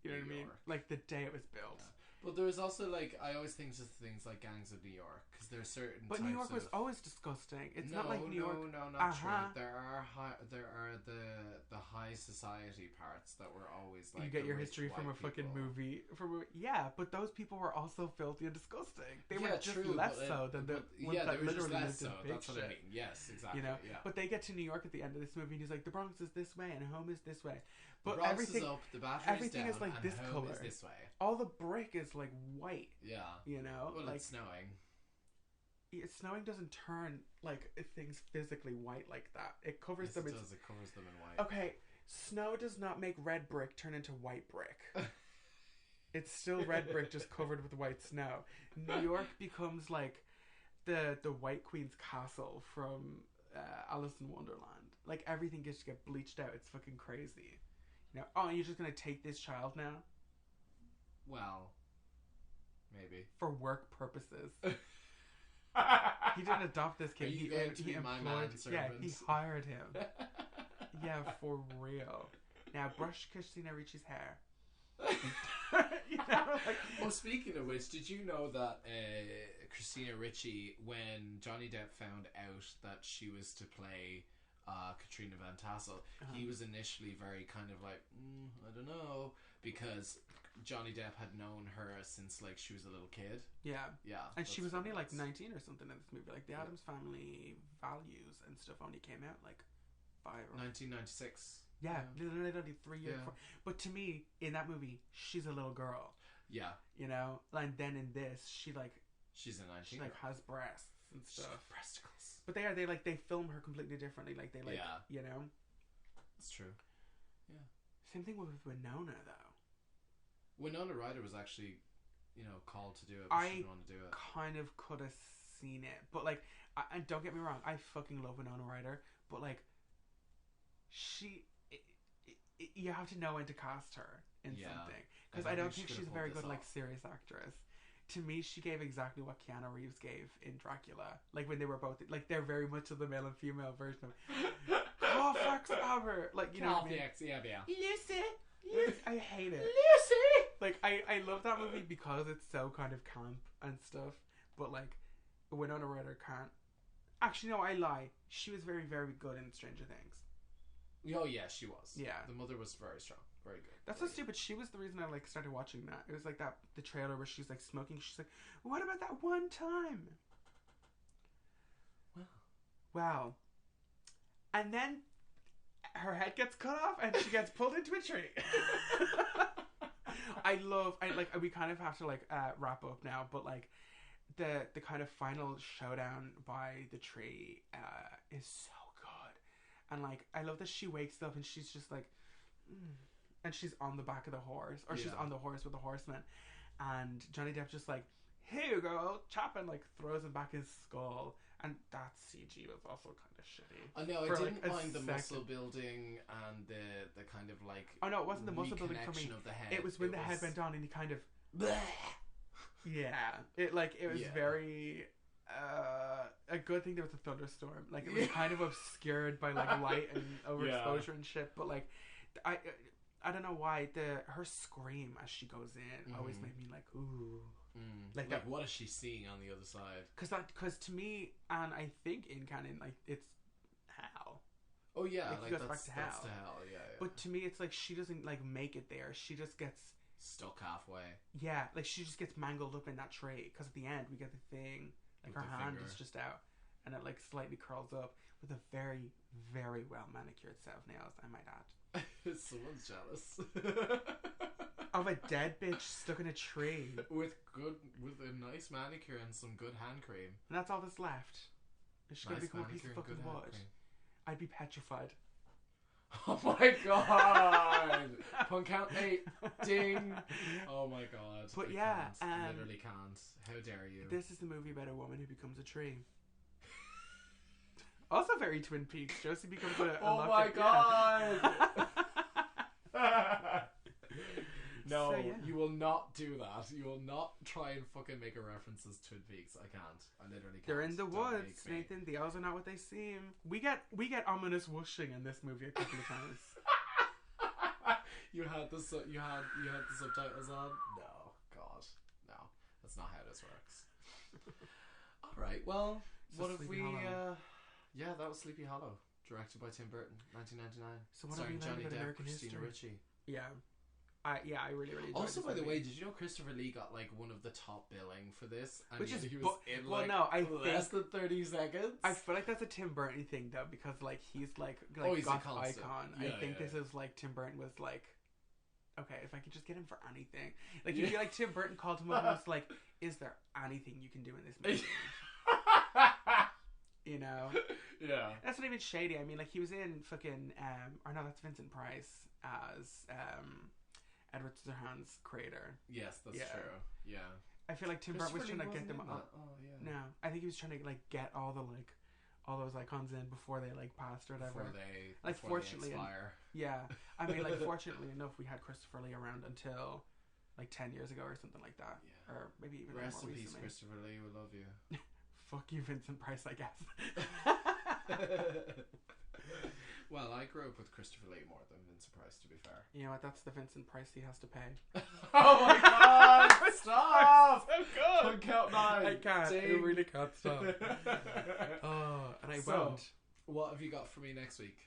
Speaker 4: You know what I mean? Like the day it was built.
Speaker 5: Yeah. But there was also, like, I always think of things like Gangs of New York, because there are certain
Speaker 4: But New York was always disgusting. It's not like New York...
Speaker 5: No, not true. There are the high society parts that were always, like,
Speaker 4: you get your history from a fucking movie. Yeah, but those people were also filthy and disgusting. They were just less so than the ones that literally lived in big shit. What I mean.
Speaker 5: Yes, exactly.
Speaker 4: You know?
Speaker 5: Yeah.
Speaker 4: But they get to New York at the end of this movie, and he's like, the Bronx is this way, and home is this way. But
Speaker 5: the Bronx
Speaker 4: everything
Speaker 5: is up, the Battery's down,
Speaker 4: is like
Speaker 5: and
Speaker 4: this
Speaker 5: home
Speaker 4: color.
Speaker 5: Is this way.
Speaker 4: All the brick is like white.
Speaker 5: Yeah.
Speaker 4: You know?
Speaker 5: Well,
Speaker 4: like,
Speaker 5: it's snowing.
Speaker 4: Snowing doesn't turn like things physically white like that. It covers them.
Speaker 5: It does. It covers them in white.
Speaker 4: Okay, snow does not make red brick turn into white brick. It's still red brick, just covered with white snow. New York becomes like the White Queen's castle from Alice in Wonderland. Like everything gets to get bleached out. It's fucking crazy. You know? Oh, you're just gonna take this child now?
Speaker 5: Well, maybe
Speaker 4: for work purposes. He didn't adopt this kid. He employed. Yeah, he hired him. Yeah, for real. Now brush Christina Ricci's hair. You know, like,
Speaker 5: well, speaking of which, did you know that Christina Ricci, when Johnny Depp found out that she was to play Katrina Van Tassel, he was initially very kind of like, I don't know, because Johnny Depp had known her since like she was a little kid. Yeah.
Speaker 4: And she was only like 19 or something in this movie. Like the Addams Family Values and stuff only came out like
Speaker 5: 1996.
Speaker 4: Yeah, literally 3 years before. But to me, in that movie, she's a little girl.
Speaker 5: Yeah.
Speaker 4: You know? And then in this, she's a 19. She like has breasts and stuff.
Speaker 5: Breasticles.
Speaker 4: But they film her completely differently. Like they like, you know?
Speaker 5: It's true. Yeah.
Speaker 4: Same thing with Winona though.
Speaker 5: Winona Ryder was actually, called to do it, but she didn't want to do it.
Speaker 4: Kind of could have seen it, but like, and don't get me wrong, I fucking love Winona Ryder, but like, you have to know when to cast her in something, because I don't think she's a very good like serious actress. To me, she gave exactly what Keanu Reeves gave in Dracula. Like when they were both like, they're very much of the male and female version of oh fuck's over, like, you know what I mean? Lucy, I hate it.
Speaker 5: Lucy,
Speaker 4: like I love that movie because it's so kind of camp and stuff, but like Winona Ryder can't. Actually, no, I lie. She was very, very good in Stranger Things.
Speaker 5: Oh yeah, she was.
Speaker 4: Yeah,
Speaker 5: the mother was very strong, very good.
Speaker 4: That's so stupid. She was the reason I like started watching that. It was like the trailer where she's like smoking. She's like, "What about that one time?" Wow. And then her head gets cut off and she gets pulled into a tree. We kind of have to like wrap up now, but like the kind of final showdown by the tree is so good. And like I love that she wakes up and she's just like and she's on the back of the horse, or she's on the horse with the horseman, and Johnny Depp just like, "Here you go," chopping, like throws him back his skull, and that CG was also kind of shitty.
Speaker 5: I know, I didn't mind the muscle building and the kind of like. Oh no, it wasn't the muscle building for me. Of the head.
Speaker 4: It was when the head went on and he kind of. Yeah, it was very. A good thing there was a thunderstorm. Like it was kind of obscured by like light and overexposure and shit. But like, I don't know why her scream as she goes in always made me like ooh.
Speaker 5: Like what is she seeing on the other side?
Speaker 4: Because to me, and I think in canon, like it's hell.
Speaker 5: Oh yeah,
Speaker 4: like goes back to hell.
Speaker 5: That's to hell. Yeah.
Speaker 4: But to me, it's like she doesn't like make it there. She just gets
Speaker 5: stuck halfway. Yeah,
Speaker 4: like she just gets mangled up in that tree. Because at the end, we get the thing. Like her hand is just out, and it like slightly curls up with a very, very well manicured set of nails, I might add.
Speaker 5: Someone's jealous.
Speaker 4: Of a dead bitch stuck in a tree
Speaker 5: with a nice manicure and some good hand cream.
Speaker 4: And that's all that's left. Is she gonna become a piece of fucking wood? I'd be petrified.
Speaker 5: Oh my god! Punk out 8. Ding! Oh my god.
Speaker 4: But
Speaker 5: I literally can't. How dare you?
Speaker 4: This is the movie about a woman who becomes a tree. Also very Twin Peaks. Josie becomes a
Speaker 5: oh my god! Yeah. No, you will not do that. You will not try and fucking make a references to Twin Peaks. I can't. I literally can't.
Speaker 4: They're in the woods, Nathan. The elves are not what they seem. We get ominous whooshing in this movie a couple of times.
Speaker 5: You had the subtitles on? No, God, no. That's not how this works. All right. Well, so what if we? Yeah, that was Sleepy Hollow, directed by Tim Burton, 1999. So what starring Johnny Depp, Christina Ricci.
Speaker 4: Yeah. I really enjoyed
Speaker 5: also, by the
Speaker 4: movie.
Speaker 5: way, did you know Christopher Lee got like one of the top billing for this? And
Speaker 4: Which
Speaker 5: he was in like less than 30 seconds.
Speaker 4: I feel like that's a Tim Burton thing though, because like he's like
Speaker 5: he's
Speaker 4: goth
Speaker 5: a
Speaker 4: icon.
Speaker 5: Yeah,
Speaker 4: I think this is like Tim Burton was like, okay, if I could just get him for anything. Like you feel like Tim Burton called him up and was like, "Is there anything you can do in this movie?" You know?
Speaker 5: Yeah.
Speaker 4: That's not even shady. I mean, like he was in fucking or no, that's Vincent Price as Edward Scissorhands' creator.
Speaker 5: Yes, that's true. Yeah.
Speaker 4: I feel like Tim Burton was trying to get them
Speaker 5: up. Oh yeah.
Speaker 4: No, I think he was trying to like get all those icons in before they like passed or whatever.
Speaker 5: Before they expire.
Speaker 4: Yeah. I mean, like fortunately enough, we had Christopher Lee around until like 10 years ago or something like that.
Speaker 5: Yeah.
Speaker 4: Or maybe even
Speaker 5: rest
Speaker 4: more
Speaker 5: in peace,
Speaker 4: recently.
Speaker 5: Christopher Lee. We love you.
Speaker 4: Fuck you, Vincent Price, I guess.
Speaker 5: Well, I grew up with Christopher Lee more than Vincent Price, to be fair.
Speaker 4: You know what? That's the Vincent Price he has to pay.
Speaker 5: Oh my god! Stop!
Speaker 4: So good!
Speaker 5: Don't count 9.
Speaker 4: I can't.
Speaker 5: Ding.
Speaker 4: I really can't stop. Oh, and I won't.
Speaker 5: What have you got for me next week?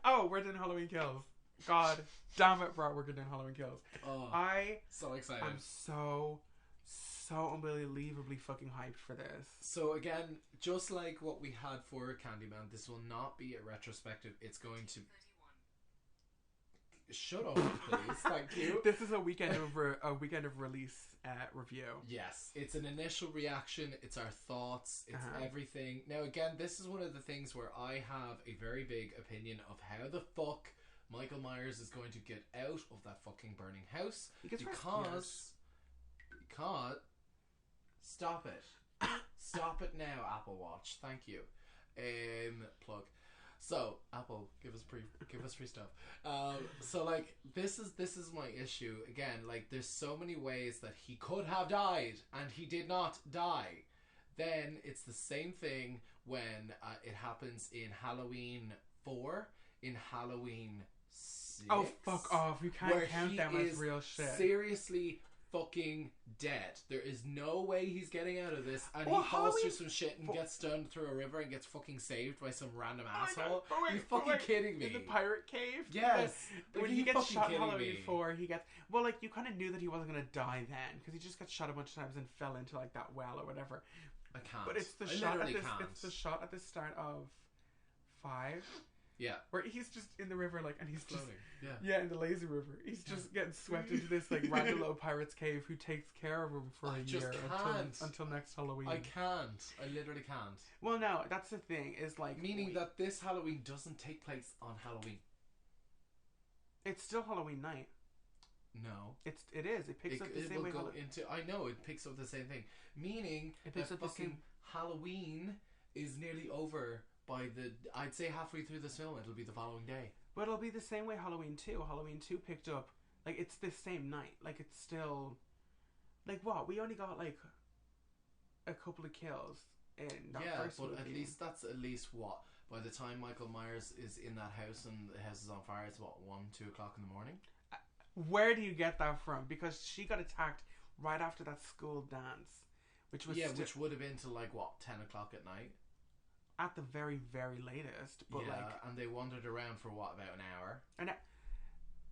Speaker 4: Oh, we're doing Halloween Kills. God damn it, bro. We're doing Halloween Kills.
Speaker 5: Oh, so excited.
Speaker 4: I'm so unbelievably fucking hyped for this.
Speaker 5: So again, just like what we had for Candyman, this will not be a retrospective. It's going to... Shut up, please. Thank you.
Speaker 4: This is a weekend of release review.
Speaker 5: Yes, it's an initial reaction. It's our thoughts. It's everything. Now, again, this is one of the things where I have a very big opinion of how the fuck Michael Myers is going to get out of that fucking burning house
Speaker 4: He gets
Speaker 5: because stop it. Stop it now, Apple Watch. Thank you. Plug. So, Apple, give us free stuff. So like this is my issue. Again, like there's so many ways that he could have died and he did not die. Then it's the same thing when it happens in Halloween 4, in Halloween 6.
Speaker 4: Oh, fuck off. You can't count them as real shit.
Speaker 5: Seriously fucking dead. There is no way he's getting out of this, and he falls through some shit and gets stunned through a river and gets fucking saved by some random asshole. Are you fucking kidding me?
Speaker 4: In the pirate cave?
Speaker 5: Yes.
Speaker 4: When he gets shot in Halloween 4, he gets... Well, like, you kind of knew that he wasn't going to die then, because he just got shot a bunch of times and fell into, like, that well or whatever.
Speaker 5: I can't.
Speaker 4: But it's the shot at the start of 5.
Speaker 5: Yeah.
Speaker 4: Where he's just in the river, like, and he's
Speaker 5: floating.
Speaker 4: Just... Yeah, in the lazy river. He's just getting swept into this, like, random little pirate's cave who takes care of him for a year until next Halloween.
Speaker 5: I can't. I literally can't.
Speaker 4: Well, no, that's the thing, is, like...
Speaker 5: Meaning that this Halloween doesn't take place on Halloween.
Speaker 4: It's still Halloween night.
Speaker 5: No.
Speaker 4: It is. It picks up the same way...
Speaker 5: I know, it picks up the same thing. Meaning
Speaker 4: it picks
Speaker 5: that
Speaker 4: up
Speaker 5: fucking Halloween is nearly over... By I'd say halfway through this film, it'll be the following day.
Speaker 4: But it'll be the same way Halloween 2. Halloween 2 picked up, like, it's the same night. Like, it's still, like, what? We only got, like, a couple of kills in that first movie.
Speaker 5: But at least what? By the time Michael Myers is in that house and the house is on fire, it's what, 1, 2 o'clock in the morning?
Speaker 4: Where do you get that from? Because she got attacked right after that school dance, which was
Speaker 5: which would have been till, like, what, 10 o'clock at night?
Speaker 4: At the very, very latest, but
Speaker 5: and they wandered around for what, about an hour?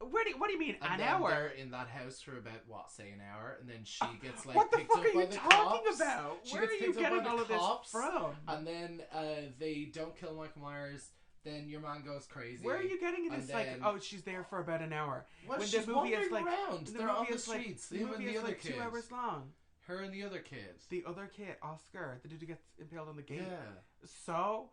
Speaker 4: What do you mean,
Speaker 5: and
Speaker 4: an hour?
Speaker 5: They're in that house for about what, say an hour, and then she gets like
Speaker 4: what the
Speaker 5: picked
Speaker 4: fuck
Speaker 5: up
Speaker 4: are
Speaker 5: by
Speaker 4: you
Speaker 5: the
Speaker 4: talking
Speaker 5: cops.
Speaker 4: about?
Speaker 5: She
Speaker 4: Where
Speaker 5: gets
Speaker 4: are you
Speaker 5: picked up
Speaker 4: getting
Speaker 5: by
Speaker 4: all
Speaker 5: the
Speaker 4: of this
Speaker 5: cops,
Speaker 4: from?
Speaker 5: And then they don't kill Michael Myers. Then your man goes crazy.
Speaker 4: Where are you getting this? Like, oh, she's there for about an hour.
Speaker 5: Well,
Speaker 4: when
Speaker 5: she's
Speaker 4: the movie is like
Speaker 5: around. They're on the streets.
Speaker 4: The movie is like 2 hours long.
Speaker 5: Her and the other kid.
Speaker 4: The other kid, Oscar, the dude who gets impaled on the gate.
Speaker 5: Yeah.
Speaker 4: So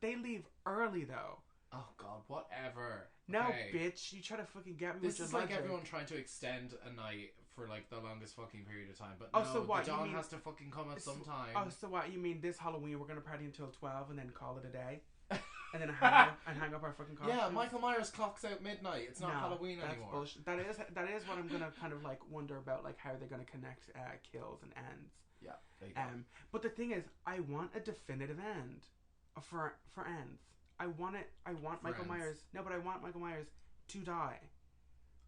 Speaker 4: they leave early though.
Speaker 5: Oh God, whatever.
Speaker 4: No, bitch, you try to fucking get me.
Speaker 5: This
Speaker 4: with
Speaker 5: is
Speaker 4: your
Speaker 5: like
Speaker 4: logic.
Speaker 5: everyone trying to extend a night for like the longest fucking period of time. But
Speaker 4: so what,
Speaker 5: the dawn has to fucking come at some time.
Speaker 4: Oh, so what? You mean this Halloween we're gonna party until 12 and then call it a day? And then hang up our fucking costumes?
Speaker 5: Yeah, Michael Myers clocks out midnight. It's not Halloween anymore.
Speaker 4: Bullshit. That is what I'm gonna kind of like wonder about, like how they're gonna connect kills and ends.
Speaker 5: Yeah, there you go.
Speaker 4: But the thing is, I want a definitive end for ends. I want Michael Myers. No, but I want Michael Myers to die,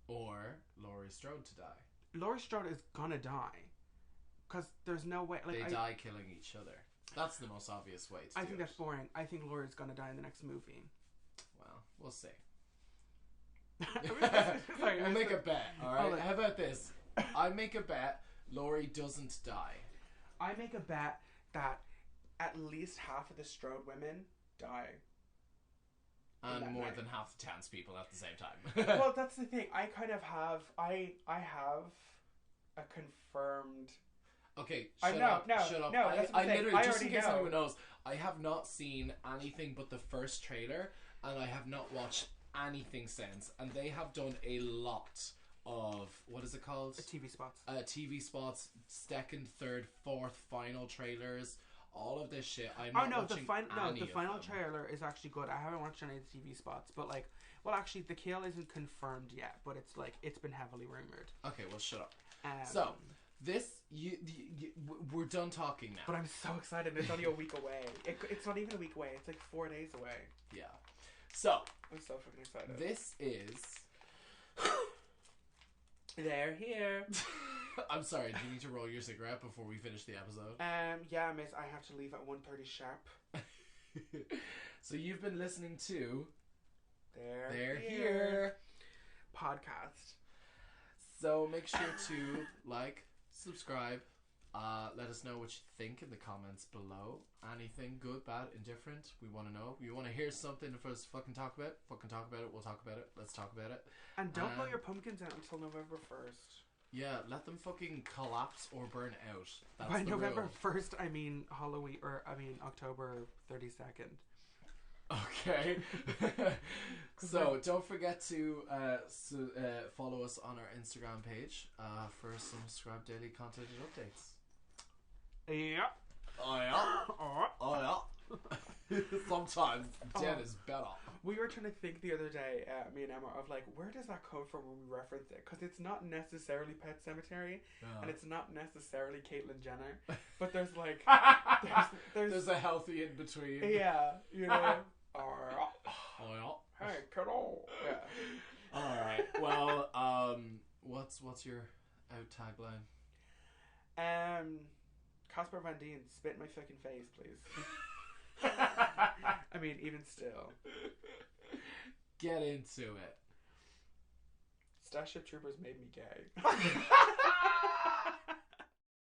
Speaker 5: or Laurie Strode to die.
Speaker 4: Laurie Strode is gonna die, because there's no way. Like,
Speaker 5: they die killing each other. That's the most obvious way to do it.
Speaker 4: I think that's boring. I think Laurie's gonna die in the next movie.
Speaker 5: Well, we'll see.
Speaker 4: Sorry,
Speaker 5: we'll make a bet, alright? How about this? I make a bet Laurie doesn't die.
Speaker 4: I make a bet that at least half of the Strode women die.
Speaker 5: And more than half the townspeople at the same time.
Speaker 4: Well, that's the thing. I kind of have... I have a confirmed...
Speaker 5: Okay, shut up.
Speaker 4: No,
Speaker 5: I literally, just in case
Speaker 4: know.
Speaker 5: anyone knows, I have not seen anything but the first trailer, and I have not watched anything since. And they have done a lot of, what is it called?
Speaker 4: TV spots.
Speaker 5: TV spots, second, third, fourth, final trailers, all of this shit. I'm not watching
Speaker 4: the final trailer is actually good. I haven't watched any of the TV spots, but like, well, actually, the kill isn't confirmed yet, but it's like, it's been heavily rumored.
Speaker 5: Okay, well, shut up. So... we're done talking now.
Speaker 4: But I'm so excited. It's only a week away. It's not even a week away. It's like 4 days away.
Speaker 5: Yeah. So.
Speaker 4: I'm so fucking excited.
Speaker 5: This is...
Speaker 4: They're here.
Speaker 5: I'm sorry, do you need to roll your cigarette before we finish the episode?
Speaker 4: Yeah, miss. I have to leave at 1:30 sharp.
Speaker 5: So you've been listening to...
Speaker 4: They're here. Podcast.
Speaker 5: So make sure to like... subscribe. Let us know what you think in the comments below. Anything good, bad, indifferent, we want to know. You want to hear something for us to fucking talk about? Fucking talk about it. We'll talk about it. Let's talk about it.
Speaker 4: And don't blow your pumpkins out until November 1st.
Speaker 5: Yeah, let them fucking collapse or burn out. That's
Speaker 4: By
Speaker 5: the
Speaker 4: November
Speaker 5: rule.
Speaker 4: 1st, I mean October 32nd.
Speaker 5: Okay. So don't forget to follow us on our Instagram page for some Scrub Daily content and updates.
Speaker 4: Yeah.
Speaker 5: Oh yeah. Oh yeah. Sometimes dead is better.
Speaker 4: We were trying to think the other day, me and Emma, of like, where does that come from when we reference it? Because it's not necessarily Pet Sematary, and it's not necessarly Caitlyn Jenner, but there's like, there's
Speaker 5: a healthy in between.
Speaker 4: Yeah, you know.
Speaker 5: Oh yeah.
Speaker 4: Hey, kiddo. Yeah.
Speaker 5: All right. Well, what's your out tagline?
Speaker 4: Casper Van Dien, spit in my fucking face, please. I mean, even still.
Speaker 5: Get into it.
Speaker 4: Starship Troopers made me gay.